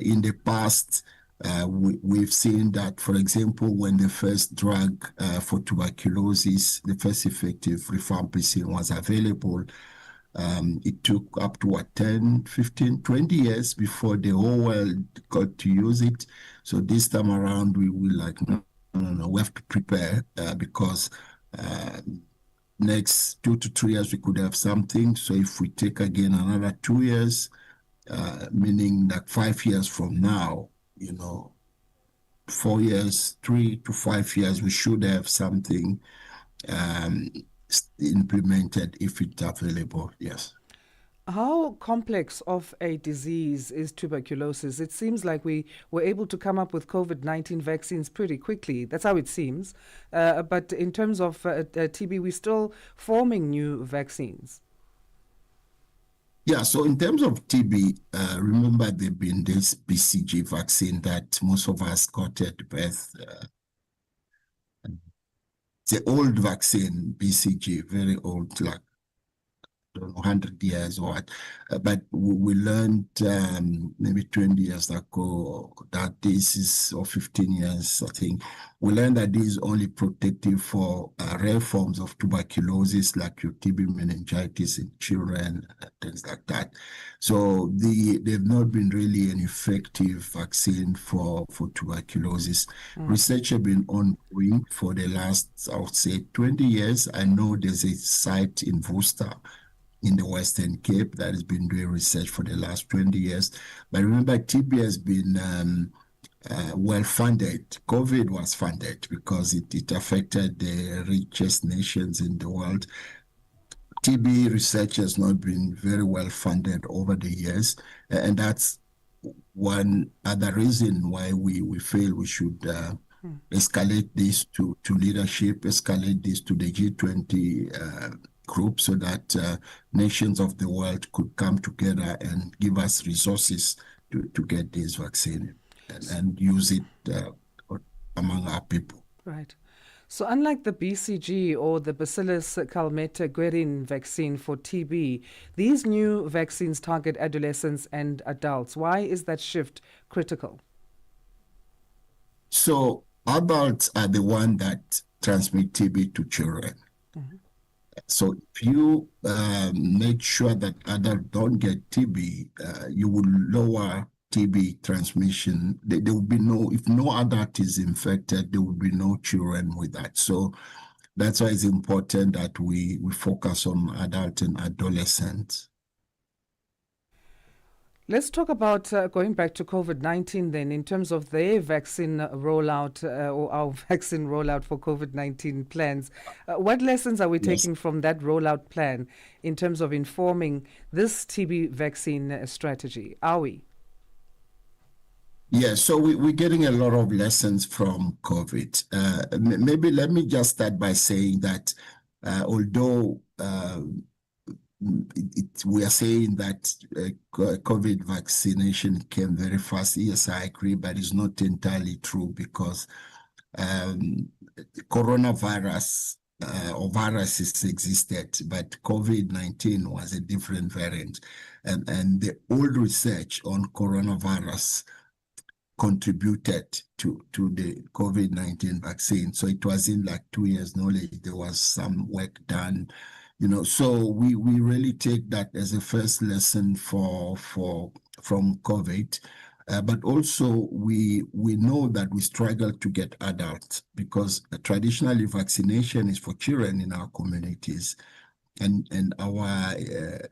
Speaker 17: in the past, we've seen that, for example, when the first drug for tuberculosis, the first effective rifampicin was available, it took up to 10, 15, 20 years before the whole world got to use it. So this time around, we will no, we have to prepare because next 2 to 3 years, we could have something. So if we take again another 2 years, meaning 5 years from now, 4 years, 3 to 5 years, we should have something implemented if it's available, yes.
Speaker 1: How complex of a disease is tuberculosis? It seems like we were able to come up with COVID-19 vaccines pretty quickly. That's how it seems. But in terms of TB, we're still forming new vaccines.
Speaker 17: Yeah, so in terms of TB, remember there's been this BCG vaccine that most of us got at birth. The old vaccine, BCG, very old, like, I don't know, 100 years or what. But we learned maybe 20 years ago that this is, or 15 years, I think, we learned that this is only protective for rare forms of tuberculosis, like your TB meningitis in children, things like that. So they've not been really an effective vaccine for tuberculosis. Research has been ongoing for the last, I would say, 20 years. I know there's a site in Worcester in the Western Cape that has been doing research for the last 20 years. But remember, TB has been well funded. COVID was funded because it affected the richest nations in the world. TB research has not been very well funded over the years. And that's one other reason why we feel we should escalate this to leadership, escalate this to the G20 group so that nations of the world could come together and give us resources to get this vaccine and use it among our people.
Speaker 1: Right. So unlike the BCG or the Bacillus calmette-guerin vaccine for TB, these new vaccines target adolescents and adults. Why is that shift critical?
Speaker 17: So adults are the ones that transmit TB to children. So if you make sure that adults don't get TB, you will lower TB transmission. There will be if no adult is infected, there will be no children with that. So that's why it's important that we focus on adult and adolescents.
Speaker 1: Let's talk about going back to COVID-19 then, in terms of their vaccine rollout or our vaccine rollout for COVID-19 plans. What lessons are we taking from that rollout plan in terms of informing this TB vaccine strategy? Are we?
Speaker 17: Yeah, so we're getting a lot of lessons from COVID. Maybe let me just start by saying that although we are saying that COVID vaccination came very fast. Yes, I agree, but it's not entirely true because coronavirus or viruses existed, but COVID-19 was a different variant. And the old research on coronavirus contributed to the COVID-19 vaccine. So it wasn't like 2 years knowledge. There was some work done. So we really take that as a first lesson from COVID, but also we know that we struggle to get adults because traditionally vaccination is for children in our communities, and our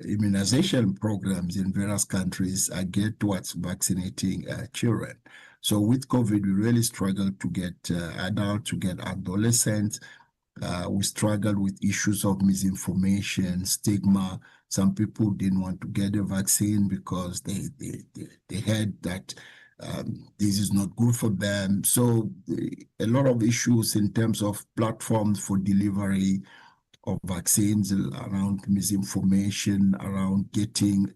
Speaker 17: immunization programs in various countries are geared towards vaccinating children. So with COVID, we really struggle to get adults, to get adolescents. We struggled with issues of misinformation, stigma. Some people didn't want to get a vaccine because they heard that this is not good for them. So a lot of issues in terms of platforms for delivery of vaccines, around misinformation, around getting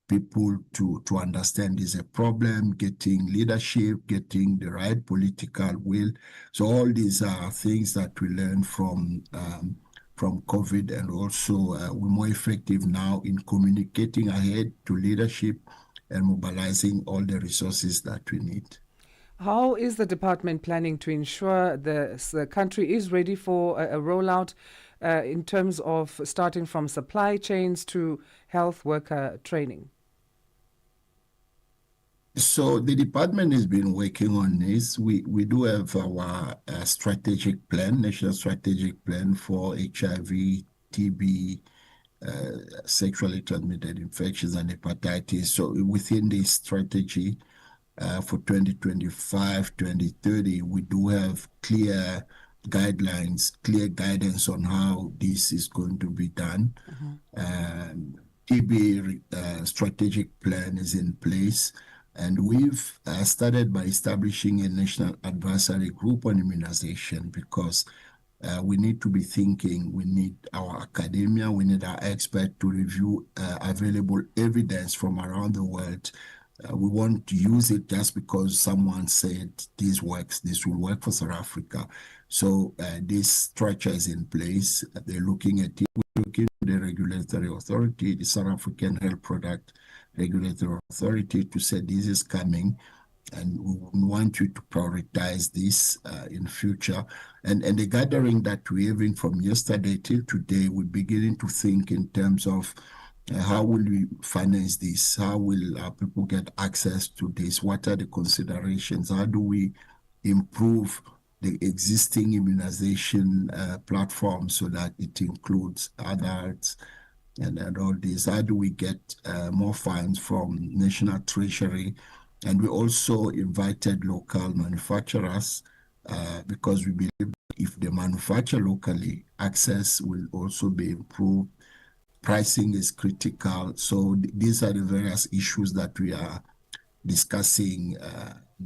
Speaker 17: people to understand is a problem, getting leadership, getting the right political will. So all these are things that we learn from COVID, and also we're more effective now in communicating ahead to leadership and mobilizing all the resources that we need.
Speaker 1: How is the department planning to ensure the country is ready for a rollout in terms of starting from supply chains to health worker training?
Speaker 17: So the department has been working on this. We do have our strategic plan, national strategic plan for HIV, TB, sexually transmitted infections, and hepatitis. So within this strategy for 2025-2030, we do have clear guidelines, clear guidance on how this is going to be done. TB strategic plan is in place. And we've started by establishing a national advisory group on immunization because we need to be thinking, we need our academia, we need our experts to review available evidence from around the world. We won't use it just because someone said this works, this will work for South Africa. So this structure is in place. They're looking at it. We're looking at the regulatory authority, the South African Health Product Regulatory Authority, to say this is coming and we want you to prioritize this in future. And the gathering that we're having from yesterday till today, we're beginning to think in terms of how will we finance this? How will our people get access to this? What are the considerations? How do we improve the existing immunization platform so that it includes adults and all this? How do we get more funds from National Treasury? And we also invited local manufacturers because we believe that if they manufacture locally, access will also be improved. Pricing is critical. So these are the various issues that we are discussing,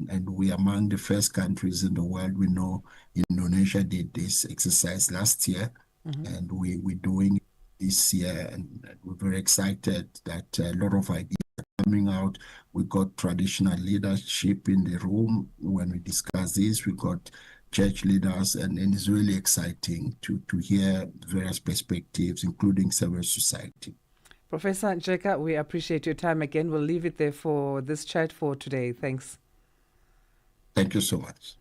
Speaker 17: and we are among the first countries in the world. We know Indonesia did this exercise last year, and we're doing it this year, and we're very excited that a lot of ideas are coming out. We got traditional leadership in the room when we discuss this. We got church leaders, and it's really exciting to hear various perspectives, including civil society.
Speaker 1: Professor Njeka, we appreciate your time again. We'll leave it there for this chat for today. Thanks.
Speaker 17: Thank you so much.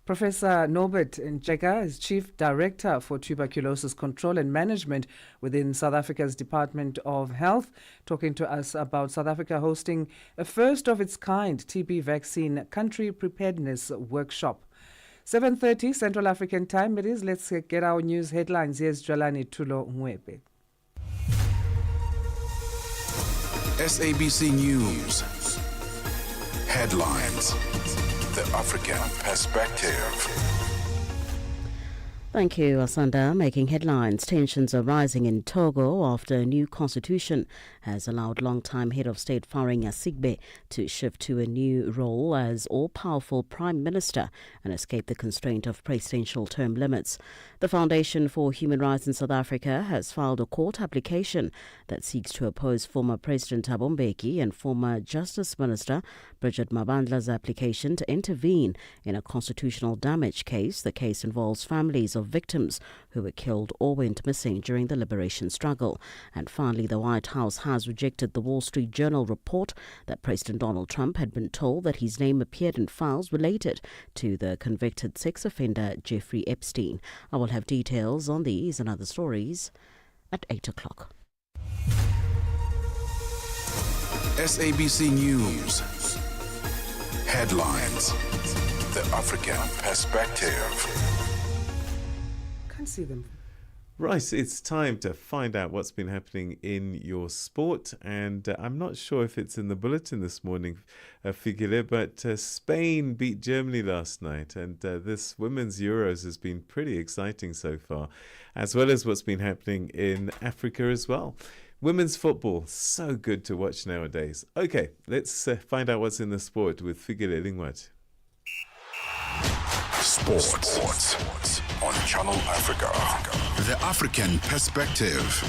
Speaker 1: Professor Norbert Njeka is Chief Director for Tuberculosis Control and Management within South Africa's Department of Health, talking to us about South Africa hosting a first-of-its-kind TB vaccine country preparedness workshop. 7:30 Central African Time it is. Let's get our news headlines. Here's Jalani Tulo Ngwebe.
Speaker 2: SABC News. Headlines. The African Perspective.
Speaker 3: Thank you, Asanda. Making headlines. Tensions are rising in Togo after a new constitution has allowed longtime head of state Faring Asigbe to shift to a new role as all-powerful prime minister and escape the constraint of presidential term limits. The Foundation for Human Rights in South Africa has filed a court application that seeks to oppose former President Thabo Mbeki and former Justice Minister Bridget Mabandla's application to intervene in a constitutional damage case. The case involves families of victims who were killed or went missing during the liberation struggle. And finally, the White House has rejected the Wall Street Journal report that President Donald Trump had been told that his name appeared in files related to the convicted sex offender Jeffrey Epstein. I will have details on these and other stories at 8 o'clock.
Speaker 2: SABC News. Headlines. The African Perspective.
Speaker 1: Can't see them.
Speaker 9: Right, it's time to find out what's been happening in your sport, and I'm not sure if it's in the bulletin this morning, Figile, but Spain beat Germany last night, and this Women's Euros has been pretty exciting so far, as well as what's been happening in Africa as well. Women's football, so good to watch nowadays. Okay, let's find out what's in the sport with Figile Lingwat.
Speaker 2: Sports on Channel Africa. The African Perspective.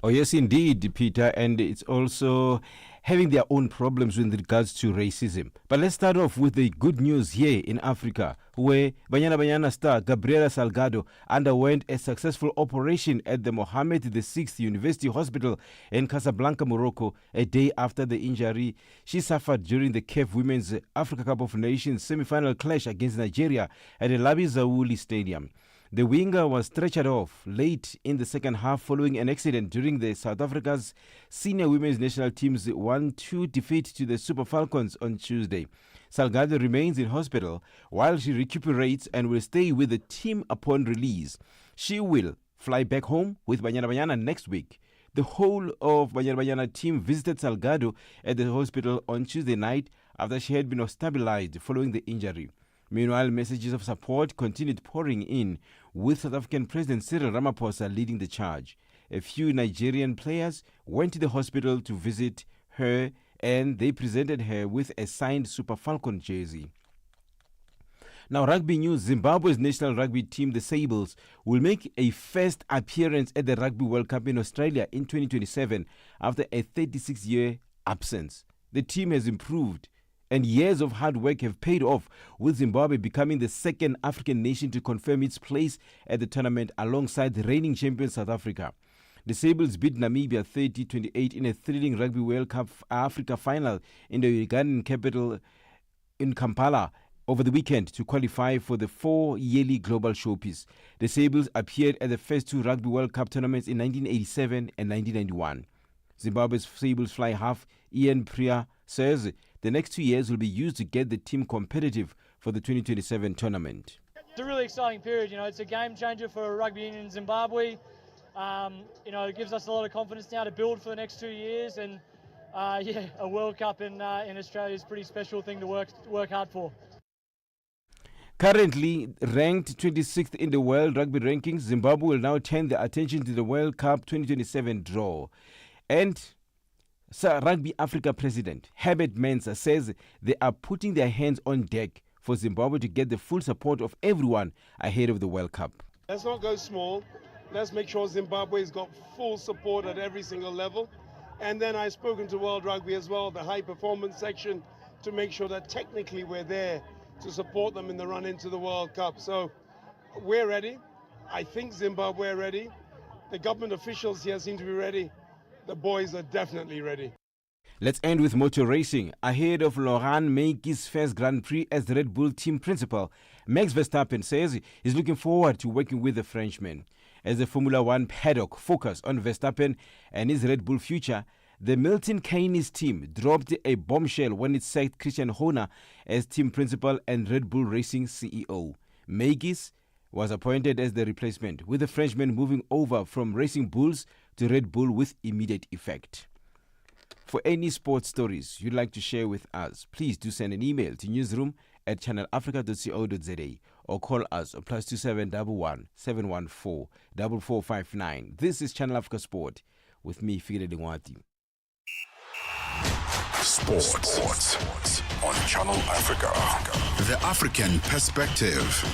Speaker 7: Oh, yes, indeed, Peter. And it's also having their own problems with regards to racism. But let's start off with the good news here in Africa, where Banyana Banyana star Gabriela Salgado underwent a successful operation at the Mohammed VI University Hospital in Casablanca, Morocco, a day after the injury she suffered during the CAF Women's Africa Cup of Nations semi-final clash against Nigeria at the Labi Zaouli Stadium. The winger was stretchered off late in the second half following an accident during the South Africa's senior women's national team's 1-2 defeat to the Super Falcons on Tuesday. Salgado remains in hospital while she recuperates and will stay with the team upon release. She will fly back home with Banyana Banyana next week. The whole of Banyana Banyana team visited Salgado at the hospital on Tuesday night after she had been stabilized following the injury. Meanwhile, messages of support continued pouring in, with South African President Cyril Ramaphosa leading the charge. A few Nigerian players went to the hospital to visit her, and they presented her with a signed Super Falcon jersey. Now, rugby news. Zimbabwe's national rugby team, the Sables, will make a first appearance at the Rugby World Cup in Australia in 2027 after a 36-year absence. The team has improved, and years of hard work have paid off, with Zimbabwe becoming the second African nation to confirm its place at the tournament alongside the reigning champion South Africa. The Sables beat Namibia 30-28 in a thrilling Rugby World Cup Africa final in the Ugandan capital in Kampala over the weekend to qualify for the 4-yearly global showpiece. The Sables appeared at the first two Rugby World Cup tournaments in 1987 and 1991. Zimbabwe's Sables fly half Ian Priya says the next 2 years will be used to get the team competitive for the 2027 tournament.
Speaker 19: It's a really exciting period. It's a game changer for rugby union in Zimbabwe. It gives us a lot of confidence now to build for the next 2 years, and a World Cup in Australia is a pretty special thing to work hard for.
Speaker 7: Currently ranked 26th in the world rugby rankings, Zimbabwe will now turn their attention to the World Cup 2027 draw. And Rugby Africa President Herbert Mensah says they are putting their hands on deck for Zimbabwe to get the full support of everyone ahead of the World Cup.
Speaker 20: Let's not go small. Let's make sure Zimbabwe's got full support at every single level. And then I've spoken to World Rugby as well, the high performance section, to make sure that technically we're there to support them in the run into the World Cup. So we're ready. I think Zimbabwe are ready. The government officials here seem to be ready. The boys are definitely ready.
Speaker 7: Let's end with motor racing. Ahead of Laurent Meki's first Grand Prix as the Red Bull team principal, Max Verstappen says he's looking forward to working with the Frenchman. As the Formula One paddock focused on Verstappen and his Red Bull future, the Milton Keynes team dropped a bombshell when it sacked Christian Horner as team principal and Red Bull Racing CEO. Meki's was appointed as the replacement, with the Frenchman moving over from Racing Bulls to Red Bull with immediate effect. For any sports stories you'd like to share with us, please do send an email to newsroom@channelafrica.co.za or call us on +2711 714 4459. This is Channel Africa Sport with me, Figile Dingwati.
Speaker 2: Sports on Channel Africa. The African Perspective.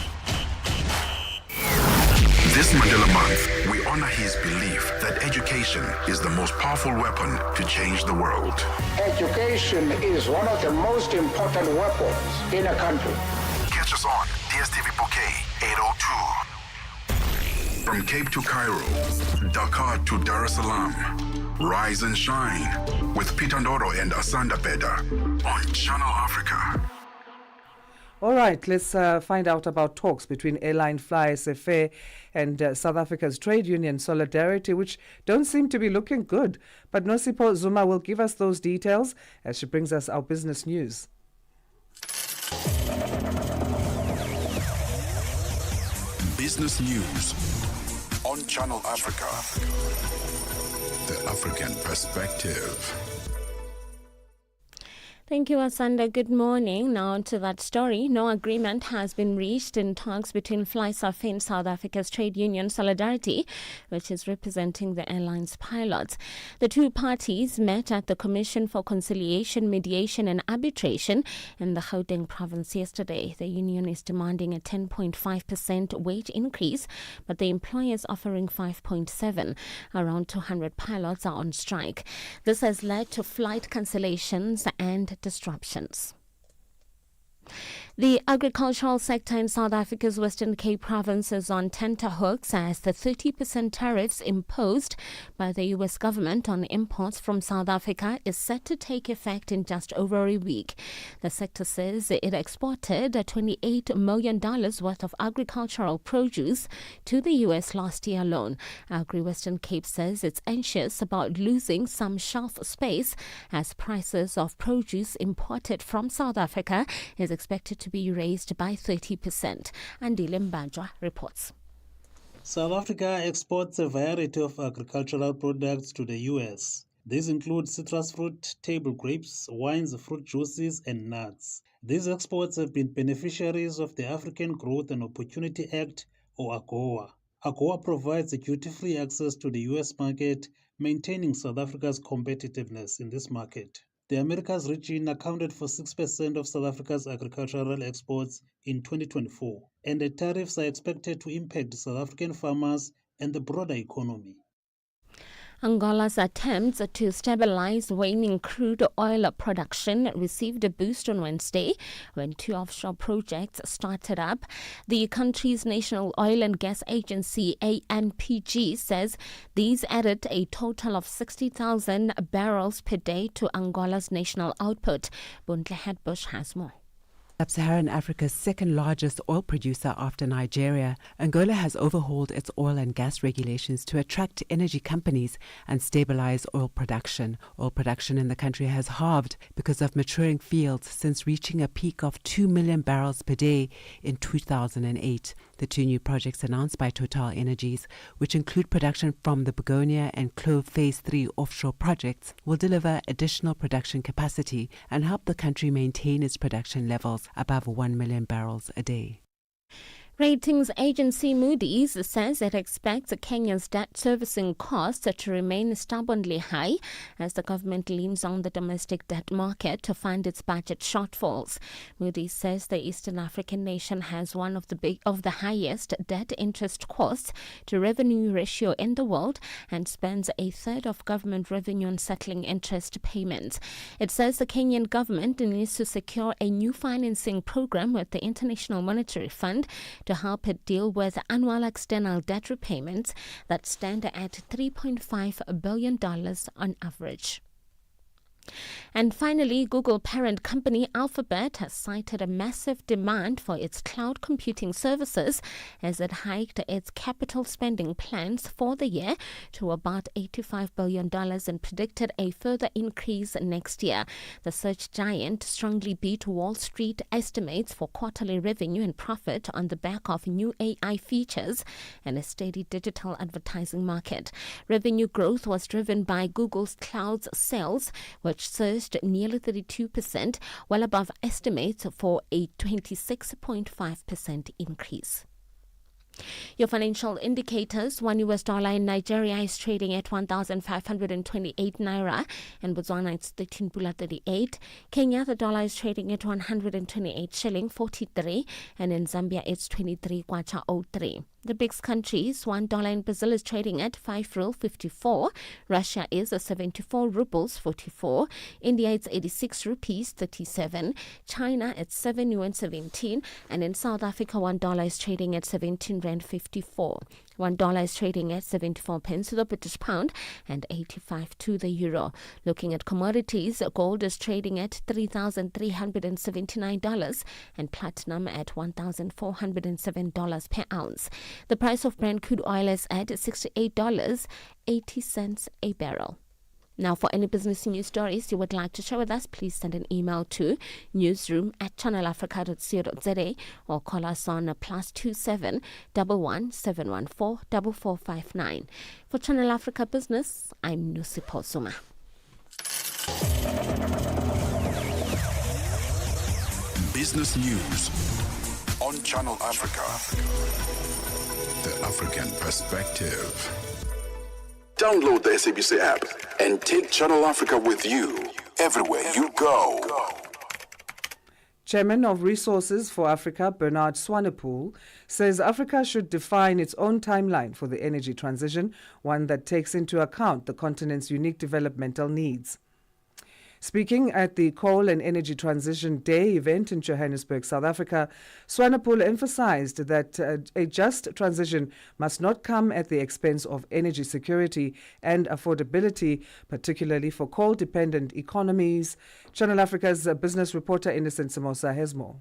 Speaker 2: This Mandela Month, we honor his belief that education is the most powerful weapon to change the world.
Speaker 18: Education is one of the most important weapons in a country.
Speaker 2: Catch us on DSTV Bouquet 802. From Cape to Cairo, Dakar to Dar es Salaam. Rise and shine with Peter Ndoro and Asanda Beda on Channel Africa.
Speaker 1: All right, let's find out about talks between airline Fly SA and South Africa's trade union Solidarity, which don't seem to be looking good. But Nosipo Zuma will give us those details as she brings us our business news.
Speaker 2: Business news on Channel Africa. The African Perspective.
Speaker 21: Thank you, Asanda. Good morning. Now to that story. No agreement has been reached in talks between FlySAF and South Africa's trade union Solidarity, which is representing the airline's pilots. The two parties met at the Commission for Conciliation, Mediation and Arbitration in the Gauteng province yesterday. The union is demanding a 10.5% wage increase, but the employer is offering 5.7%. Around 200 pilots are on strike. This has led to flight cancellations and disruptions. The agricultural sector in South Africa's Western Cape province is on tenterhooks as the 30% tariffs imposed by the U.S. government on imports from South Africa is set to take effect in just over a week. The sector says it exported $28 million worth of agricultural produce to the U.S. last year alone. Agri-Western Cape says it's anxious about losing some shelf space as prices of produce imported from South Africa is expected to be raised by 30%. Andile Mbajwa reports.
Speaker 22: South Africa exports a variety of agricultural products to the U.S. These include citrus fruit, table grapes, wines, fruit juices, and nuts. These exports have been beneficiaries of the African Growth and Opportunity Act, or AGOA. AGOA provides a duty-free access to the U.S. market, maintaining South Africa's competitiveness in this market. The Americas region accounted for 6% of South Africa's agricultural exports in 2024, and the tariffs are expected to impact South African farmers and the broader economy.
Speaker 21: Angola's attempts to stabilize waning crude oil production received a boost on Wednesday when two offshore projects started up. The country's National Oil and Gas Agency, ANPG, says these added a total of 60,000 barrels per day to Angola's national output. Buntle Hedbush has more.
Speaker 24: Sub-Saharan Africa's second largest oil producer after Nigeria, Angola has overhauled its oil and gas regulations to attract energy companies and stabilize oil production. Oil production in the country has halved because of maturing fields since reaching a peak of 2 million barrels per day in 2008. The two new projects announced by Total Energies, which include production from the Begonia and Clove Phase 3 offshore projects, will deliver additional production capacity and help the country maintain its production levels above 1 million barrels a day.
Speaker 21: Ratings agency Moody's says it expects Kenya's debt servicing costs to remain stubbornly high as the government leans on the domestic debt market to fund its budget shortfalls. Moody's says the Eastern African nation has one of the highest debt interest costs to revenue ratio in the world and spends a third of government revenue on settling interest payments. It says the Kenyan government needs to secure a new financing program with the International Monetary Fund to help it deal with annual external debt repayments that stand at $3.5 billion on average. And finally, Google parent company Alphabet has cited a massive demand for its cloud computing services as it hiked its capital spending plans for the year to about $85 billion and predicted a further increase next year. The search giant strongly beat Wall Street estimates for quarterly revenue and profit on the back of new AI features and a steady digital advertising market. Revenue growth was driven by Google's cloud sales, which surged nearly 32%, well above estimates for a 26.5% increase. Your financial indicators: $1 in Nigeria is trading at 1,528 naira, and Botswana it's 13.38. Kenya, the dollar is trading at 128 shilling 43, and in Zambia it's 23 kwacha 03. The BRICS countries: $1 in Brazil is trading at 5 rupee 54. Russia is 74 rubles 44. India it's 86 rupees 37. China it's 7 yuan 17. And in South Africa, $1 is trading at 17 rand 54. $1 is trading at 74 pence to the British pound and 85 to the euro. Looking at commodities, gold is trading at $3,379 and platinum at $1,407 per ounce. The price of Brent crude oil is at $68.80 a barrel. Now, for any business news stories you would like to share with us, please send an email to newsroom@channelafrica.co.za or call us on +27 11 714 4459. For Channel Africa Business, I'm Nusipho Suma.
Speaker 2: Business News on Channel Africa. The African Perspective. Download the SABC app and take Channel Africa with you everywhere you go.
Speaker 1: Chairman of Resources for Africa, Bernard Swanepoel, says Africa should define its own timeline for the energy transition, one that takes into account the continent's unique developmental needs. Speaking at the Coal and Energy Transition Day event in Johannesburg, South Africa, Swanepoel emphasized that a just transition must not come at the expense of energy security and affordability, particularly for coal-dependent economies. Channel Africa's business reporter Innocent Samosa has more.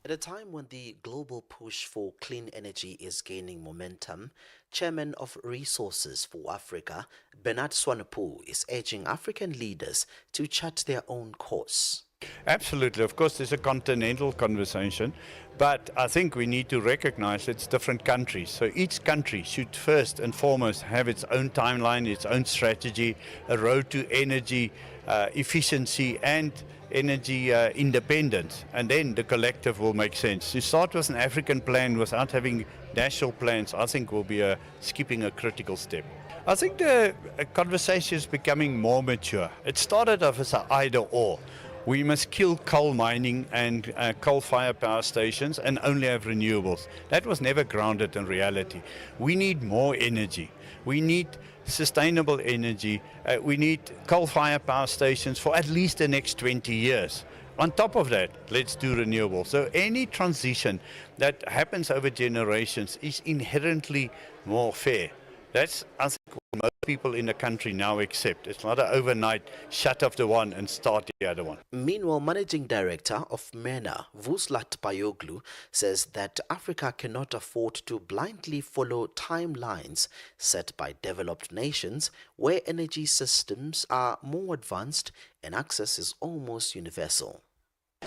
Speaker 4: At a time when the global push for clean energy is gaining momentum, Chairman of Resources for Africa, Bernard Swanepoel, is urging African leaders to chart their own course.
Speaker 5: Absolutely. Of course, there's a continental conversation, but I think we need to recognize it's different countries. So each country should first and foremost have its own timeline, its own strategy, a road to energy efficiency and energy independence, and then the collective will make sense. To start with an African plan without having national plans, I think will be skipping a critical step. I think the conversation is becoming more mature. It started off as an either or. We must kill coal mining and coal-fired power stations and only have renewables. That was never grounded in reality. We need more energy. We need sustainable energy. We need coal-fired power stations for at least the next 20 years. On top of that, let's do renewables. So any transition that happens over generations is inherently more fair. That's, I think, what most people in the country now accept. It's not an overnight shut off the one and start the other one.
Speaker 4: Meanwhile, Managing Director of MENA, Vuslat Payoglu, says that Africa cannot afford to blindly follow timelines set by developed nations where energy systems are more advanced and access is almost universal.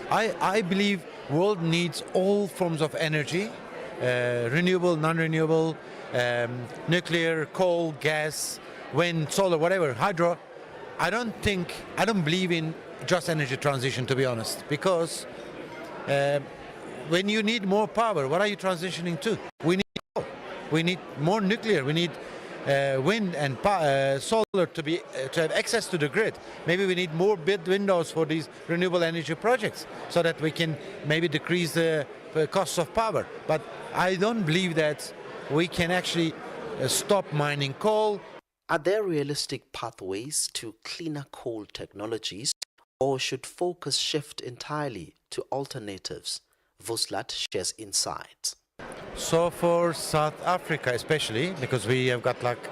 Speaker 8: I believe the world needs all forms of energy, renewable, non-renewable, nuclear, coal, gas, wind, solar, whatever, hydro. I don't believe in just energy transition, to be honest, because when you need more power, what are you transitioning to? We need coal. We need more nuclear. We need wind and solar to have access to the grid. Maybe we need more bid windows for these renewable energy projects so that we can maybe decrease the costs of power. But I don't believe that we can actually stop mining coal.
Speaker 4: Are there realistic pathways to cleaner coal technologies, or should focus shift entirely to alternatives? Vuslat shares insights.
Speaker 8: So for South Africa especially, because we have got like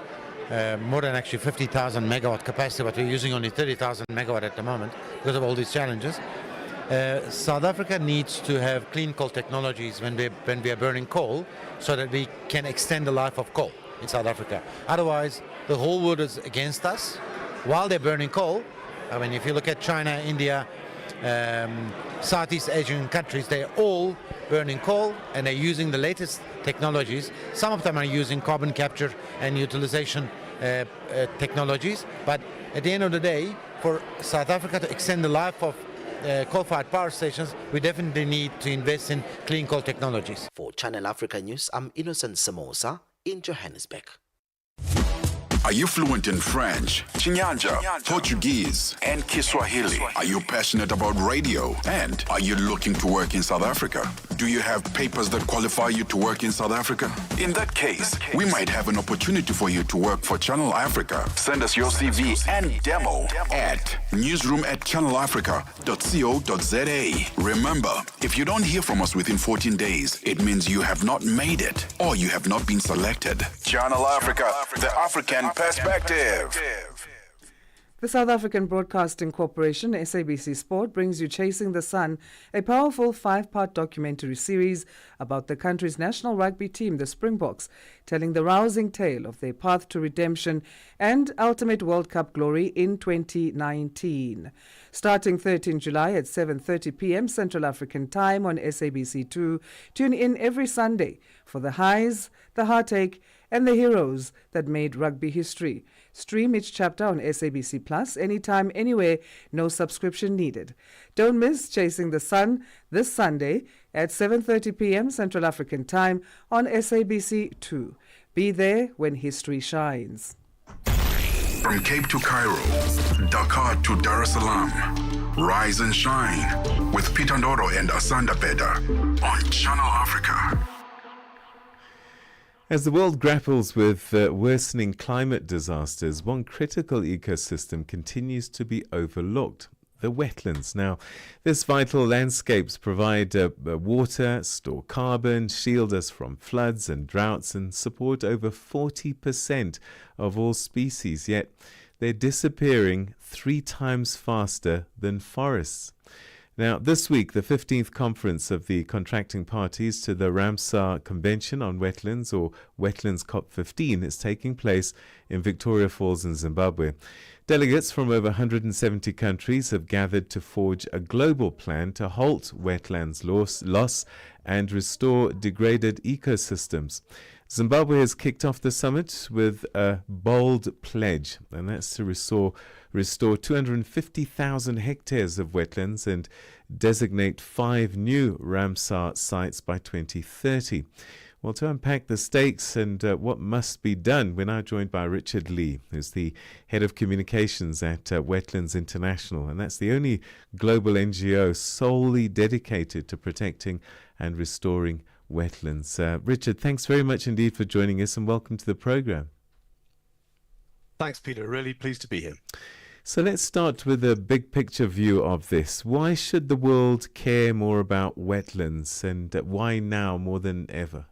Speaker 8: more than actually 50,000 megawatt capacity, but we're using only 30,000 megawatt at the moment because of all these challenges. South Africa needs to have clean coal technologies when we are burning coal, so that we can extend the life of coal in South Africa. Otherwise, the whole world is against us while they're burning coal. I mean, if you look at China, India, Southeast Asian countries, they're all burning coal and they're using the latest technologies. Some of them are using carbon capture and utilization technologies. But at the end of the day, for South Africa to extend the life of coal-fired power stations, we definitely need to invest in clean coal technologies.
Speaker 4: For Channel Africa News, I'm Innocent Samosa in Johannesburg.
Speaker 2: Are you fluent in French, Chinyanja, Portuguese, and Kiswahili? Are you passionate about radio? And are you looking to work in South Africa? Do you have papers that qualify you to work in South Africa? In that case, we might have an opportunity for you to work for Channel Africa. Send us your CV and demo at newsroom@channelafrica.co.za. Remember, if you don't hear from us within 14 days, it means you have not made it or you have not been selected. Channel Africa, the African perspective.
Speaker 1: The South African Broadcasting Corporation, SABC Sport, brings you Chasing the Sun, a powerful 5-part documentary series about the country's national rugby team, the Springboks, telling the rousing tale of their path to redemption and ultimate World Cup glory in 2019. Starting 13 July at 7:30 p.m. Central African Time on SABC2, tune in every Sunday for the highs, the heartache, and the heroes that made rugby history. Stream each chapter on SABC Plus anytime, anywhere, no subscription needed. Don't miss Chasing the Sun this Sunday at 7:30 p.m. Central African Time on SABC2. Be there when history shines.
Speaker 2: From Cape to Cairo, Dakar to Dar es Salaam, rise and shine with Peter Ndoro and Asanda Peda on Channel Africa.
Speaker 9: As the world grapples with worsening climate disasters, one critical ecosystem continues to be overlooked: the wetlands. Now, this vital landscapes provide water, store carbon, shield us from floods and droughts, and support over 40% of all species. Yet they're disappearing 3 times faster than forests. Now, this week, the 15th conference of the contracting parties to the Ramsar Convention on Wetlands, or Wetlands COP15, is taking place in Victoria Falls in Zimbabwe. Delegates from over 170 countries have gathered to forge a global plan to halt wetlands loss and restore degraded ecosystems. Zimbabwe has kicked off the summit with a bold pledge, and that's to restore 250,000 hectares of wetlands and designate 5 new Ramsar sites by 2030. Well, to unpack the stakes and what must be done, we're now joined by Richard Lee, who's the head of communications at Wetlands International, and that's the only global NGO solely dedicated to protecting and restoring wetlands. Richard, thanks very much indeed for joining us, and welcome to the program.
Speaker 6: Thanks, Peter. Really pleased to be here.
Speaker 9: So let's start with a big picture view of this. Why should the world care more about wetlands, and why now more than ever?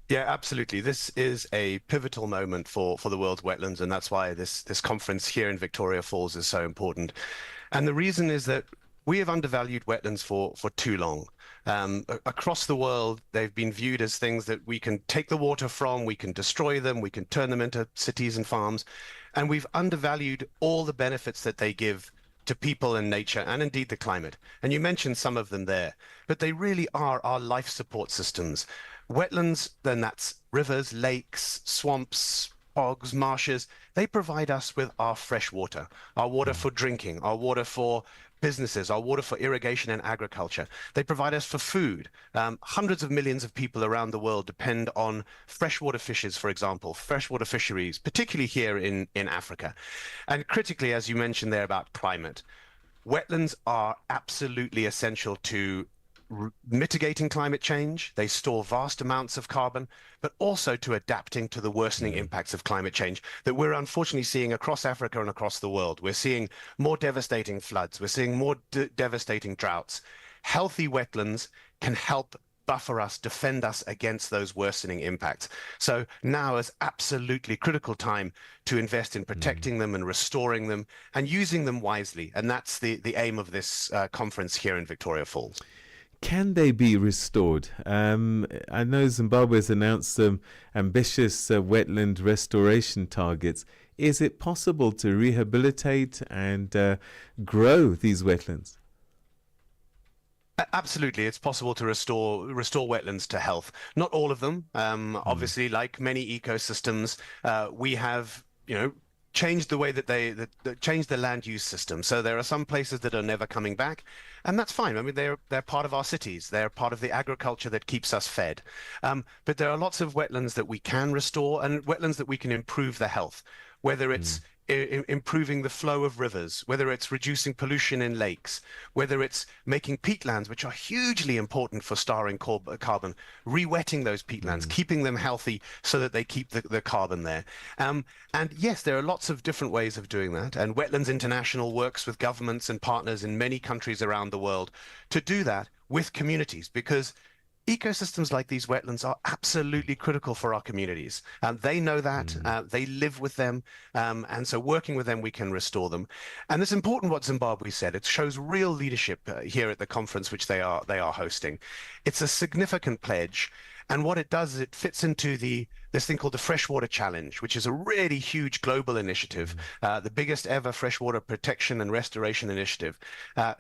Speaker 6: Yeah, absolutely. This is a pivotal moment for the world's wetlands, and that's why this conference here in Victoria Falls is so important. And the reason is that we have undervalued wetlands for too long. Across the world, they've been viewed as things that we can take the water from, we can destroy them, we can turn them into cities and farms, and we've undervalued all the benefits that they give to people and nature, and indeed the climate. And you mentioned some of them there, but they really are our life support systems. Wetlands, then that's rivers, lakes, swamps, bogs, marshes, they provide us with our fresh water, our water for drinking, our water for businesses, our water for irrigation and agriculture. They provide us for food. Hundreds of millions of people around the world depend on freshwater fishes, for example, freshwater fisheries, particularly here in Africa. And critically, as you mentioned there about climate, wetlands are absolutely essential to mitigating climate change. They store vast amounts of carbon, but also to adapting to the worsening impacts of climate change that we're unfortunately seeing across Africa and across the world. We're seeing more devastating floods. We're seeing more devastating droughts. Healthy wetlands can help buffer us, defend us against those worsening impacts. So now is absolutely critical time to invest in protecting them and restoring them and using them wisely. And that's the aim of this conference here in Victoria Falls.
Speaker 9: Can they be restored? I know Zimbabwe has announced some ambitious wetland restoration targets. Is it possible to rehabilitate and grow these wetlands?
Speaker 6: Absolutely, it's possible to restore wetlands to health. Not all of them. Obviously, like many ecosystems, we have changed the way that they changed the land use system. So there are some places that are never coming back, and that's fine. I mean, they're part of our cities. They're part of the agriculture that keeps us fed. But there are lots of wetlands that we can restore and wetlands that we can improve the health, whether it's improving the flow of rivers, whether it's reducing pollution in lakes, whether it's making peatlands, which are hugely important for storing carbon, re-wetting those peatlands, keeping them healthy so that they keep the carbon there. And yes, there are lots of different ways of doing that. And Wetlands International works with governments and partners in many countries around the world to do that with communities, because ecosystems like these wetlands are absolutely critical for our communities. They know that, they live with them, and so working with them, we can restore them. And it's important what Zimbabwe said. It shows real leadership here at the conference, which they are hosting. It's a significant pledge. And what it does is it fits into this thing called the Freshwater Challenge, which is a really huge global initiative, the biggest ever freshwater protection and restoration initiative.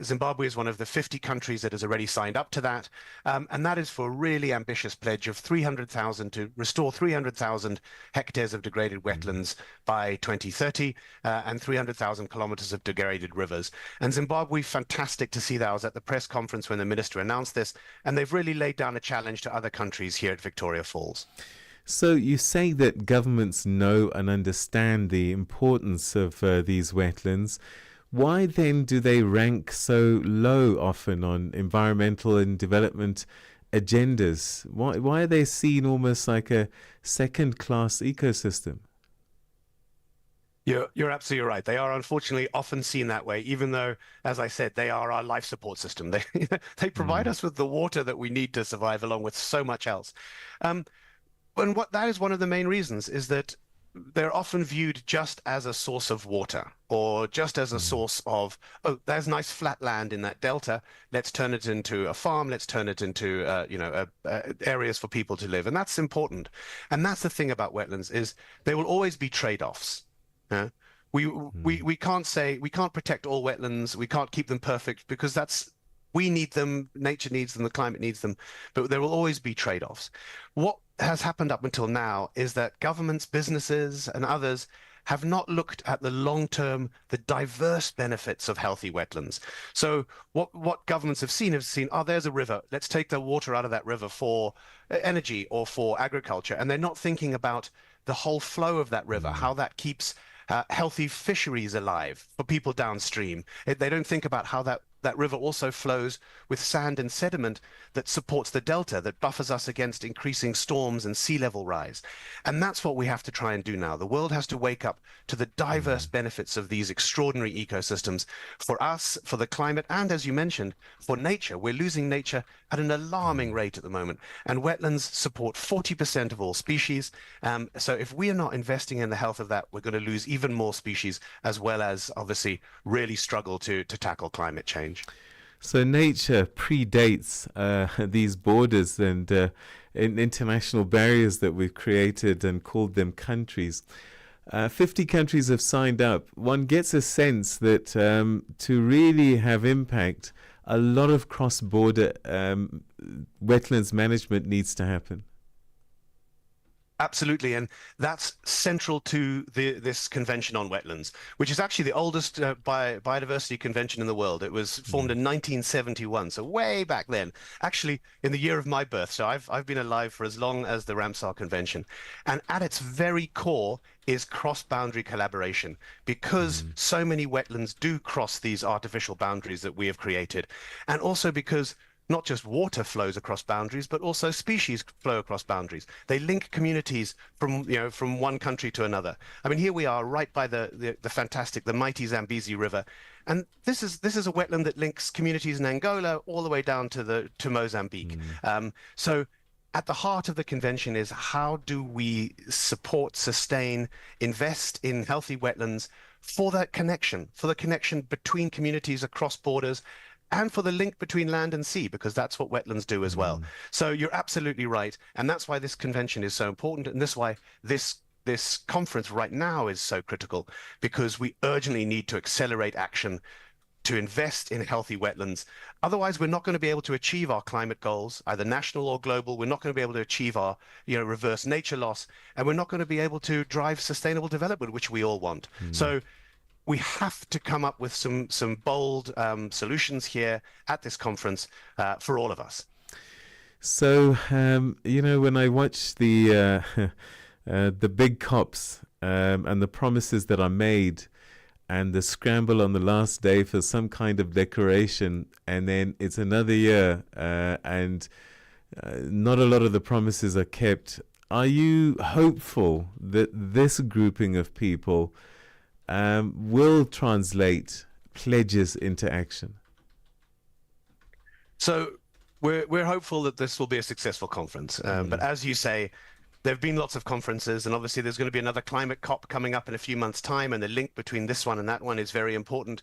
Speaker 6: Zimbabwe is one of the 50 countries that has already signed up to that. And that is for a really ambitious pledge of 300,000 to restore 300,000 hectares of degraded wetlands by 2030 and 300,000 kilometers of degraded rivers. And Zimbabwe, fantastic to see that. I was at the press conference when the minister announced this, and they've really laid down a challenge to other countries here at Victoria Falls.
Speaker 9: So you say that governments know and understand the importance of these wetlands. Why then do they rank so low often on environmental and development agendas? Why are they seen almost like a second-class ecosystem?
Speaker 6: You're absolutely right. They are unfortunately often seen that way, even though, as I said, they are our life support system. They provide us with the water that we need to survive, along with so much else. And that is one of the main reasons, is that they're often viewed just as a source of water, or just as a source of, oh, there's nice flat land in that delta. Let's turn it into a farm. Let's turn it into areas for people to live, and that's important. And that's the thing about wetlands, is there will always be trade-offs. We can't say we can't protect all wetlands. We can't keep them perfect, because we need them. Nature needs them. The climate needs them. But there will always be trade-offs. What has happened up until now is that governments, businesses, and others have not looked at the long-term, the diverse benefits of healthy wetlands. So what governments have seen, oh, there's a river. Let's take the water out of that river for energy or for agriculture. And they're not thinking about the whole flow of that river, how that keeps healthy fisheries alive for people downstream. They don't think about how that river also flows with sand and sediment that supports the delta, that buffers us against increasing storms and sea level rise. And that's what we have to try and do now. The world has to wake up to the diverse benefits of these extraordinary ecosystems for us, for the climate, and as you mentioned, for nature. We're losing nature at an alarming rate at the moment. And wetlands support 40% of all species. So if we are not investing in the health of that, we're going to lose even more species, as well as obviously really struggle to tackle climate change.
Speaker 9: So nature predates these borders and international barriers that we've created and called them countries. 50 countries have signed up. One gets a sense that to really have impact, a lot of cross-border wetlands management needs to happen.
Speaker 6: Absolutely, and that's central to this Convention on Wetlands, which is actually the oldest biodiversity convention in the world. It was formed in 1971, so way back then, actually in the year of my birth. So I've been alive for as long as the Ramsar Convention. And at its very core is cross-boundary collaboration, because so many wetlands do cross these artificial boundaries that we have created, and also because not just water flows across boundaries, but also species flow across boundaries. They link communities from one country to another. I mean, here we are right by the fantastic, the mighty Zambezi River. And this is a wetland that links communities in Angola all the way down to Mozambique. So at the heart of the convention is how do we support, sustain, invest in healthy wetlands for that connection, for the connection between communities across borders, and for the link between land and sea, because that's what wetlands do as well. So you're absolutely right. And that's why this convention is so important. And that's why this conference right now is so critical, because we urgently need to accelerate action to invest in healthy wetlands. Otherwise, we're not going to be able to achieve our climate goals, either national or global. We're not going to be able to achieve our reverse nature loss, and we're not going to be able to drive sustainable development, which we all want. So we have to come up with some bold solutions here at this conference for all of us.
Speaker 9: So, when I watch the big COPs and the promises that are made and the scramble on the last day for some kind of declaration, and then it's another year and not a lot of the promises are kept, are you hopeful that this grouping of people will translate pledges into action?
Speaker 6: So we're hopeful that this will be a successful conference. But as you say, there have been lots of conferences, and obviously there's going to be another climate COP coming up in a few months' time, and the link between this one and that one is very important.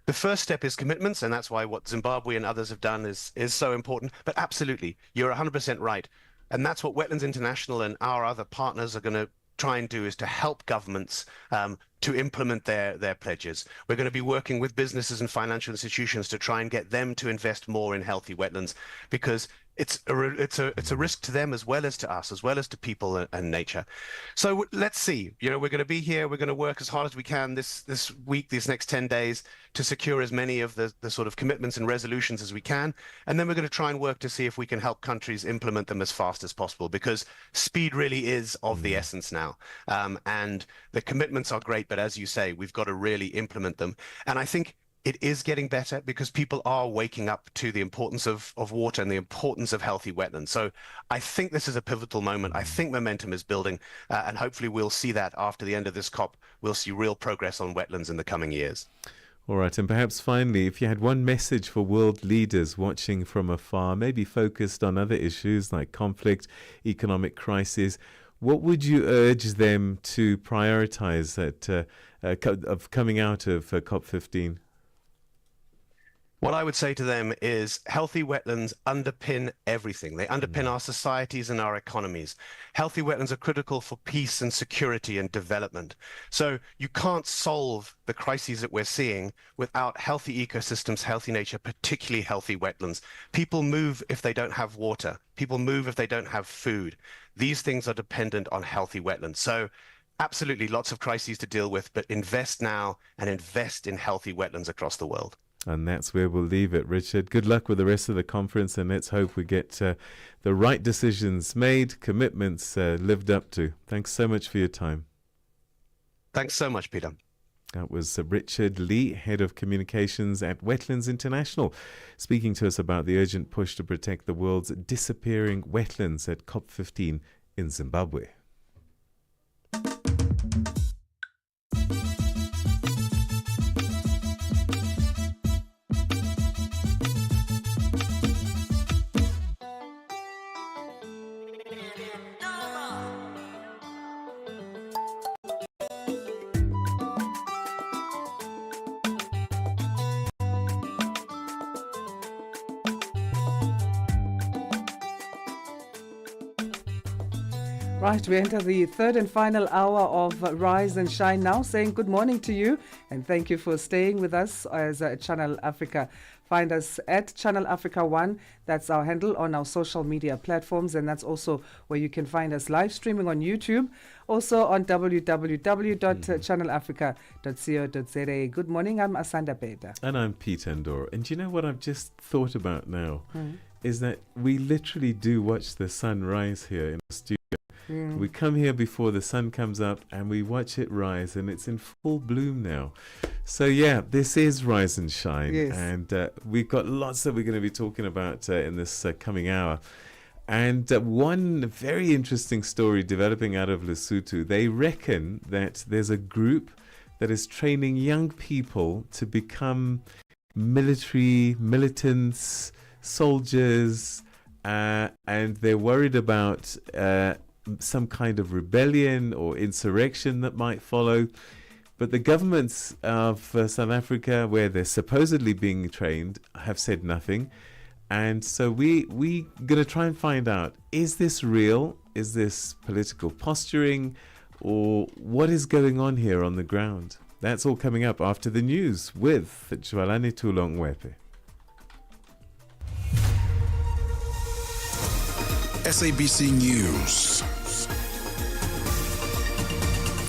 Speaker 6: The first step is commitments, and that's why what Zimbabwe and others have done is so important. But absolutely, you're 100% right. And that's what Wetlands International and our other partners are going to try and do, is to help governments to implement their pledges. We're going to be working with businesses and financial institutions to try and get them to invest more in healthy wetlands, because it's a risk to them as well as to us, as well as to people and nature. So let's see. We're going to be here. We're going to work as hard as we can this week, these next 10 days, to secure as many of the sort of commitments and resolutions as we can. And then we're going to try and work to see if we can help countries implement them as fast as possible, because speed really is of the essence now. And the commitments are great, but as you say, we've got to really implement them. And I think it is getting better because people are waking up to the importance of water and the importance of healthy wetlands. So I think this is a pivotal moment. I think momentum is building, and hopefully we'll see that after the end of this COP. We'll see real progress on wetlands in the coming years.
Speaker 9: All right, and perhaps finally, if you had one message for world leaders watching from afar, maybe focused on other issues like conflict, economic crisis, what would you urge them to prioritize of coming out of COP15?
Speaker 6: What I would say to them is healthy wetlands underpin everything. They underpin our societies and our economies. Healthy wetlands are critical for peace and security and development. So you can't solve the crises that we're seeing without healthy ecosystems, healthy nature, particularly healthy wetlands. People move if they don't have water. People move if they don't have food. These things are dependent on healthy wetlands. So absolutely lots of crises to deal with, but invest now and invest in healthy wetlands across the world.
Speaker 9: And that's where we'll leave it, Richard. Good luck with the rest of the conference, and let's hope we get the right decisions made, commitments lived up to. Thanks so much for your time.
Speaker 6: Thanks so much, Peter.
Speaker 9: That was Richard Lee, Head of Communications at Wetlands International, speaking to us about the urgent push to protect the world's disappearing wetlands at COP15 in Zimbabwe.
Speaker 1: Right, we enter the third and final hour of Rise and Shine now, saying good morning to you and thank you for staying with us as Channel Africa. Find us at Channel Africa 1. That's our handle on our social media platforms, and that's also where you can find us live streaming on YouTube, also on www.channelafrica.co.za. Good morning, I'm Asanda Beda.
Speaker 9: And I'm Peter Ndoro. And you know what I've just thought about now? Is that we literally do watch the sun rise here in the studio. We come here before the sun comes up and we watch it rise, and it's in full bloom now. So yeah, this is Rise and Shine.
Speaker 1: Yes.
Speaker 9: And we've got lots that we're going to be talking about in this coming hour. And one very interesting story developing out of Lesotho, they reckon that there's a group that is training young people to become militants, soldiers, and they're worried about some kind of rebellion or insurrection that might follow. But the governments of South Africa, where they're supposedly being trained, have said nothing. And so we're going to try and find out, is this real? Is this political posturing? Or what is going on here on the ground? That's all coming up after the news with Jwalani Tulongwepe.
Speaker 2: SABC News.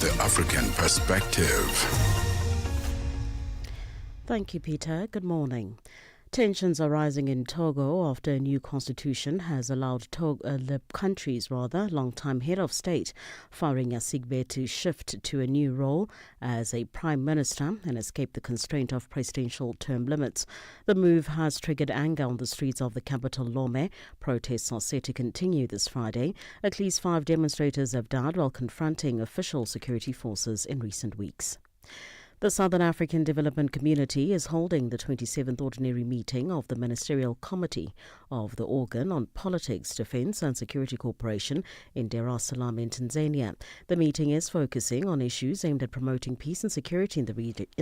Speaker 2: The African Perspective.
Speaker 3: Thank you, Peter. Good morning. Tensions are rising in Togo after a new constitution has allowed the country's long-time head of state, Faure Gnassingbe, to shift to a new role as a prime minister and escape the constraint of presidential term limits. The move has triggered anger on the streets of the capital, Lome. Protests are set to continue this Friday. At least 5 demonstrators have died while confronting official security forces in recent weeks. The Southern African Development Community is holding the 27th Ordinary Meeting of the Ministerial Committee of the Organ on Politics, Defence and Security Cooperation in Dar es Salaam in Tanzania. The meeting is focusing on issues aimed at promoting peace and security in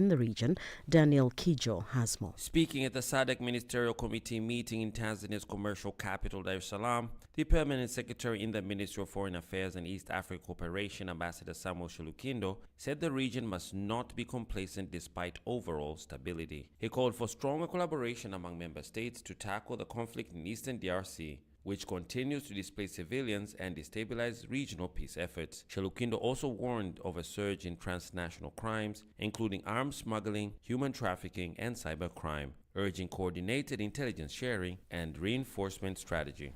Speaker 3: the region. Daniel Kijo has more.
Speaker 10: Speaking at the SADC Ministerial Committee meeting in Tanzania's commercial capital, Dar es Salaam, the Permanent Secretary in the Ministry of Foreign Affairs and East Africa Cooperation, Ambassador Samuel Shulukindo, said the region must not be complacent despite overall stability. He called for stronger collaboration among member states to tackle the conflict in eastern DRC, which continues to displace civilians and destabilize regional peace efforts. Shulukindo also warned of a surge in transnational crimes, including arms smuggling, human trafficking, and cybercrime, urging coordinated intelligence sharing and reinforcement strategy.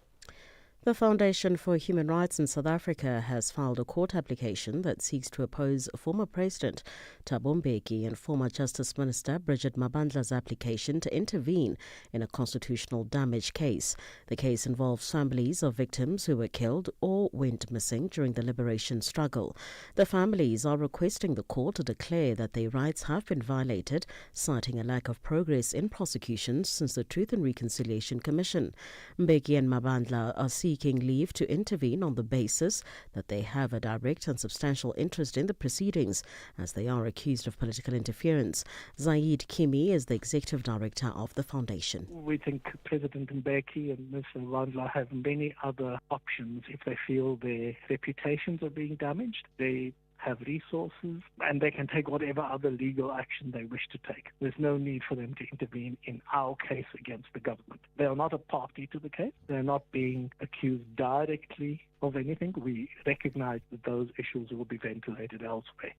Speaker 3: The Foundation for Human Rights in South Africa has filed a court application that seeks to oppose former President Thabo Mbeki and former Justice Minister Bridget Mabandla's application to intervene in a constitutional damage case. The case involves families of victims who were killed or went missing during the liberation struggle. The families are requesting the court to declare that their rights have been violated, citing a lack of progress in prosecutions since the Truth and Reconciliation Commission. Mbeki and Mabandla are seeking leave to intervene on the basis that they have a direct and substantial interest in the proceedings, as they are accused of political interference. Zaid Kimi is the executive director of the foundation.
Speaker 11: We think President Mbeki and Ms. Mabandla have many other options if they feel their reputations are being damaged. They have resources, and they can take whatever other legal action they wish to take. There's no need for them to intervene in our case against the government. They are not a party to the case. They're not being accused directly of anything. We recognize that those issues will be ventilated elsewhere.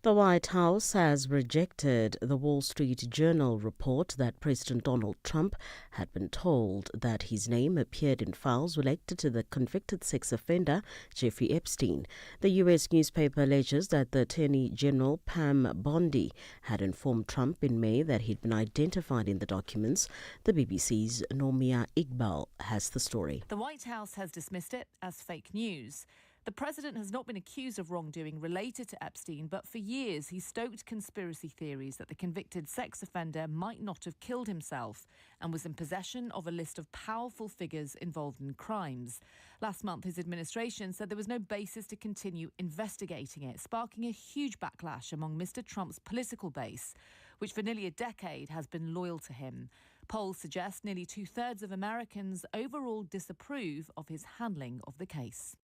Speaker 3: The White House has rejected the Wall Street Journal report that President Donald Trump had been told that his name appeared in files related to the convicted sex offender Jeffrey Epstein. The U.S. newspaper alleges that the Attorney General Pam Bondi had informed Trump in May that he'd been identified in the documents. The BBC's Nomia Iqbal has the story.
Speaker 12: The White House has dismissed it as fake news. The president has not been accused of wrongdoing related to Epstein, but for years he stoked conspiracy theories that the convicted sex offender might not have killed himself and was in possession of a list of powerful figures involved in crimes. Last month, his administration said there was no basis to continue investigating it, sparking a huge backlash among Mr. Trump's political base, which for nearly a decade has been loyal to him. Polls suggest nearly 2/3 of Americans overall disapprove of his handling of the case.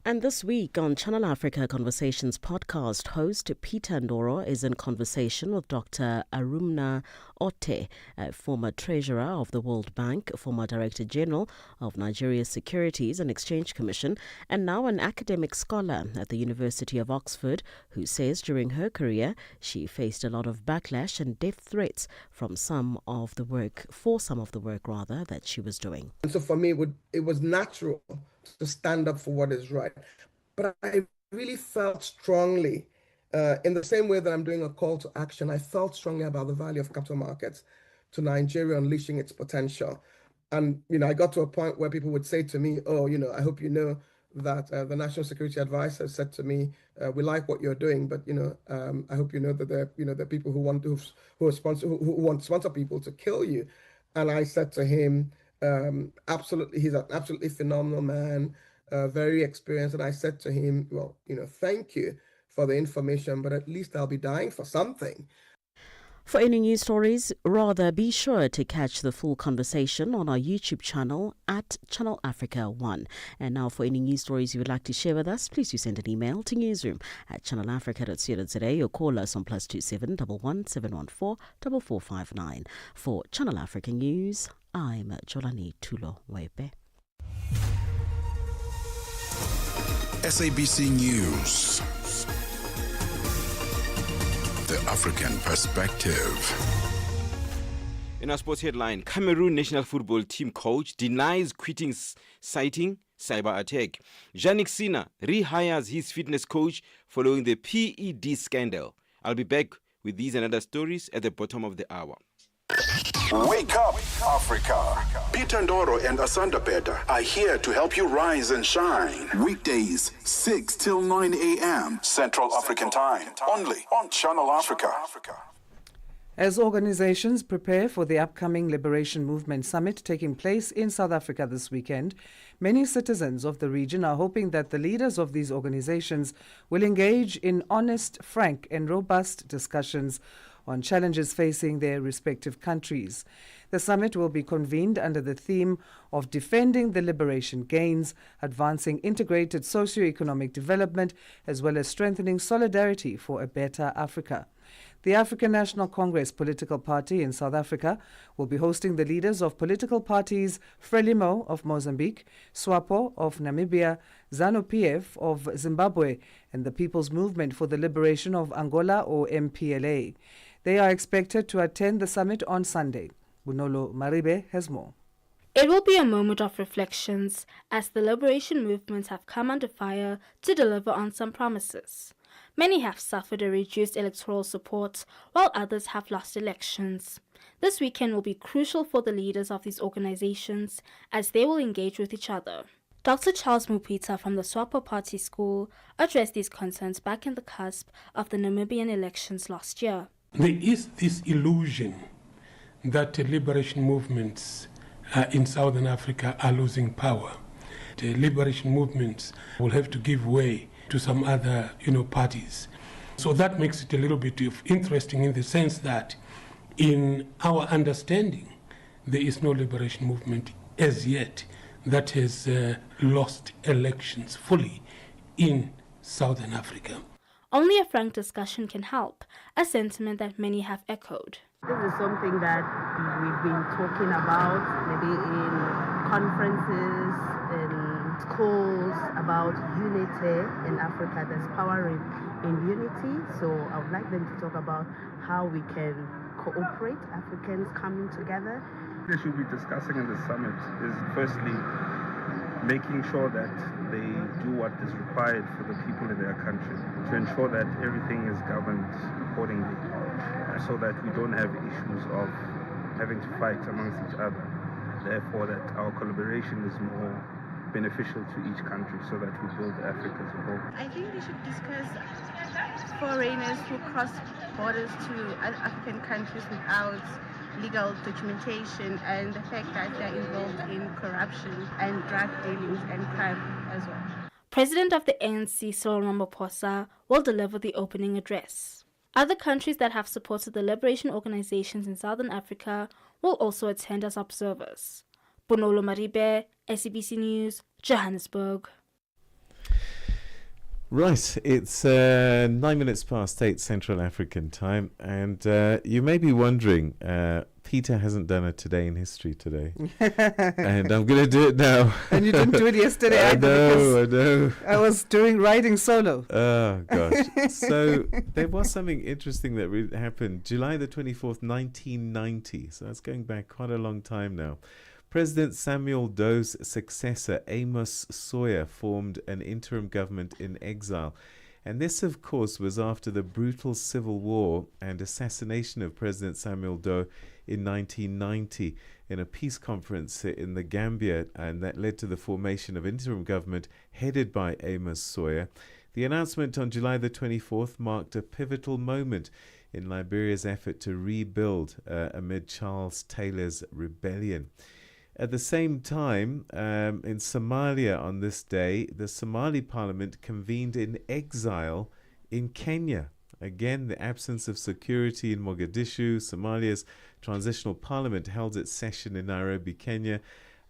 Speaker 3: And this week on Channel Africa Conversations podcast, host Peter Ndoro is in conversation with Dr. Arumna Otte, a former treasurer of the World Bank, former Director General of Nigeria's Securities and Exchange Commission, and now an academic scholar at the University of Oxford, who says during her career she faced a lot of backlash and death threats from some of the work that she was doing.
Speaker 23: And so for me, it was natural
Speaker 14: to stand up for what is right. But I really felt strongly, in the same way that I'm doing a call to action, I felt strongly about the value of capital markets to Nigeria unleashing its potential. And, I got to a point where people would say to me, oh, I hope you know that the National Security Advisor said to me, we like what you're doing, but, I hope you know that there are people who want to sponsor people to kill you. And I said to him, absolutely, he's an absolutely phenomenal man, very experienced. And I said to him, well, thank you for the information, but at least I'll be dying for something.
Speaker 3: For any news stories, rather be sure to catch the full conversation on our YouTube channel at Channel Africa 1. And now for any news stories you would like to share with us, please do send an email to newsroom@channelafrica.co.za or call us on +27 11 714 4459. For Channel Africa News, I'm Jolani Tulo Wepe.
Speaker 2: SABC News. The African perspective.
Speaker 7: In our sports headline, Cameroon national football team coach denies quitting citing cyber attack. Yannick Sinner rehires his fitness coach following the PED scandal. I'll be back with these and other stories at the bottom of the hour.
Speaker 2: Wake up, Africa. Peter Ndoro and Asanda Peta are here to help you rise and shine. Weekdays, 6 till 9 a.m. Central African Time. Only on Channel Africa.
Speaker 1: As organizations prepare for the upcoming Liberation Movement Summit taking place in South Africa this weekend, many citizens of the region are hoping that the leaders of these organizations will engage in honest, frank, and robust discussions on challenges facing their respective countries. The summit will be convened under the theme of defending the liberation gains, advancing integrated socio-economic development, as well as strengthening solidarity for a better Africa. The African National Congress political party in South Africa will be hosting the leaders of political parties Frelimo of Mozambique, SWAPO of Namibia, ZANU-PF of Zimbabwe, and the People's Movement for the Liberation of Angola or MPLA. They are expected to attend the summit on Sunday. Bunolo Maribe has more.
Speaker 15: It will be a moment of reflections as the liberation movements have come under fire to deliver on some promises. Many have suffered a reduced electoral support, while others have lost elections. This weekend will be crucial for the leaders of these organizations as they will engage with each other. Dr. Charles Mupita from the SWAPO Party School addressed these concerns back in the cusp of the Namibian elections last year.
Speaker 16: There is this illusion that liberation movements in Southern Africa are losing power. The liberation movements will have to give way to some other, parties. So that makes it a little bit interesting in the sense that in our understanding, there is no liberation movement as yet that has lost elections fully in Southern Africa.
Speaker 15: Only a frank discussion can help, a sentiment that many have echoed.
Speaker 23: This is something that we've been talking about, maybe in conferences, in schools, about unity in Africa. There's power in unity, so I would like them to talk about how we can cooperate, Africans coming together.
Speaker 25: They should be discussing in the summit is firstly making sure that they do what is required for the people in their country, to ensure that everything is governed accordingly, so that we don't have issues of having to fight amongst each other. Therefore, that our collaboration is more beneficial to each country so that we build Africa as a whole.
Speaker 26: I think we should discuss foreigners who cross borders to other African countries without legal documentation and the fact that they're involved in corruption and drug dealings and crime as well.
Speaker 15: President of the ANC, Cyril Ramaphosa, will deliver the opening address. Other countries that have supported the liberation organizations in Southern Africa will also attend as observers. Bonolo Maribe, SABC News, Johannesburg.
Speaker 9: Right, it's 9 minutes past 8 Central African time, and you may be wondering, Peter hasn't done a Today in History today, and I'm going to do it now.
Speaker 1: And you didn't do it yesterday either.
Speaker 9: I know.
Speaker 1: I was riding solo.
Speaker 9: Oh, gosh. So there was something interesting that happened July the 24th, 1990, so that's going back quite a long time now. President Samuel Doe's successor, Amos Sawyer, formed an interim government in exile. And this, of course, was after the brutal civil war and assassination of President Samuel Doe in 1990 in a peace conference in the Gambia, and that led to the formation of interim government headed by Amos Sawyer. The announcement on July the 24th marked a pivotal moment in Liberia's effort to rebuild amid Charles Taylor's rebellion. At the same time, in Somalia on this day, the Somali parliament convened in exile in Kenya. Again, the absence of security in Mogadishu, Somalia's transitional parliament held its session in Nairobi, Kenya,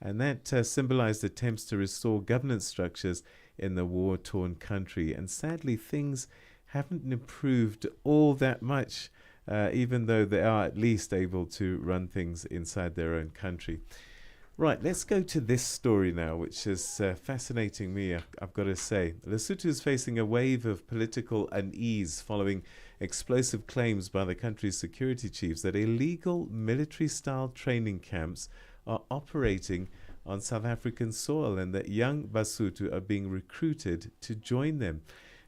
Speaker 9: and that symbolized attempts to restore governance structures in the war-torn country. And sadly, things haven't improved all that much, even though they are at least able to run things inside their own country. Right, let's go to this story now, which is fascinating me, I've got to say. Lesotho is facing a wave of political unease following explosive claims by the country's security chiefs that illegal military-style training camps are operating on South African soil and that young Basotho are being recruited to join them.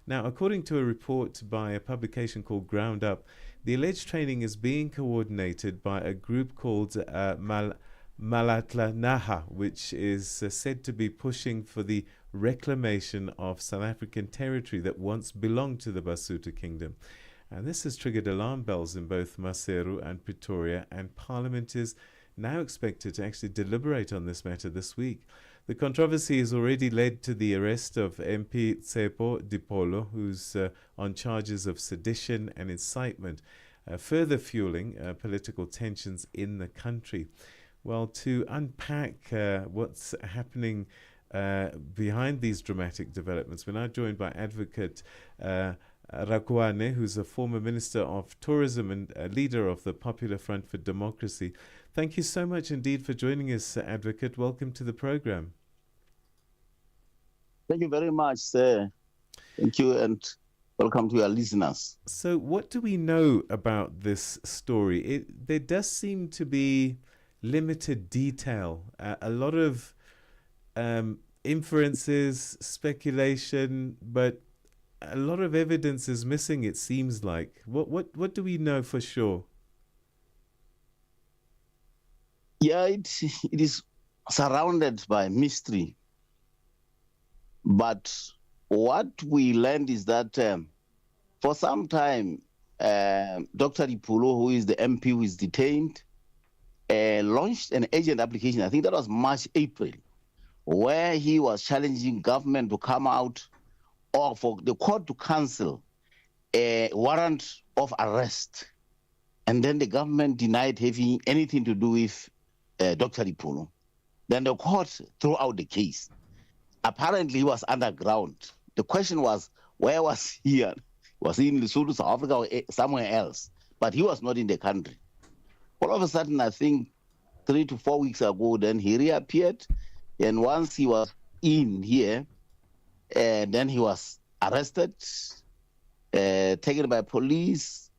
Speaker 9: Now, according to a report by a publication called Ground Up, the alleged training is being coordinated by a group called Malatlanaha, which is said to be pushing for the reclamation of South African territory that once belonged to the Basotho Kingdom. And this has triggered alarm bells in both Maseru and Pretoria, and Parliament is now expected to actually deliberate on this matter this week. The controversy has already led to the arrest of MP Tsepo Dipolo, who's on charges of sedition and incitement, further fueling political tensions in the country. Well, to unpack what's happening behind these dramatic developments, we're now joined by Advocate Rakoane, who's a former Minister of Tourism and leader of the Popular Front for Democracy. Thank you so much indeed for joining us, Advocate. Welcome to the program.
Speaker 13: Thank you very much, sir. Thank you, and welcome to our listeners.
Speaker 9: So what do we know about this story? There does seem to be limited detail, a lot of inferences, speculation, but a lot of evidence is missing, it seems like. What do we know for sure?
Speaker 13: Yeah, it is surrounded by mystery. But what we learned is that for some time, Dr. Dipolo, who is the MP who is detained, launched an agent application, I think that was March, April, where he was challenging government to come out or for the court to cancel a warrant of arrest. And then the government denied having anything to do with Dr. Dipolo. Then the court threw out the case. Apparently, he was underground. The question was, where was he? Was he in Lesotho, South Africa, or somewhere else? But he was not in the country. All of a sudden, I think 3 to 4 weeks ago, then he reappeared. And once he was in here, then he was arrested, taken by police.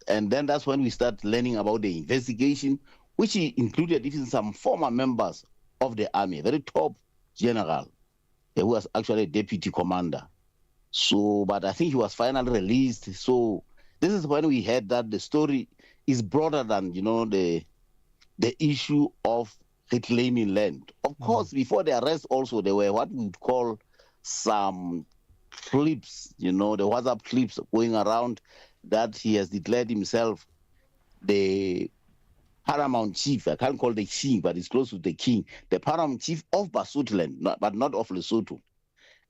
Speaker 13: And then that's when we start learning about the investigation, which included even some former members of the army, a very top general, who was actually a deputy commander. So, but I think he was finally released. So this is when we heard that the story is broader than, the issue of reclaiming land. Of course, before the arrest also, there were what we would call some clips, the WhatsApp clips going around that he has declared himself the paramount chief. I can't call the king, but it's close to the king. The paramount chief of Basotho, but not of Lesotho.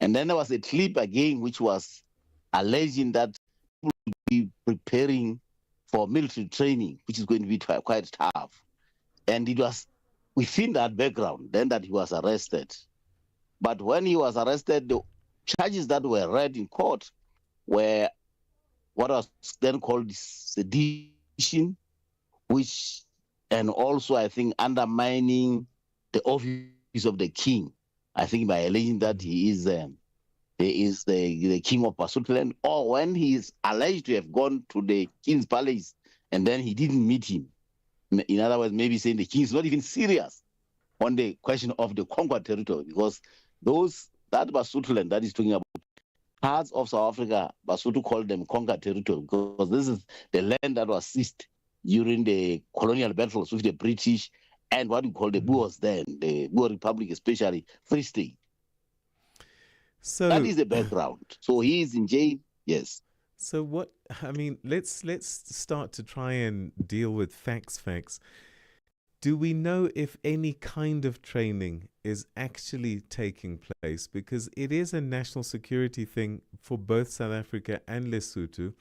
Speaker 13: And then there was a clip again, which was alleging that people will be preparing for military training, which is going to be quite tough. And it was within that background then that he was arrested. But when he was arrested, the charges that were read in court were what was then called sedition, and also, I think, undermining the office of the king. I think by alleging that he is the king of Basotho, or when he is alleged to have gone to the king's palace and then he didn't meet him. In other words, maybe saying the king is not even serious on the question of the conquered territory, because that Basotho land that is talking about, parts of South Africa, Basotho call them conquered territory, because this is the land that was seized during the colonial battles with the British and what we call the Boers then, the Boer Republic, especially Free State.
Speaker 9: So
Speaker 13: that is the background. So he is in jail, yes.
Speaker 9: So let's start to try and deal with facts. Do we know if any kind of training is actually taking place? Because it is a national security thing for both South Africa and Lesotho.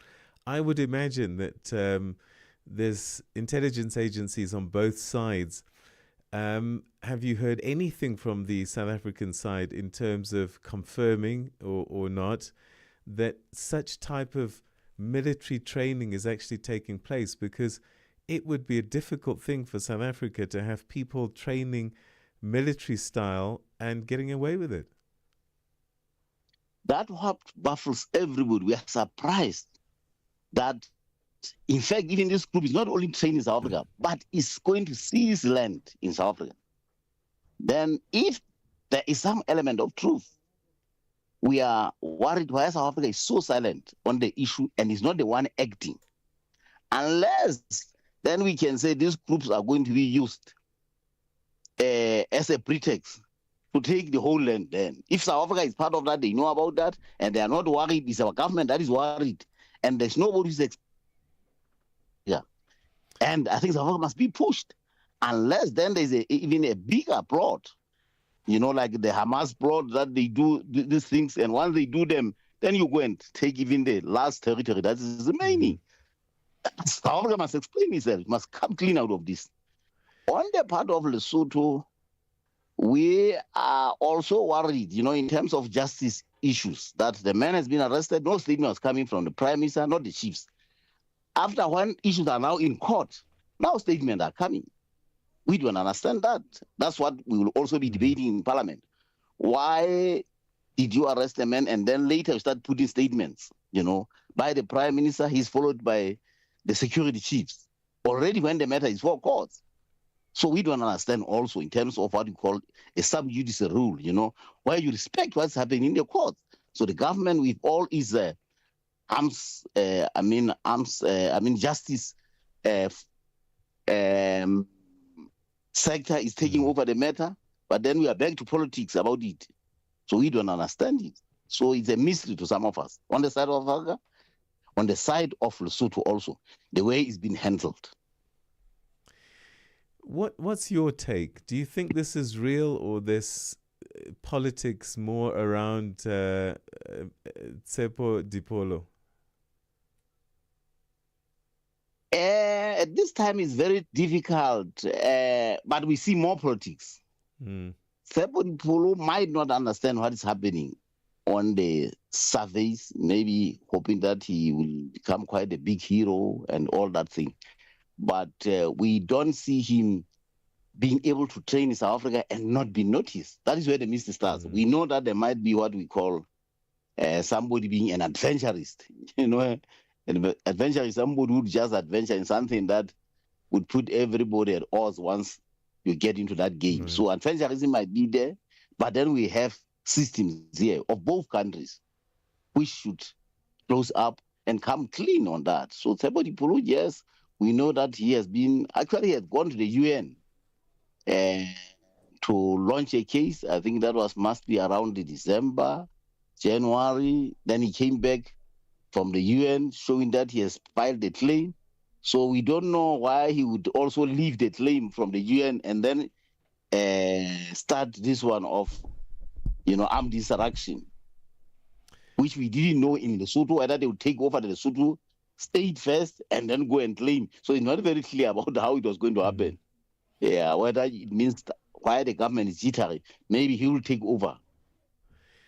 Speaker 9: I would imagine that there's intelligence agencies on both sides. Have you heard anything from the South African side in terms of confirming or not that such type of military training is actually taking place? Because it would be a difficult thing for South Africa to have people training military style and getting away with it.
Speaker 13: That what baffles everybody. We are surprised that, in fact, even this group is not only trained in South Africa, but is going to seize land in South Africa. Then if there is some element of truth, we are worried why South Africa is so silent on the issue and is not the one acting. Unless then we can say these groups are going to be used as a pretext to take the whole land then. If South Africa is part of that, they know about that, and they are not worried. It's our government that is worried. And there's nobody who's and I think South Africa must be pushed. Unless then there's even a bigger plot, like the Hamas plot that they do these things, and once they do them, then you go and take even the last territory that is remaining. South Africa must explain itself, must come clean out of this. On the part of Lesotho, we are also worried, in terms of justice issues, that the man has been arrested. No statement was coming from the Prime Minister, not the chiefs. After when issues are now in court, now statements are coming. We don't understand that. That's what we will also be debating in Parliament. Why did you arrest a man and then later start putting statements, by the Prime Minister? He's followed by the security chiefs already when the matter is for courts. So we don't understand also in terms of what you call a sub-judice rule, where you respect what's happening in the courts. So the government with all its justice sector is taking over the matter, but then we are back to politics about it. So we don't understand it. So it's a mystery to some of us. On the side of Africa, on the side of Lesotho also, the way it's been handled.
Speaker 9: What's your take? Do you think this is real, or this politics more around Tsepo Dipolo?
Speaker 13: At this time, it's very difficult, but we see more politics. Tsepo Dipolo might not understand what is happening on the surface, maybe hoping that he will become quite a big hero and all that thing. But we don't see him being able to train in South Africa and not be noticed. That is where the mystery starts. We know that there might be what we call somebody being an adventurist. An adventure is somebody who would just adventure in something that would put everybody at odds once you get into that game. So adventurism might be there, but then we have systems here of both countries which should close up and come clean on that. So Tsepo Dipolo, yes, we know that he has gone to the UN to launch a case. I think that must be around December, January. Then he came back from the UN showing that he has filed a claim. So we don't know why he would also leave the claim from the UN and then start this one of, armed insurrection, which we didn't know in Lesotho, whether they would take over the Lesotho state first and then go and claim. So it's not very clear about how it was going to happen. Yeah, whether it means why the government is jittery. Maybe he will take over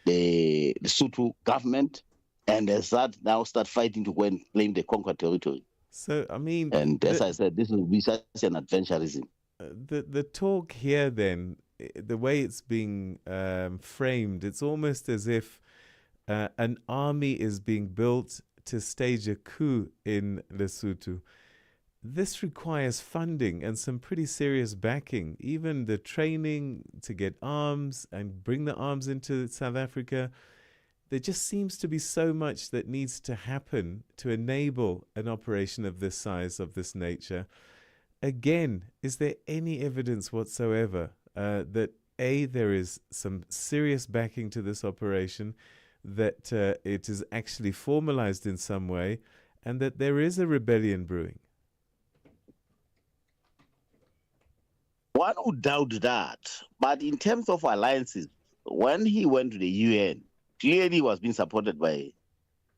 Speaker 13: the Lesotho government and now start fighting to go and claim the conquered territory.
Speaker 9: So,
Speaker 13: and as I said, this will be such an adventurism.
Speaker 9: The talk here then, the way it's being framed, it's almost as if an army is being built to stage a coup in Lesotho. this requires funding and some pretty serious backing. Even the training to get arms and bring the arms into South Africa. There just seems to be so much that needs to happen to enable an operation of this size, of this nature. Again, is there any evidence whatsoever that A, there is some serious backing to this operation, that it is actually formalized in some way, and that there is a rebellion brewing?
Speaker 13: One would doubt that. But in terms of alliances, when he went to the UN, clearly he was being supported by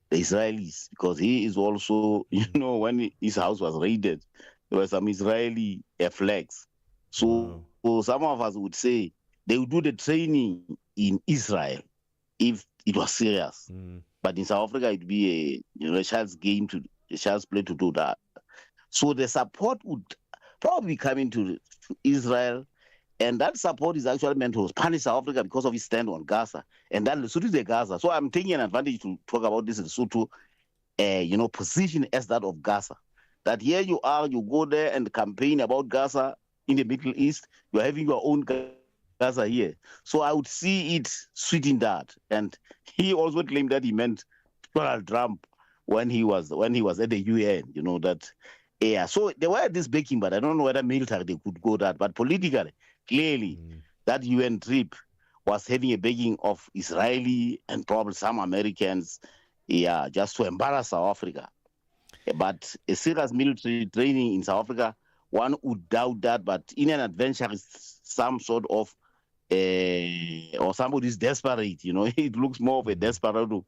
Speaker 13: the Israelis, because he is also, when his house was raided, there were some Israeli flags. So some of us would say they would do the training in Israel if it was serious. But in South Africa, it would be a child's play to do that. So the support would probably come into Israel, and that support is actually meant to punish South Africa because of its stand on Gaza. And that Lesotho is the Gaza. So I'm taking an advantage to talk about this Lesotho, position as that of Gaza. That here you are, you go there and campaign about Gaza in the Middle East. You're having your own Gaza here. So I would see it sweeting that. And he also claimed that he meant Donald Trump when he was at the UN, that. Yeah, so there were this backing, but I don't know whether military they could go that. But politically, clearly, that UN trip was having a backing of Israeli and probably some Americans, just to embarrass South Africa. But a serious military training in South Africa, one would doubt that. But in an adventure, is some sort of, or somebody is desperate, it looks more of a desperado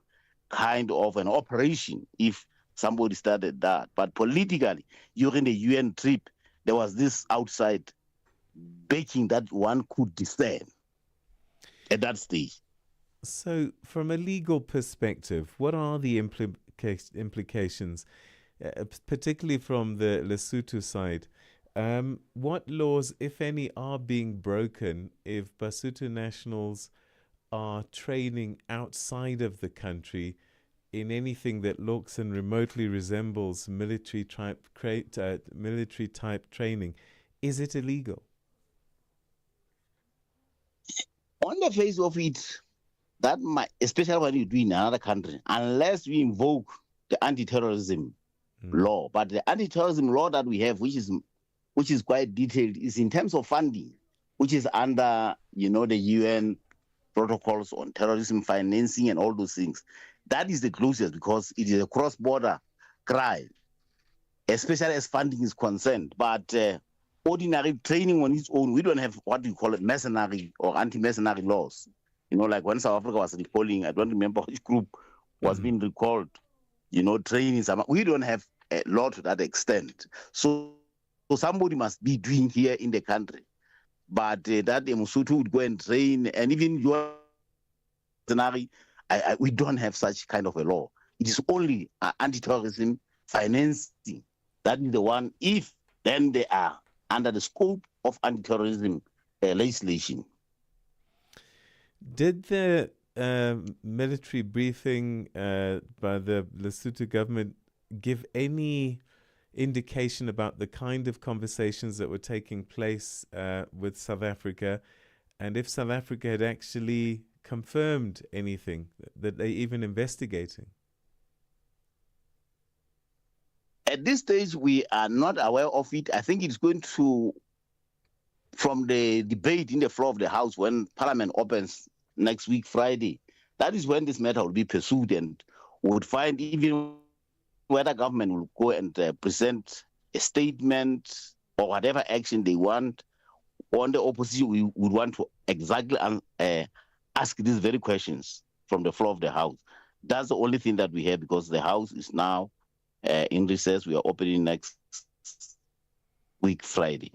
Speaker 13: kind of an operation if somebody started that. But politically, during the UN trip, there was this outside backing that one could discern at that stage.
Speaker 9: So, from a legal perspective, what are the implications, particularly from the Lesotho side? What laws, if any, are being broken if Basotho nationals are training outside of the country in anything that looks and remotely resembles military type training? Is it illegal?
Speaker 13: On the face of it, that might, especially when you do in another country, unless we invoke the anti-terrorism law. But the anti-terrorism law that we have, which is quite detailed, is in terms of funding, which is under the UN protocols on terrorism financing and all those things. That is the closest, because it is a cross-border crime, especially as funding is concerned. But ordinary training on its own, we don't have what we call it mercenary or anti-mercenary laws. Like when South Africa was recalling, I don't remember which group was being recalled, training. We don't have a law to that extent. So somebody must be doing here in the country. But that Mosotho would go and train, and even your mercenary, we don't have such kind of a law. It is only anti-terrorism financing. That is the one, if then they are under the scope of anti-terrorism legislation.
Speaker 9: Did the military briefing by the Lesotho government give any indication about the kind of conversations that were taking place with South Africa, and if South Africa had actually confirmed anything that they even investigating?
Speaker 13: At this stage, we are not aware of it. I think it's going to, from the debate in the floor of the House when Parliament opens next week, Friday, that is when this matter will be pursued, and would find even whether government will go and present a statement or whatever action they want. On the opposition, we would want to exactly ask these very questions from the floor of the House. That's the only thing that we have, because the House is now in recess. We are opening next week, Friday.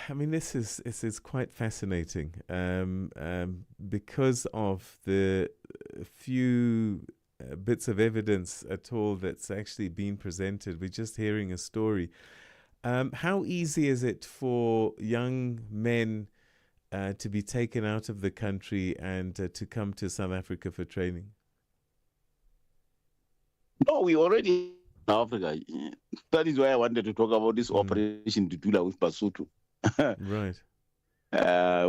Speaker 9: I mean, this is quite fascinating because of the few bits of evidence at all that's actually been presented. We're just hearing a story. How easy is it for young men to be taken out of the country and to come to South Africa for training?
Speaker 13: No, we already South Africa. That is why I wanted to talk about this operation to do with Basotho.
Speaker 9: Right.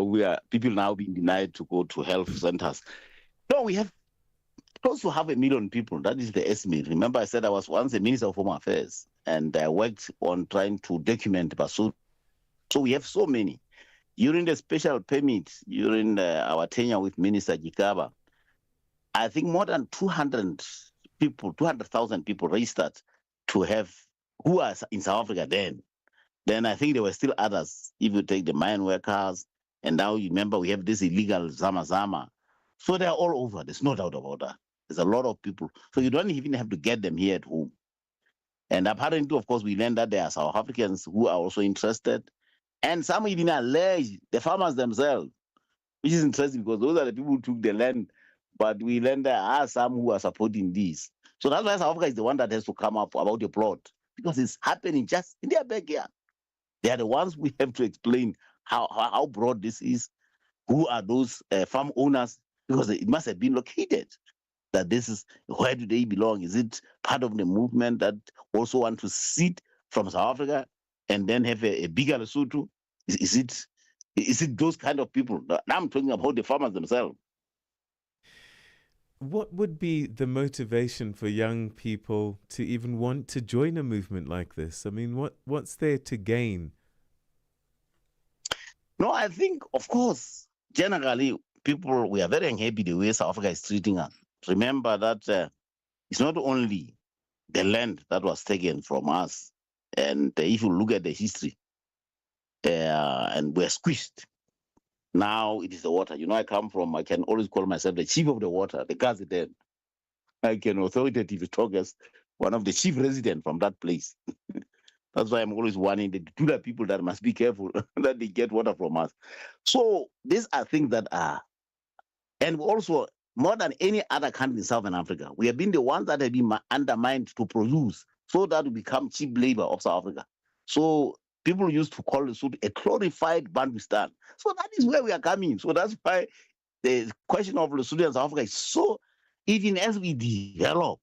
Speaker 13: We are people now being denied to go to health centers. No, we have close to 500,000 people. That is the estimate. Remember, I said I was once a Minister of Home Affairs and I worked on trying to document Basotho. So we have so many. During the special permit, during our tenure with Minister Gikaba, I think more than 200,000 people registered to have, who are in South Africa then. Then I think there were still others. If you take the mine workers, and now you remember we have this illegal Zama Zama. So they're all over. There's no doubt about that. There's a lot of people. So you don't even have to get them here at home. And apparently, of course, we learned that there are South Africans who are also interested. And some even allege the farmers themselves, which is interesting because those are the people who took the land. But we learned there are some who are supporting this. So that's why South Africa is the one that has to come up about the plot because it's happening just in their backyard. They are the ones we have to explain how broad this is, who are those farm owners, because it must have been located. That this is, where do they belong? Is it part of the movement that also want to sit from South Africa and then have a bigger Lesotho? Is it those kind of people? Now I'm talking about the farmers themselves.
Speaker 9: What would be the motivation for young people to even want to join a movement like this? I mean, what's there to gain?
Speaker 13: No, I think, of course, generally, people, we are very unhappy the way South Africa is treating us. Remember that it's not only the land that was taken from us. And if you look at the history, and we're squished. Now it is the water. You know, I can always call myself the chief of the water, the Gazetteer. I can authoritatively talk as one of the chief residents from that place. That's why I'm always warning the Tula people that must be careful that they get water from us. So these are things that are, and also more than any other country in Southern Africa, we have been the ones that have been undermined to produce so that we become cheap labor of South Africa. So people used to call it a glorified Bandwistan. So that is where we are coming. So that's why the question of Lesotho and South Africa is so, even as we develop,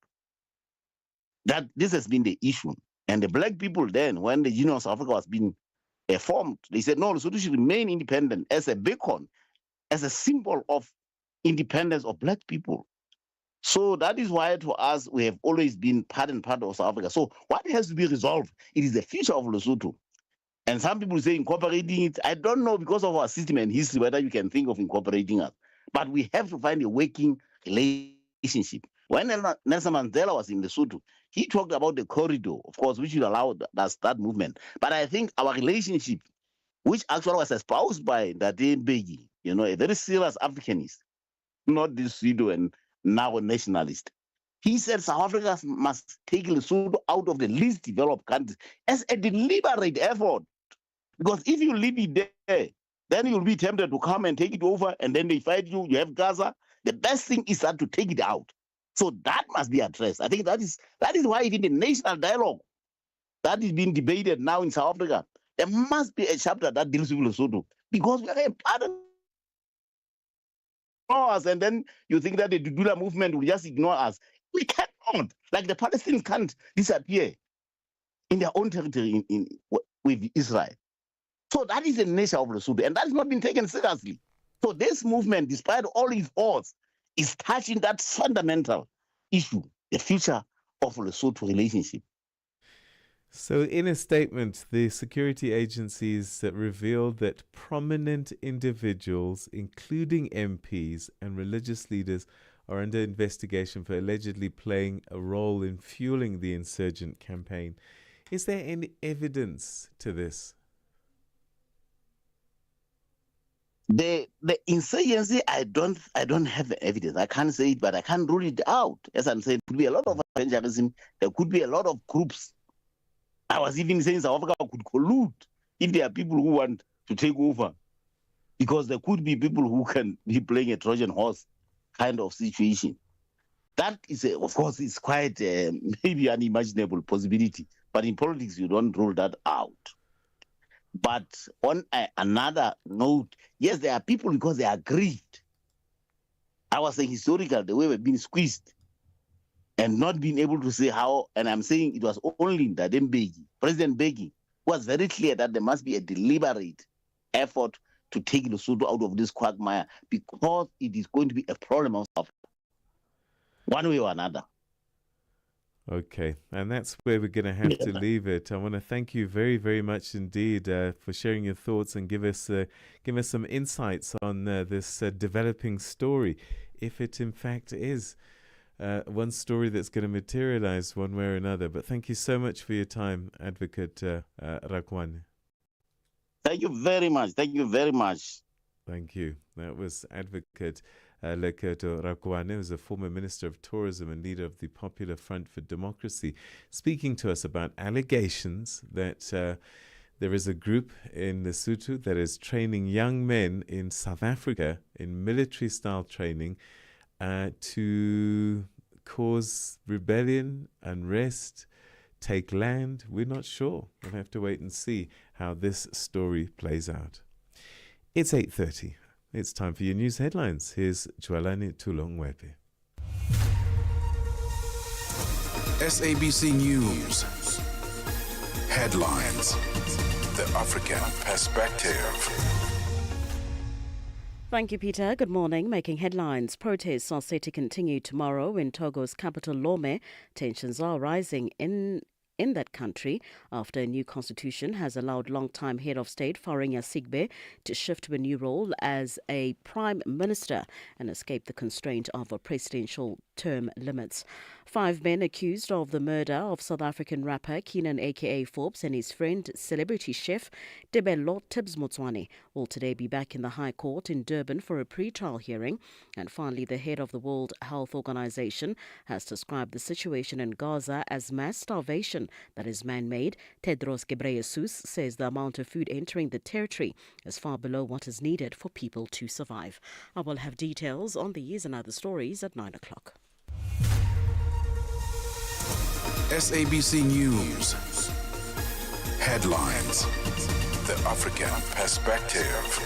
Speaker 13: that this has been the issue. And the black people then, when the Union of South Africa was being formed, they said, no, Lesotho should remain independent as a beacon, as a symbol of independence of black people. So that is why to us, we have always been part and part of South Africa. So what has to be resolved, it is the future of Lesotho. And some people say incorporating it. I don't know, because of our system and history, whether you can think of incorporating us. But we have to find a working relationship. When Nelson Mandela was in Lesotho, he talked about the corridor, of course, which will allow that movement. But I think our relationship, which actually was espoused by Ndade Mbeki, you know, a very serious Africanist, not this pseudo and now a nationalist. He said South Africa must take Lesotho out of the least developed countries as a deliberate effort. Because if you leave it there, then you'll be tempted to come and take it over, and then they fight you, you have Gaza. The best thing is that to take it out. So that must be addressed. I think that is why even the national dialogue that is being debated now in South Africa, there must be a chapter that deals with Lesotho. Because we are a part of us, and then you think that the Dudula movement will just ignore us. We cannot. Like the Palestinians can't disappear in their own territory with Israel. So that is the nature of Lesotho, and that has not been taken seriously. So this movement, despite all its odds, is touching that fundamental issue, the future of Lesotho relationship.
Speaker 9: So in a statement, the security agencies revealed that prominent individuals, including MPs and religious leaders, are under investigation for allegedly playing a role in fueling the insurgent campaign. Is there any evidence to this?
Speaker 13: The insurgency, I don't have the evidence. I can't say it, but I can't rule it out. As I'm saying, there could be a lot of evangelism. There could be a lot of groups. I was even saying South Africa could collude if there are people who want to take over, because there could be people who can be playing a Trojan horse kind of situation. That is, of course, it's quite maybe unimaginable possibility. But in politics, you don't rule that out. But on another note, yes, there are people because they are grieved. I was saying historical, the way we've been squeezed. and not being able to say how, and I'm saying it was only Ndadembeki, President Beki, was very clear that there must be a deliberate effort to take Lesotho out of this quagmire because it is going to be a problem of South Africa, one way or another.
Speaker 9: Okay, and that's where we're going to have to leave it. I want to thank you very, very much indeed for sharing your thoughts and give us some insights on this developing story, if it in fact is one story that's going to materialize one way or another. But thank you so much for your time, Advocate Rakwane.
Speaker 13: Thank you very much. Thank you very much.
Speaker 9: Thank you. That was Advocate Leketho Rakwane, who's a former Minister of Tourism and leader of the Popular Front for Democracy, speaking to us about allegations that there is a group in Lesotho that is training young men in South Africa in military-style training to cause rebellion, unrest, take land. We're not sure. We'll have to wait and see how this story plays out. It's 8:30. It's time for your news headlines. Here's Jwalani Tulongwepe.
Speaker 2: SABC News. Headlines. The African Perspective.
Speaker 3: Thank you, Peter. Good morning. Making headlines. Protests are set to continue tomorrow in Togo's capital, Lome. Tensions are rising in that country after a new constitution has allowed long-time head of state Faure Gnassingbe to shift to a new role as a prime minister and escape the constraint of a presidential term limits. 5 men accused of the murder of South African rapper Keenan aka Forbes and his friend celebrity chef Tebello Tibbs Motswane will today be back in the High Court in Durban for a pre-trial hearing. And finally, the head of the World Health Organization has described the situation in Gaza as mass starvation that is man-made. Tedros Ghebreyesus says the amount of food entering the territory is far below what is needed for people to survive. I will have details on these and other stories at 9 o'clock.
Speaker 2: SABC News. Headlines. The African Perspective.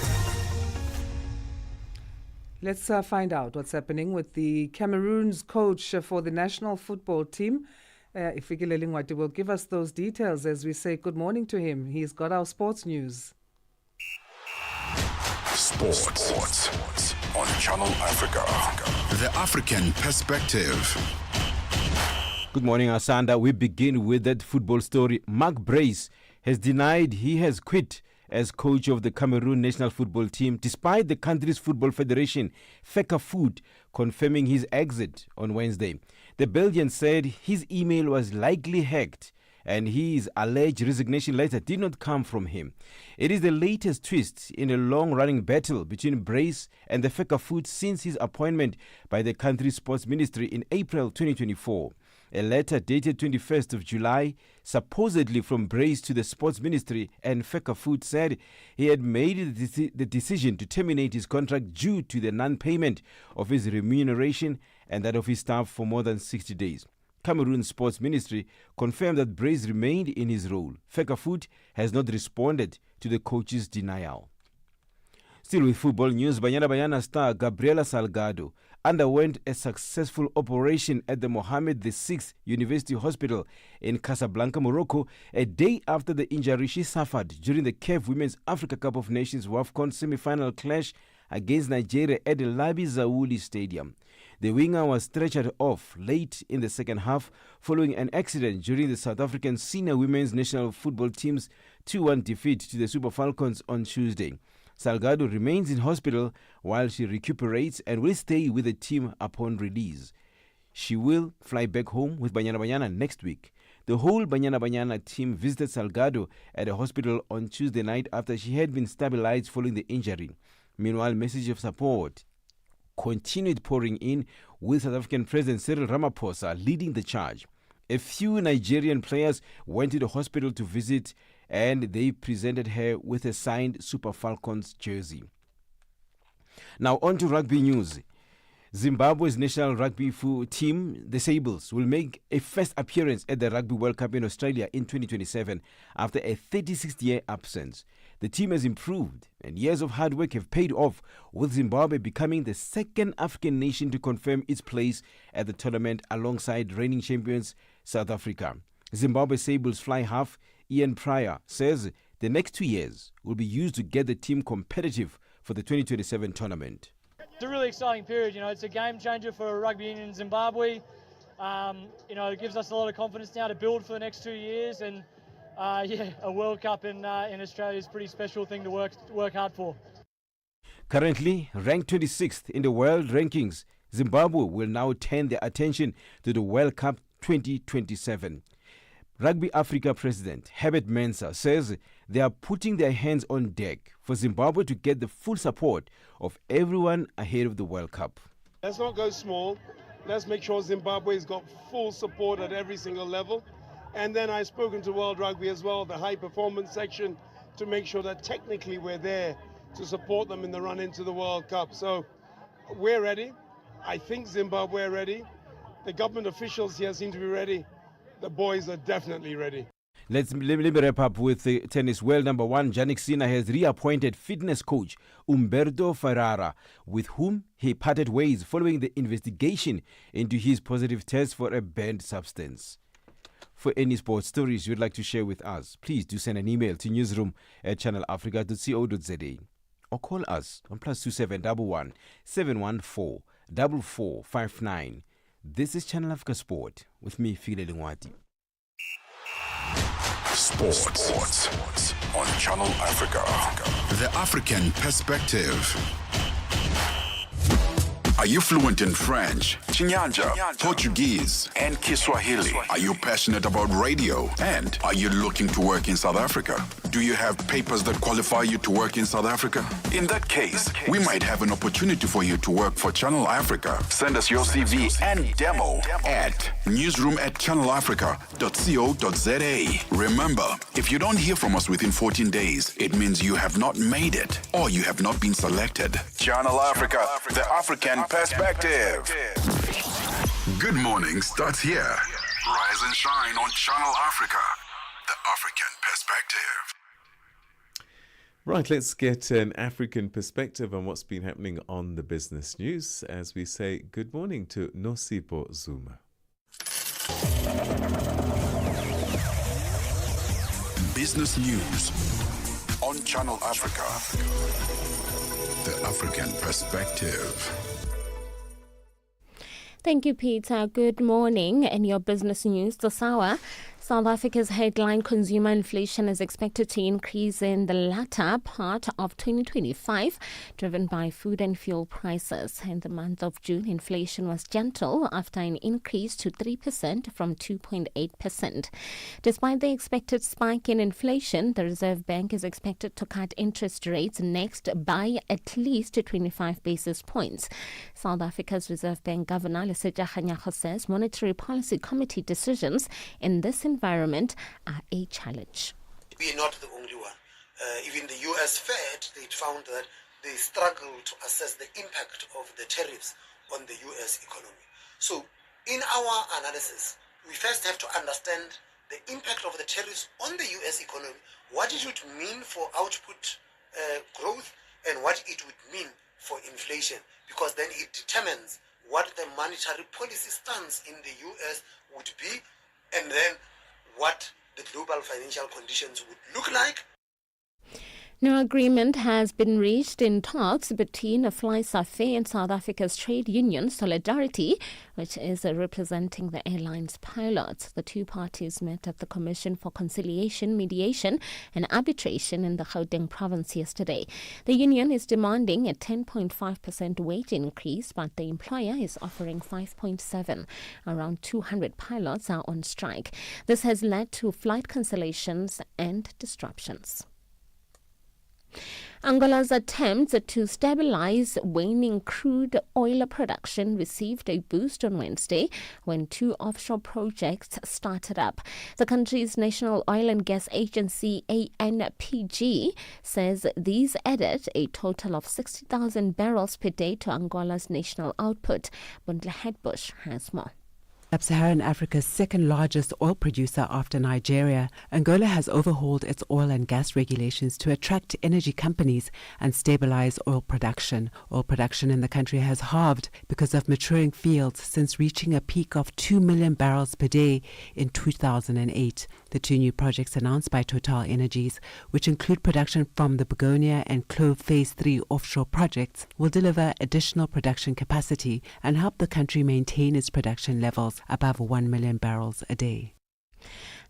Speaker 1: Let's find out what's happening with the Cameroon's coach for the national football team. Ifikile Lingwati will give us those details as we say good morning to him. He's got our sports news.
Speaker 2: Sports on Channel Africa. The African Perspective.
Speaker 7: Good morning, Asanda. We begin with that football story. Mark Brace has denied he has quit as coach of the Cameroon national football team, despite the country's football federation, FECAFOOT, confirming his exit on Wednesday. The Belgian said his email was likely hacked and his alleged resignation letter did not come from him. It is the latest twist in a long-running battle between Brace and the FECAFOOT since his appointment by the country's sports ministry in April 2024. A letter dated 21st of July, supposedly from Brace to the Sports Ministry and FECAFOOT, said he had made the decision to terminate his contract due to the non-payment of his remuneration and that of his staff for more than 60 days. Cameroon Sports Ministry confirmed that Brace remained in his role. FECAFOOT has not responded to the coach's denial. Still with football news, Banyana star Gabriela Salgado underwent a successful operation at the Mohammed VI University Hospital in Casablanca, Morocco, a day after the injury she suffered during the CAF Women's Africa Cup of Nations WAFCON semi-final clash against Nigeria at the Labi Zaouli Stadium. The winger was stretchered off late in the second half following an accident during the South African senior women's national football team's 2-1 defeat to the Super Falcons on Tuesday. Salgado remains in hospital while she recuperates and will stay with the team upon release. She will fly back home with Banyana next week. The whole Banyana team visited Salgado at a hospital on Tuesday night after she had been stabilized following the injury. Meanwhile, messages of support continued pouring in, with South African President Cyril Ramaphosa leading the charge. A few Nigerian players went to the hospital to visit and they presented her with a signed Super Falcons jersey. Now on to rugby news. Zimbabwe's national rugby team, the Sables, will make a first appearance at the Rugby World Cup in Australia in 2027 after a 36-year absence. The team has improved and years of hard work have paid off, with Zimbabwe becoming the second African nation to confirm its place at the tournament alongside reigning champions South Africa. Zimbabwe Sables fly half Ian Pryor says the next 2 years will be used to get the team competitive for the 2027 tournament.
Speaker 17: It's a really exciting period. It's a game changer for rugby union in Zimbabwe. It gives us a lot of confidence now to build for the next 2 years, and a World Cup in Australia is a pretty special thing to work hard for.
Speaker 7: Currently ranked 26th in the world rankings, Zimbabwe will now turn their attention to the World Cup 2027. Rugby Africa President Herbert Mensah says they are putting their hands on deck for Zimbabwe to get the full support of everyone ahead of the World Cup.
Speaker 18: Let's not go small. Let's make sure Zimbabwe's got full support at every single level. And then I've spoken to World Rugby as well, the high performance section, to make sure that technically we're there to support them in the run into the World Cup. So we're ready. I think Zimbabwe are ready. The government officials here seem to be ready. The boys are definitely ready.
Speaker 7: Let me wrap up with the tennis. World number one, Jannik Sinner, has reappointed fitness coach Umberto Ferrara, with whom he parted ways following the investigation into his positive test for a banned substance. For any sports stories you'd like to share with us, please do send an email to newsroom@channelafrica.co.za or call us on +2711 714 4459. This is Channel Africa Sport with me, File Lingwati.
Speaker 2: Sports on Channel Africa. The African perspective. Are you fluent in French, Chinyanja, Portuguese, and Kiswahili? Are you passionate about radio? And are you looking to work in South Africa? Do you have papers that qualify you to work in South Africa? In that case, we might have an opportunity for you to work for Channel Africa. Send us your CV and demo at newsroom@channelafrica.co.za. Remember, if you don't hear from us within 14 days, it means you have not made it or you have not been selected. Channel Africa, the African perspective. Good morning starts here. Rise and shine on Channel Africa, the African perspective.
Speaker 9: Right, let's get an African perspective on what's been happening on the business news as we say good morning to Nosipo Zuma.
Speaker 2: Business news on Channel Africa, the African perspective.
Speaker 21: Thank you, Peter. Good morning. In your business news this hour, South Africa's headline consumer inflation is expected to increase in the latter part of 2025, driven by food and fuel prices. In the month of June, inflation was gentle after an increase to 3% from 2.8%. Despite the expected spike in inflation, the Reserve Bank is expected to cut interest rates next by at least 25 basis points. South Africa's Reserve Bank Governor Lesetja Kganyago says monetary policy committee decisions in this environment are a challenge.
Speaker 19: We're not the only one. Even the US Fed, they found that they struggled to assess the impact of the tariffs on the US economy. So in our analysis, we first have to understand the impact of the tariffs on the US economy, what it would mean for output growth and what it would mean for inflation, because then it determines what the monetary policy stance in the US would be, and then what the global financial conditions would look like.
Speaker 21: No agreement has been reached in talks between FlySafair and South Africa's trade union Solidarity, which is representing the airline's pilots. The two parties met at the Commission for Conciliation, Mediation and Arbitration in the Gauteng province yesterday. The union is demanding a 10.5% wage increase, but the employer is offering 5.7%. Around 200 pilots are on strike. This has led to flight cancellations and disruptions. Angola's attempts to stabilize waning crude oil production received a boost on Wednesday when two offshore projects started up. The country's National Oil and Gas Agency, ANPG, says these added a total of 60,000 barrels per day to Angola's national output. Bundle Headbush has more.
Speaker 4: Sub-Saharan Africa's second largest oil producer after Nigeria, Angola has overhauled its oil and gas regulations to attract energy companies and stabilize oil production. Oil production in the country has halved because of maturing fields since reaching a peak of 2 million barrels per day in 2008. The two new projects announced by Total Energies, which include production from the Begonia and Clove Phase 3 offshore projects, will deliver additional production capacity and help the country maintain its production levels above 1 million barrels a day.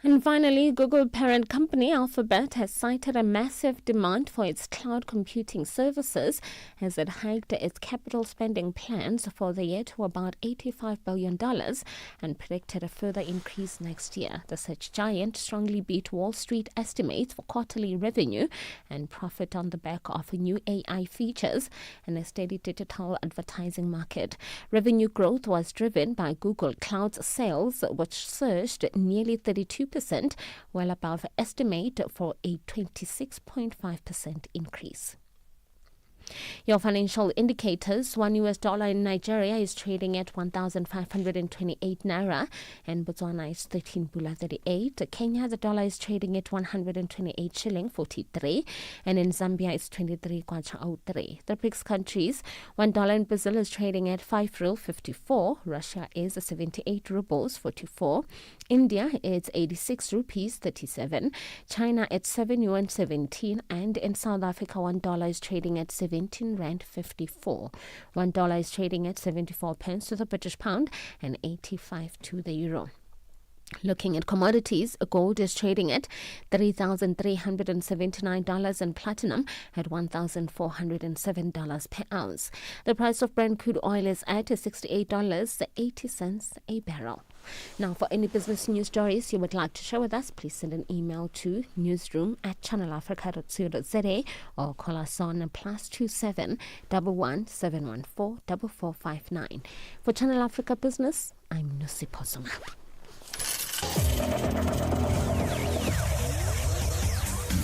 Speaker 21: And finally, Google parent company Alphabet has cited a massive demand for its cloud computing services as it hiked its capital spending plans for the year to about $85 billion and predicted a further increase next year. The search giant strongly beat Wall Street estimates for quarterly revenue and profit on the back of new AI features and a steady digital advertising market. Revenue growth was driven by Google Cloud's sales, which surged nearly 32%, well above estimate for a 26.5% increase. Your financial indicators: $1 in Nigeria is trading at 1,528 naira, and Botswana is 13 pula 38. Kenya, the dollar is trading at 128 shilling 43, and in Zambia it's 23 kwacha 03. The BRICS countries: $1 in Brazil is trading at 5 real 54. Russia is 78 rubles 44. India is 86 rupees 37. China at 7 yuan 17, and in South Africa $1 is trading at 17 rand 54. $1 is trading at 74 pence to the British pound and 85 to the euro. Looking at commodities, gold is trading at $3,379 and platinum at $1,407 per ounce. The price of Brent crude oil is at $68.80 a barrel. Now, for any business news stories you would like to share with us, please send an email to newsroom@channelafrica.co.za or call us on +27 11 714 4459. For Channel Africa Business, I'm Nusi Posuma.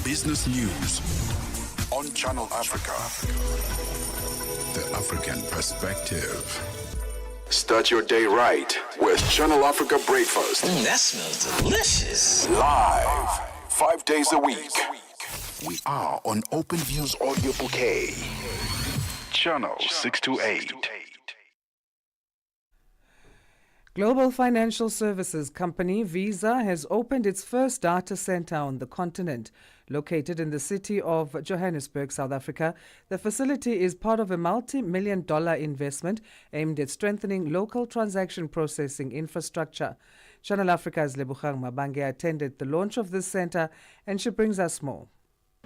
Speaker 2: Business News on Channel Africa. The African Perspective. Start your day right with Channel Africa Breakfast.
Speaker 5: That smells delicious.
Speaker 2: Live, 5 days a week. We are on Open Views Audio Bouquet. Channel 628.
Speaker 1: Global financial services company Visa has opened its first data center on the continent. Located in the city of Johannesburg, South Africa, the facility is part of a multi-million-dollar investment aimed at strengthening local transaction processing infrastructure. Channel Africa's Lebogang Mabange attended the launch of this center, and she brings us more.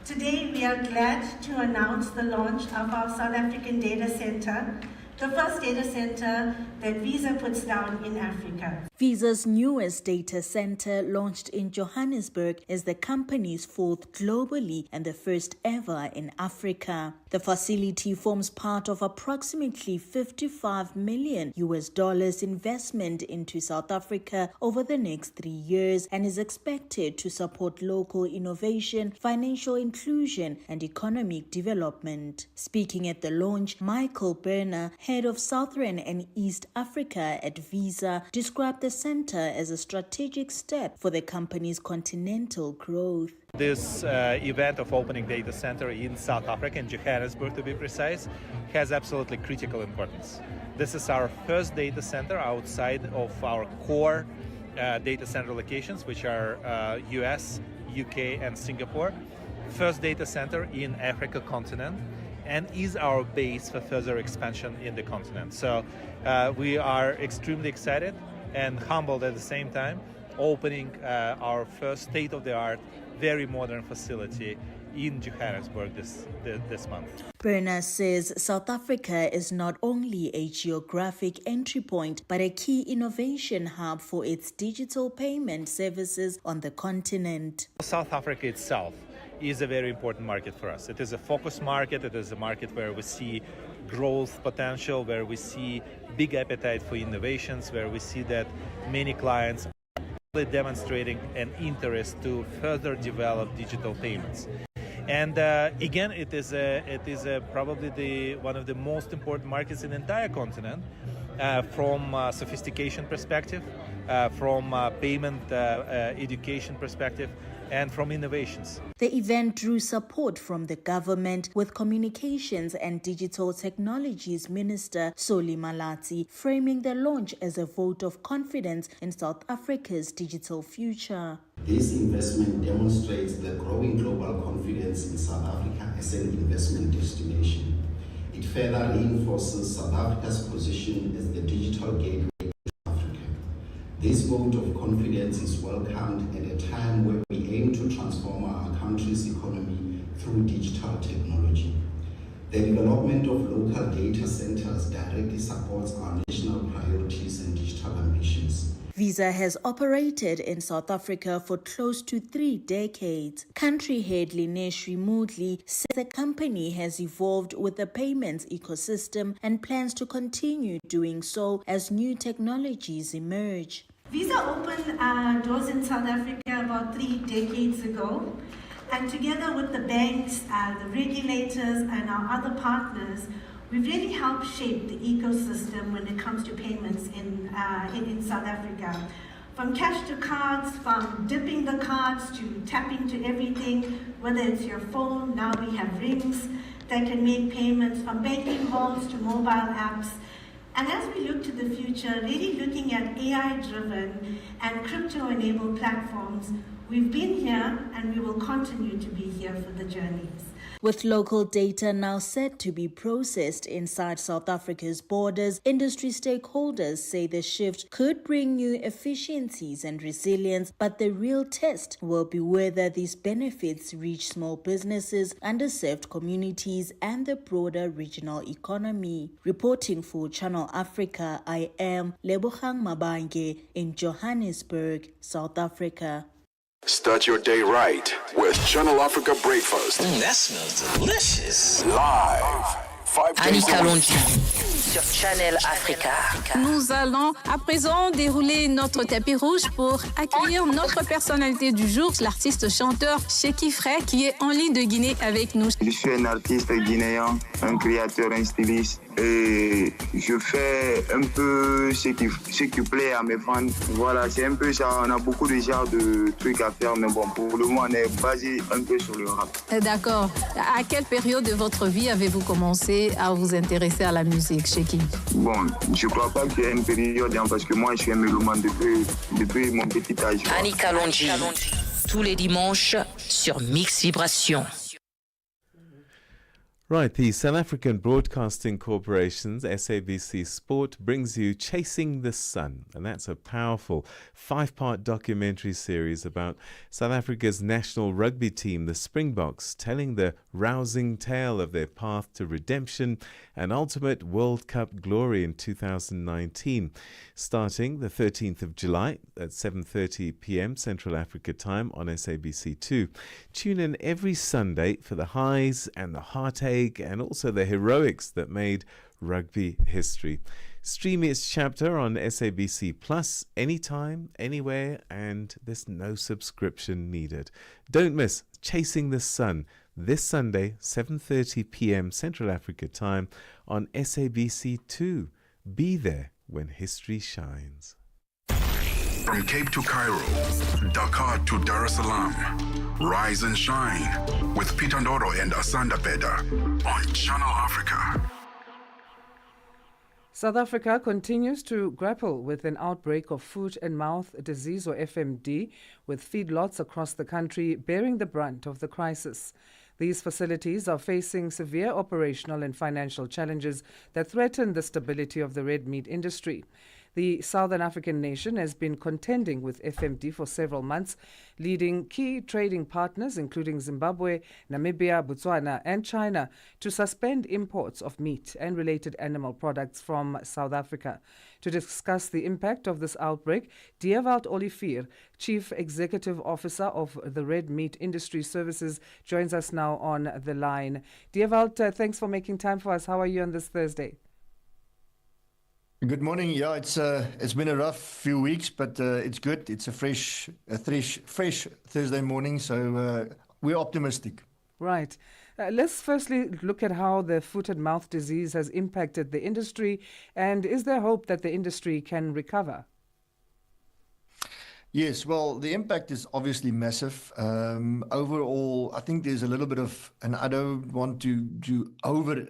Speaker 8: Today, we are glad to announce the launch of our South African data center, the first data center that Visa puts down in Africa.
Speaker 20: Visa's newest data center, launched in Johannesburg, is the company's fourth globally and the first ever in Africa. The facility forms part of approximately $55 million investment into South Africa over the next 3 years and is expected to support local innovation, financial inclusion, and economic development. Speaking at the launch, Michael Berner, head of Southern and East Africa at Visa, described the center as a strategic step for the company's continental growth.
Speaker 22: This event of opening data center in South Africa, in Johannesburg to be precise, has absolutely critical importance. This is our first data center outside of our core data center locations, which are US, UK, and Singapore. First data center in Africa continent, and is our base for further expansion in the continent. So we are extremely excited and humbled at the same time, opening our first state-of-the-art, very modern facility in Johannesburg this month.
Speaker 20: Berner says South Africa is not only a geographic entry point, but a key innovation hub for its digital payment services on the continent.
Speaker 22: South Africa itself is a very important market for us. It is a focus market. It is a market where we see growth potential, where we see big appetite for innovations, where we see that many clients are demonstrating an interest to further develop digital payments. And again, it is probably one of the most important markets in the entire continent, from a sophistication perspective, from a payment education perspective, and from innovations.
Speaker 20: The event drew support from the government, with Communications and Digital Technologies Minister Soli Malati framing the launch as a vote of confidence in South Africa's digital future.
Speaker 6: This investment demonstrates the growing global confidence in South Africa as an investment destination. It further reinforces South Africa's position as the digital gateway to Africa. This vote of confidence is welcomed at a time where we aim to transform our country's economy through digital technology. The development of local data centers directly supports our national priorities and digital ambitions.
Speaker 20: Visa has operated in South Africa for close to 3 decades. Country head Linesh Moodley says the company has evolved with the payments ecosystem and plans to continue doing so as new technologies emerge.
Speaker 8: Visa opened doors in South Africa about 3 decades ago, and together with the banks, the regulators, and our other partners, we've really helped shape the ecosystem when it comes to payments in South Africa. From cash to cards, from dipping the cards to tapping to everything, whether it's your phone, now we have rings that can make payments, from banking halls to mobile apps. And as we look to the future, really looking at AI-driven and crypto-enabled platforms, we've been here and we will continue to be here for the journeys.
Speaker 20: With local data now set to be processed inside South Africa's borders, industry stakeholders say the shift could bring new efficiencies and resilience, but the real test will be whether these benefits reach small businesses, underserved communities, and the broader regional economy. Reporting for Channel Africa, I am Lebogang Mabange in Johannesburg, South Africa.
Speaker 2: Start your day right with Channel Africa Breakfast.
Speaker 5: That smells delicious.
Speaker 2: Live. 5 days a week.
Speaker 10: Sur Channel Africa.
Speaker 11: Nous allons à présent dérouler notre tapis rouge pour accueillir notre personnalité du jour, l'artiste chanteur Sheky Frey, qui est en ligne de Guinée avec nous.
Speaker 12: Je suis un artiste guinéen, un créateur, un styliste. Et je fais un peu ce qui plaît à mes fans. Voilà, c'est un peu ça. On a beaucoup de genres de trucs à faire, mais bon, pour le moment, on est basé un peu sur le rap.
Speaker 11: D'accord. À quelle période de votre vie avez-vous commencé à vous intéresser à la musique, Sheky?
Speaker 12: Bon, je crois pas qu'il y ait une période, parce que moi, je suis un mélomane depuis mon petit âge.
Speaker 10: Annika Longi, tous les dimanches sur Mix Vibration.
Speaker 9: Right, the South African Broadcasting Corporation's SABC Sport brings you Chasing the Sun, and that's a powerful 5-part documentary series about South Africa's national rugby team, the Springboks, telling the rousing tale of their path to redemption and ultimate World Cup glory in 2019, starting the 13th of July at 7:30 p.m. Central Africa time on SABC2. Tune in every Sunday for the highs and the heartache and also the heroics that made rugby history. Stream its chapter on SABC Plus anytime, anywhere, and there's no subscription needed. Don't miss Chasing the Sun this Sunday, 7:30 p.m. Central Africa time on SABC2. Be there when history shines.
Speaker 2: From Cape to Cairo, Dakar to Dar es Salaam, rise and shine with Peter Ndoro and Asanda Peda on Channel Africa.
Speaker 1: South Africa continues to grapple with an outbreak of foot and mouth disease, or FMD, with feedlots across the country bearing the brunt of the crisis. These facilities are facing severe operational and financial challenges that threaten the stability of the red meat industry. The Southern African nation has been contending with FMD for several months, leading key trading partners, including Zimbabwe, Namibia, Botswana, and China, to suspend imports of meat and related animal products from South Africa. To discuss the impact of this outbreak, Diewald Olivier, Chief Executive Officer of the Red Meat Industry Services, joins us now on the line. Diewald, thanks for making time for us. How are you on this Thursday?
Speaker 14: Good morning. Yeah, it's been a rough few weeks, but it's good. It's a fresh Thursday morning, so we're optimistic.
Speaker 1: Right. Let's firstly look at how the foot and mouth disease has impacted the industry, and is there hope that the industry can recover?
Speaker 14: Yes, well, the impact is obviously massive. Overall, I think there's a little bit of, and I don't want to over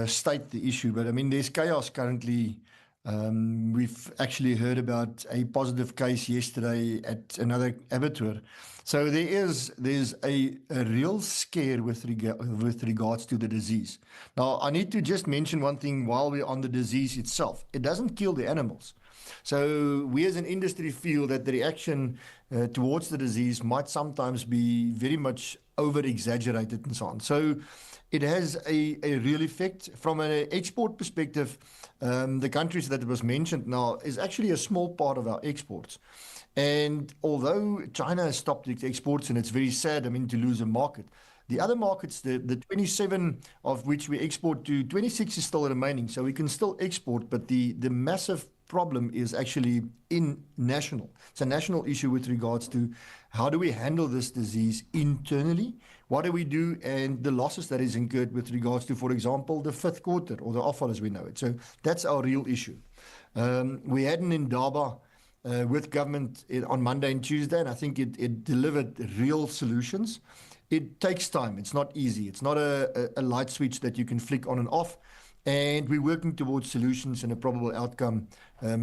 Speaker 14: state the issue, but I mean, there's chaos currently. We've actually heard about a positive case yesterday at another abattoir. So there's a real scare with regards to the disease. Now, I need to just mention one thing while we're on the disease itself. It doesn't kill the animals. So we as an industry feel that the reaction towards the disease might sometimes be very much over-exaggerated and so on. So it has a real effect. From an export perspective, the countries that was mentioned now is actually a small part of our exports. And although China has stopped its exports, and it's very sad, I mean, to lose a market, the other markets, the 27 of which we export to, 26 is still remaining. So we can still export, but the massive problem is actually national. It's a national issue with regards to how do we handle this disease internally, what do we do, and the losses that is incurred with regards to, for example, the fifth quarter or the offal as we know it. So that's our real issue. We had an indaba with government on Monday and Tuesday, and I think it delivered real solutions. It takes time. It's not easy. It's not a light switch that you can flick on and off. And we're working towards solutions and a probable outcome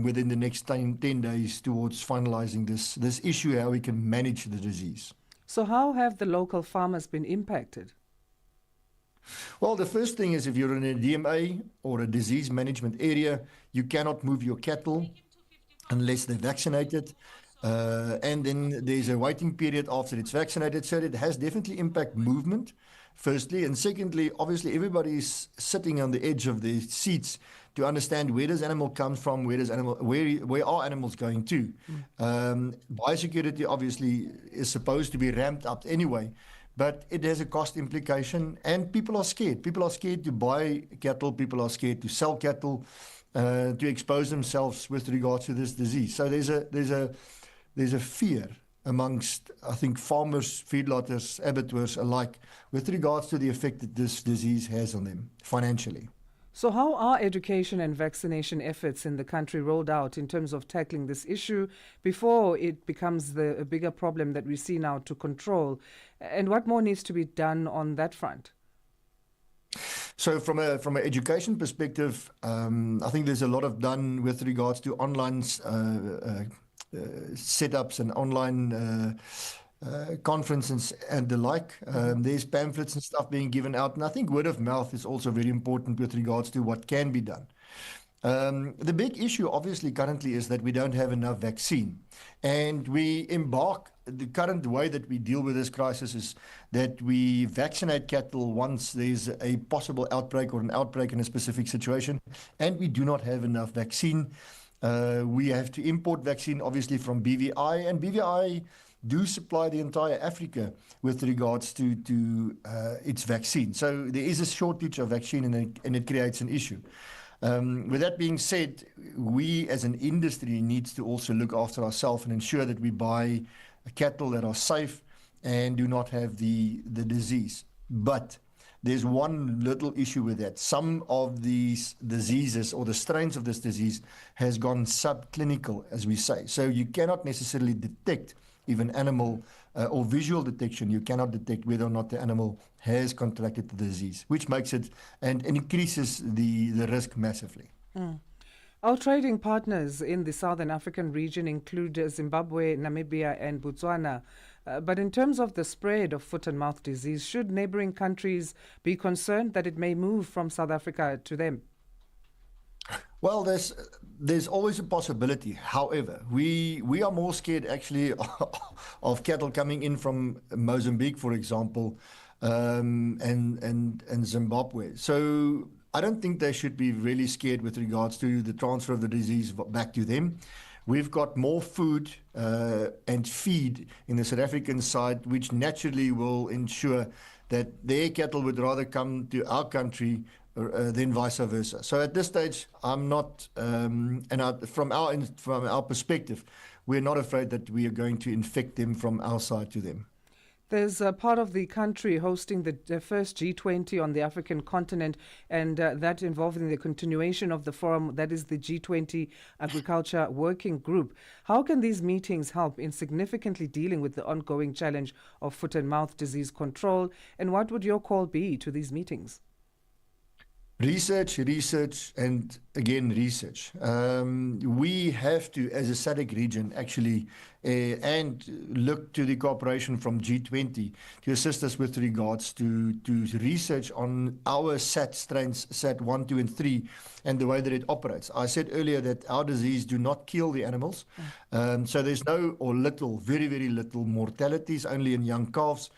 Speaker 14: within the next 10 days towards finalizing this issue, how we can manage the disease.
Speaker 1: So how have the local farmers been impacted?
Speaker 14: Well, the first thing is if you're in a DMA or a disease management area, you cannot move your cattle unless they're vaccinated. And then there's a waiting period after it's vaccinated. So it has definitely impact movement, firstly. And secondly, obviously, everybody's sitting on the edge of their seats to understand where does animal come from, where are animals going to. Biosecurity obviously is supposed to be ramped up anyway, but it has a cost implication, and people are scared. People are scared to buy cattle. People are scared to sell cattle, to expose themselves with regards to this disease. So there's a fear amongst, I think, farmers, feedlotters, abattoirs alike with regards to the effect that this disease has on them financially.
Speaker 1: So how are education and vaccination efforts in the country rolled out in terms of tackling this issue before it becomes a bigger problem that we see now to control? And what more needs to be done on that front?
Speaker 14: So from an education perspective, I think there's a lot of done with regards to online setups and online conferences and the like. There's pamphlets and stuff being given out. And I think word of mouth is also very important with regards to what can be done. The big issue obviously currently is that we don't have enough vaccine. And the current way that we deal with this crisis is that we vaccinate cattle once there's a possible outbreak or an outbreak in a specific situation, and we do not have enough vaccine. We have to import vaccine obviously from BVI, and BVI do supply the entire Africa with regards to its vaccine. So there is a shortage of vaccine, and it creates an issue. With that being said, we as an industry needs to also look after ourselves and ensure that we buy cattle that are safe and do not have the disease. But there's one little issue with that. Some of these diseases or the strains of this disease has gone subclinical, as we say. So you cannot necessarily detect even animal or visual detection. You cannot detect whether or not the animal has contracted the disease, which makes it and increases the risk massively.
Speaker 1: Our trading partners in the Southern African region include Zimbabwe, Namibia, and Botswana. But in terms of the spread of foot and mouth disease, should neighboring countries be concerned that it may move from South Africa to them?
Speaker 14: Well, there's always a possibility. However, we are more scared actually of cattle coming in from Mozambique, for example, and Zimbabwe. So I don't think they should be really scared with regards to the transfer of the disease back to them. We've got more food and feed in the South African side, which naturally will ensure that their cattle would rather come to our country than vice versa. So at this stage, I'm not, from our perspective, we're not afraid that we are going to infect them from our side to them.
Speaker 1: There's a part of the country hosting the first G20 on the African continent, and that involving the continuation of the forum, that is the G20 Agriculture Working Group. How can these meetings help in significantly dealing with the ongoing challenge of foot and mouth disease control, and what would your call be to these meetings?
Speaker 14: Research, and again research. We have to, as a SADC region, actually, and look to the cooperation from G20 to assist us with regards to research on our SAT strains, SAT 1, 2, and 3, and the way that it operates. I said earlier that our disease do not kill the animals, so there's no or little, very, very little mortalities, only in young calves,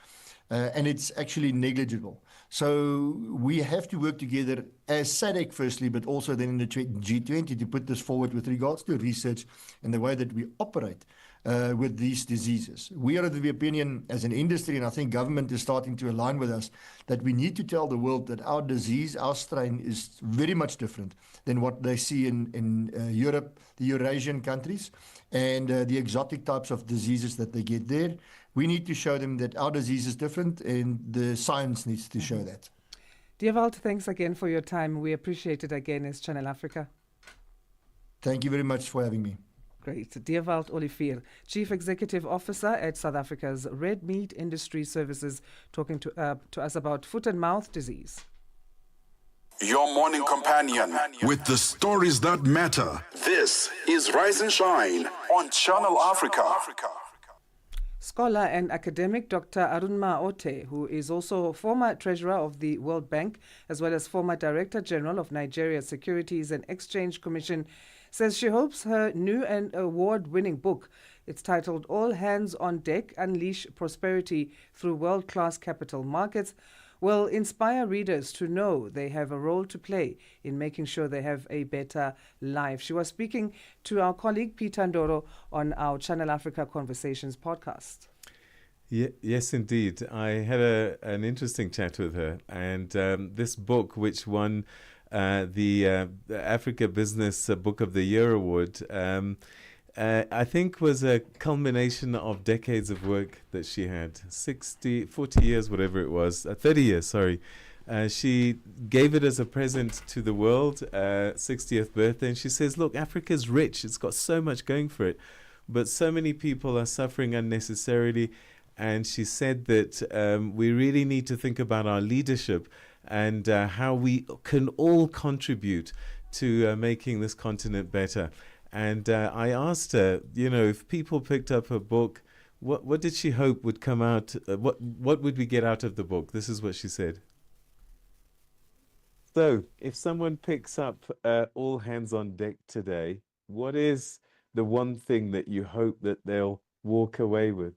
Speaker 14: and it's actually negligible. So we have to work together as SADC firstly, but also then in the G20 to put this forward with regards to research and the way that we operate with these diseases. We are of the opinion as an industry, and I think government is starting to align with us, that we need to tell the world that our disease, our strain is very much different than what they see in Europe, the Eurasian countries, and the exotic types of diseases that they get there. We need to show them that our disease is different, and the science needs to show that.
Speaker 1: Dewald, thanks again for your time. We appreciate it again as Channel Africa.
Speaker 14: Thank you very much for having me.
Speaker 1: Great. Dewald Olivier, Chief Executive Officer at South Africa's Red Meat Industry Services, talking to us about foot and mouth disease.
Speaker 2: Your morning companion with the stories that matter. This is Rise and Shine on Channel Africa.
Speaker 1: Scholar and academic Dr. Arunma Ote, who is also former treasurer of the World Bank, as well as former Director General of Nigeria's Securities and Exchange Commission, says she hopes her new and award-winning book, it's titled All Hands on Deck, Unleash Prosperity Through World-Class Capital Markets, will inspire readers to know they have a role to play in making sure they have a better life. She was speaking to our colleague Peter Ndoro on our Channel Africa Conversations podcast.
Speaker 9: Yes, indeed. I had an interesting chat with her, and this book, which won the Africa Business Book of the Year award, I think was a culmination of decades of work that she had, 40 years, whatever it was, 30 years, sorry. She gave it as a present to the world, 60th birthday, and she says, look, Africa's rich, it's got so much going for it, but so many people are suffering unnecessarily, and she said that we really need to think about our leadership and how we can all contribute to making this continent better. And I asked her, if people picked up her book, what did she hope would come out? What would we get out of the book? This is what she said. So, if someone picks up All Hands on Deck today, what is the one thing that you hope that they'll walk away with?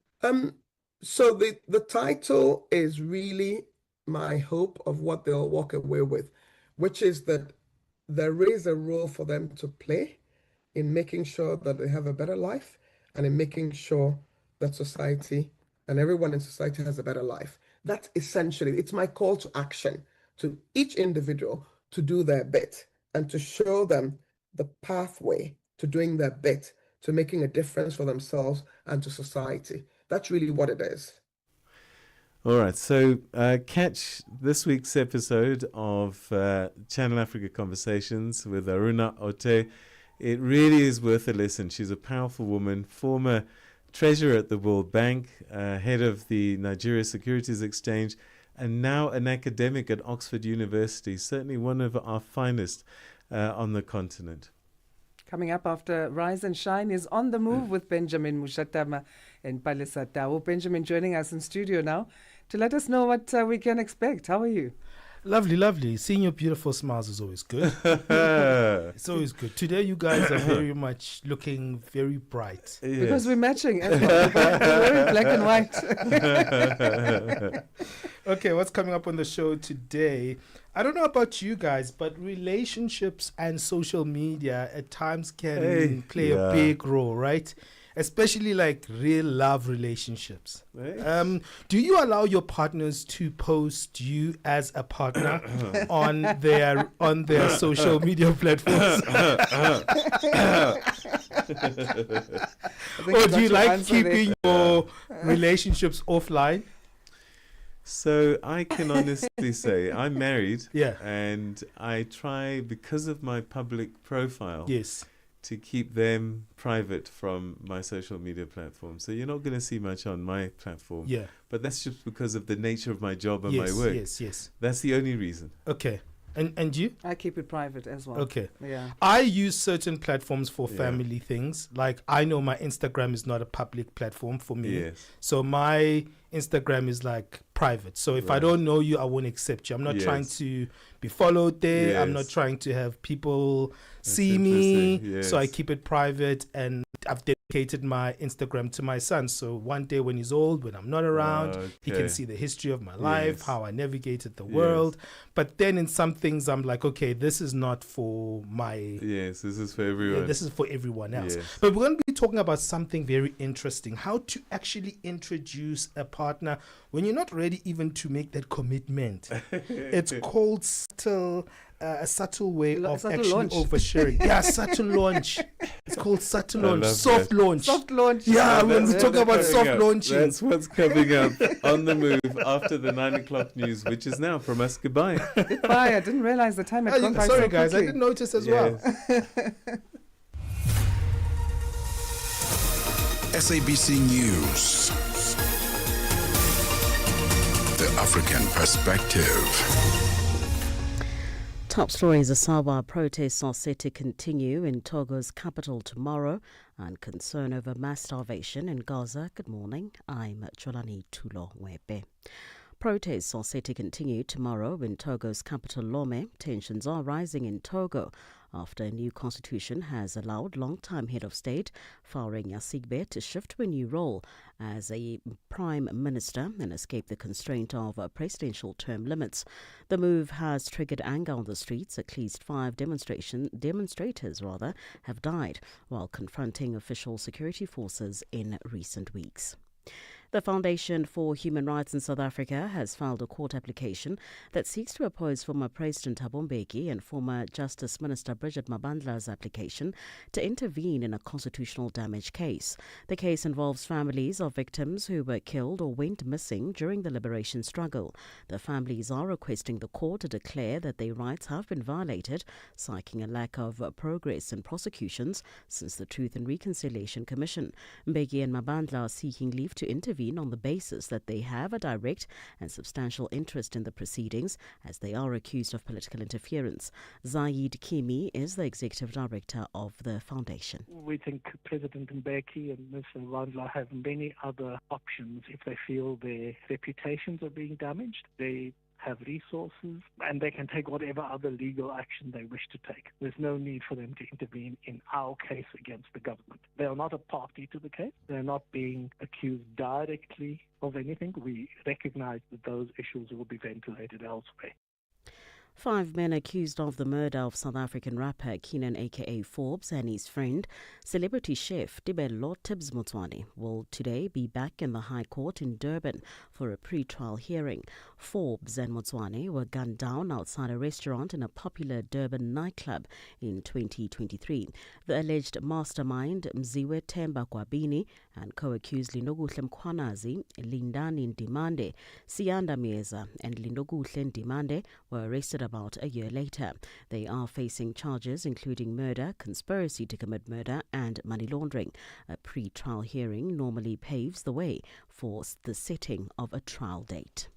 Speaker 15: So the title is really my hope of what they'll walk away with, which is that there is a role for them to play in making sure that they have a better life and in making sure that society and everyone in society has a better life. That's essentially, it's my call to action to each individual to do their bit and to show them the pathway to doing their bit, to making a difference for themselves and to society. That's really what it is.
Speaker 9: All right, so catch this week's episode of Channel Africa Conversations with Aruna Ote. It really is worth a listen. She's a powerful woman, former treasurer at the World Bank, head of the Nigeria Securities Exchange, and now an academic at Oxford University, certainly one of our finest on the continent.
Speaker 1: Coming up after Rise and Shine is On the Move with Benjamin Moshatama and Palesa. Benjamin joining us in studio now to let us know what we can expect. How are you?
Speaker 16: Lovely, lovely. Seeing your beautiful smiles is always good. It's always good. Today you guys are very much looking very bright.
Speaker 1: Yes. Because we're matching as well. We're black and white.
Speaker 16: Okay, what's coming up on the show today? I don't know about you guys, but relationships and social media at times can play a big role, right? Especially like real love relationships. Do you allow your partners to post you as a partner on their social media platforms? Or do you like keeping your relationships offline?
Speaker 9: So I can honestly say I'm married.
Speaker 16: Yeah.
Speaker 9: And I try, because of my public profile,
Speaker 16: yes,
Speaker 9: to keep them private from my social media platform. So you're not going to see much on my platform.
Speaker 16: Yeah.
Speaker 9: But that's just because of the nature of my job and
Speaker 16: yes,
Speaker 9: my work.
Speaker 16: Yes.
Speaker 9: That's the only reason.
Speaker 16: Okay. And you?
Speaker 1: I keep it private as well.
Speaker 16: Okay.
Speaker 1: Yeah.
Speaker 16: I use certain platforms for family things. Like I know my Instagram is not a public platform for me.
Speaker 9: Yes.
Speaker 16: So my Instagram is like private. So if I don't know you, I won't accept you. I'm not trying to be followed there. I'm not trying to have people see me. So I keep it private, and I've dedicated my Instagram to my son. So one day when he's old, when I'm not around, he can see the history of my life, how I navigated the world. But then in some things, I'm like, okay, this is not for my...
Speaker 9: Yes, this is for everyone.
Speaker 16: This is for everyone else.
Speaker 9: Yes.
Speaker 16: But we're going to be talking about something very interesting. How to actually introduce a partner when you're not ready even to make that commitment. It's called a subtle way of actually
Speaker 1: launch.
Speaker 16: oversharing. Yeah, subtle launch. It's called subtle launch. Soft launch.
Speaker 1: Soft launch.
Speaker 16: Yeah, we're going to talk about soft launching.
Speaker 9: That's what's coming up on the move after the 9 o'clock news, which is now from us. Goodbye.
Speaker 1: Goodbye. I didn't realize the time had gone by.
Speaker 16: Sorry,
Speaker 1: so
Speaker 16: guys.
Speaker 1: quickly.
Speaker 16: I didn't notice as well.
Speaker 2: SABC News. The African Perspective.
Speaker 3: Top stories: Asawa protests are set to continue in Togo's capital tomorrow, and concern over mass starvation in Gaza. Good morning, I'm Cholani Tulo Webe. Protests are set to continue tomorrow in Togo's capital Lome. Tensions are rising in Togo after a new constitution has allowed long-time head of state Faure Gnassingbe to shift to a new role as a prime minister and escape the constraint of presidential term limits. The move has triggered anger on the streets. At least 5 demonstrators have died while confronting official security forces in recent weeks. The Foundation for Human Rights in South Africa has filed a court application that seeks to oppose former President Thabo Mbeki and former Justice Minister Bridget Mabandla's application to intervene in a constitutional damage case. The case involves families of victims who were killed or went missing during the liberation struggle. The families are requesting the court to declare that their rights have been violated, citing a lack of progress in prosecutions since the Truth and Reconciliation Commission. Mbeki and Mabandla are seeking leave to intervene on the basis that they have a direct and substantial interest in the proceedings, as they are accused of political interference. Zaid Kimi is the executive director of the foundation.
Speaker 13: We think President Mbeki and Ms. Mabandla have many other options if they feel their reputations are being damaged. They have resources, and they can take whatever other legal action they wish to take. There's no need for them to intervene in our case against the government. They are not a party to the case. They're not being accused directly of anything. We recognize that those issues will be ventilated elsewhere.
Speaker 3: 5 men accused of the murder of South African rapper Keenan aka Forbes and his friend, celebrity chef Tibelo Tibbs Motswane, will today be back in the High Court in Durban for a pre-trial hearing. Forbes and Motswane were gunned down outside a restaurant in a popular Durban nightclub in 2023. The alleged mastermind Mziwe Themba Gwabini and co-accused Lindokuhle Mkhwanazi, Lindani Ndimande, Siyanda Mieza and Lindokuhle Ndimande were arrested about a year later. They are facing charges including murder, conspiracy to commit murder and money laundering. A pre-trial hearing normally paves the way for the setting of a trial date.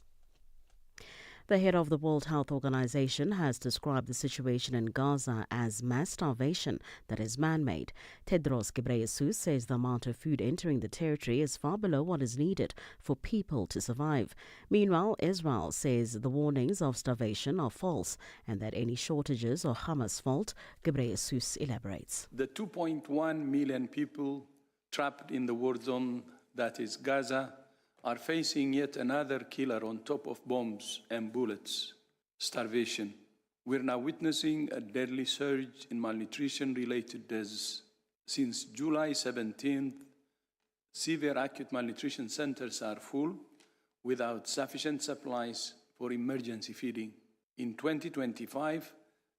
Speaker 3: The head of the World Health Organization has described the situation in Gaza as mass starvation that is man-made. Tedros Ghebreyesus says the amount of food entering the territory is far below what is needed for people to survive. Meanwhile, Israel says the warnings of starvation are false and that any shortages are Hamas' fault. Ghebreyesus elaborates.
Speaker 23: The 2.1 million people trapped in the war zone that is Gaza are facing yet another killer on top of bombs and bullets, starvation. We're now witnessing a deadly surge in malnutrition-related deaths. Since July 17th, severe acute malnutrition centers are full without sufficient supplies for emergency feeding. In 2025,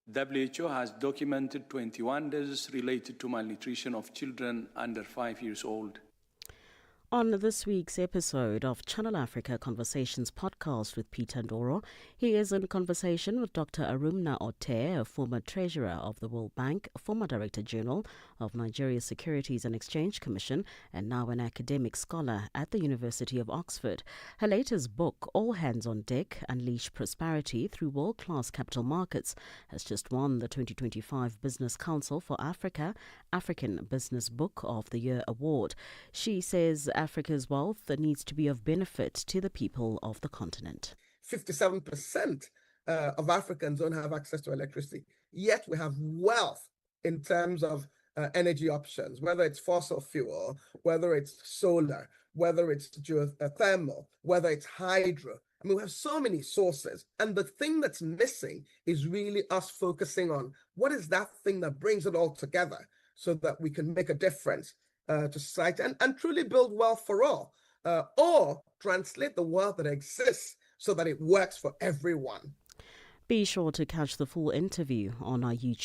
Speaker 23: WHO has documented 21 deaths related to malnutrition of children under 5 years old.
Speaker 3: On this week's episode of Channel Africa Conversations podcast with Peter Ndoro, he is in conversation with Dr. Arumna Ote, a former treasurer of the World Bank, former director general of Nigeria's Securities and Exchange Commission, and now an academic scholar at the University of Oxford. Her latest book, All Hands on Deck, Unleash Prosperity Through World-Class Capital Markets, has just won the 2025 Business Council for Africa African Business Book of the Year award. She says Africa's wealth needs to be of benefit to the people of the continent.
Speaker 15: 57% of Africans don't have access to electricity, yet we have wealth in terms of energy options, whether it's fossil fuel, whether it's solar, whether it's geothermal, whether it's hydro. I mean, we have so many sources. And the thing that's missing is really us focusing on what is that thing that brings it all together so that we can make a difference to society and truly build wealth for all, or translate the wealth that exists so that it works for everyone.
Speaker 3: Be sure to catch the full interview on our YouTube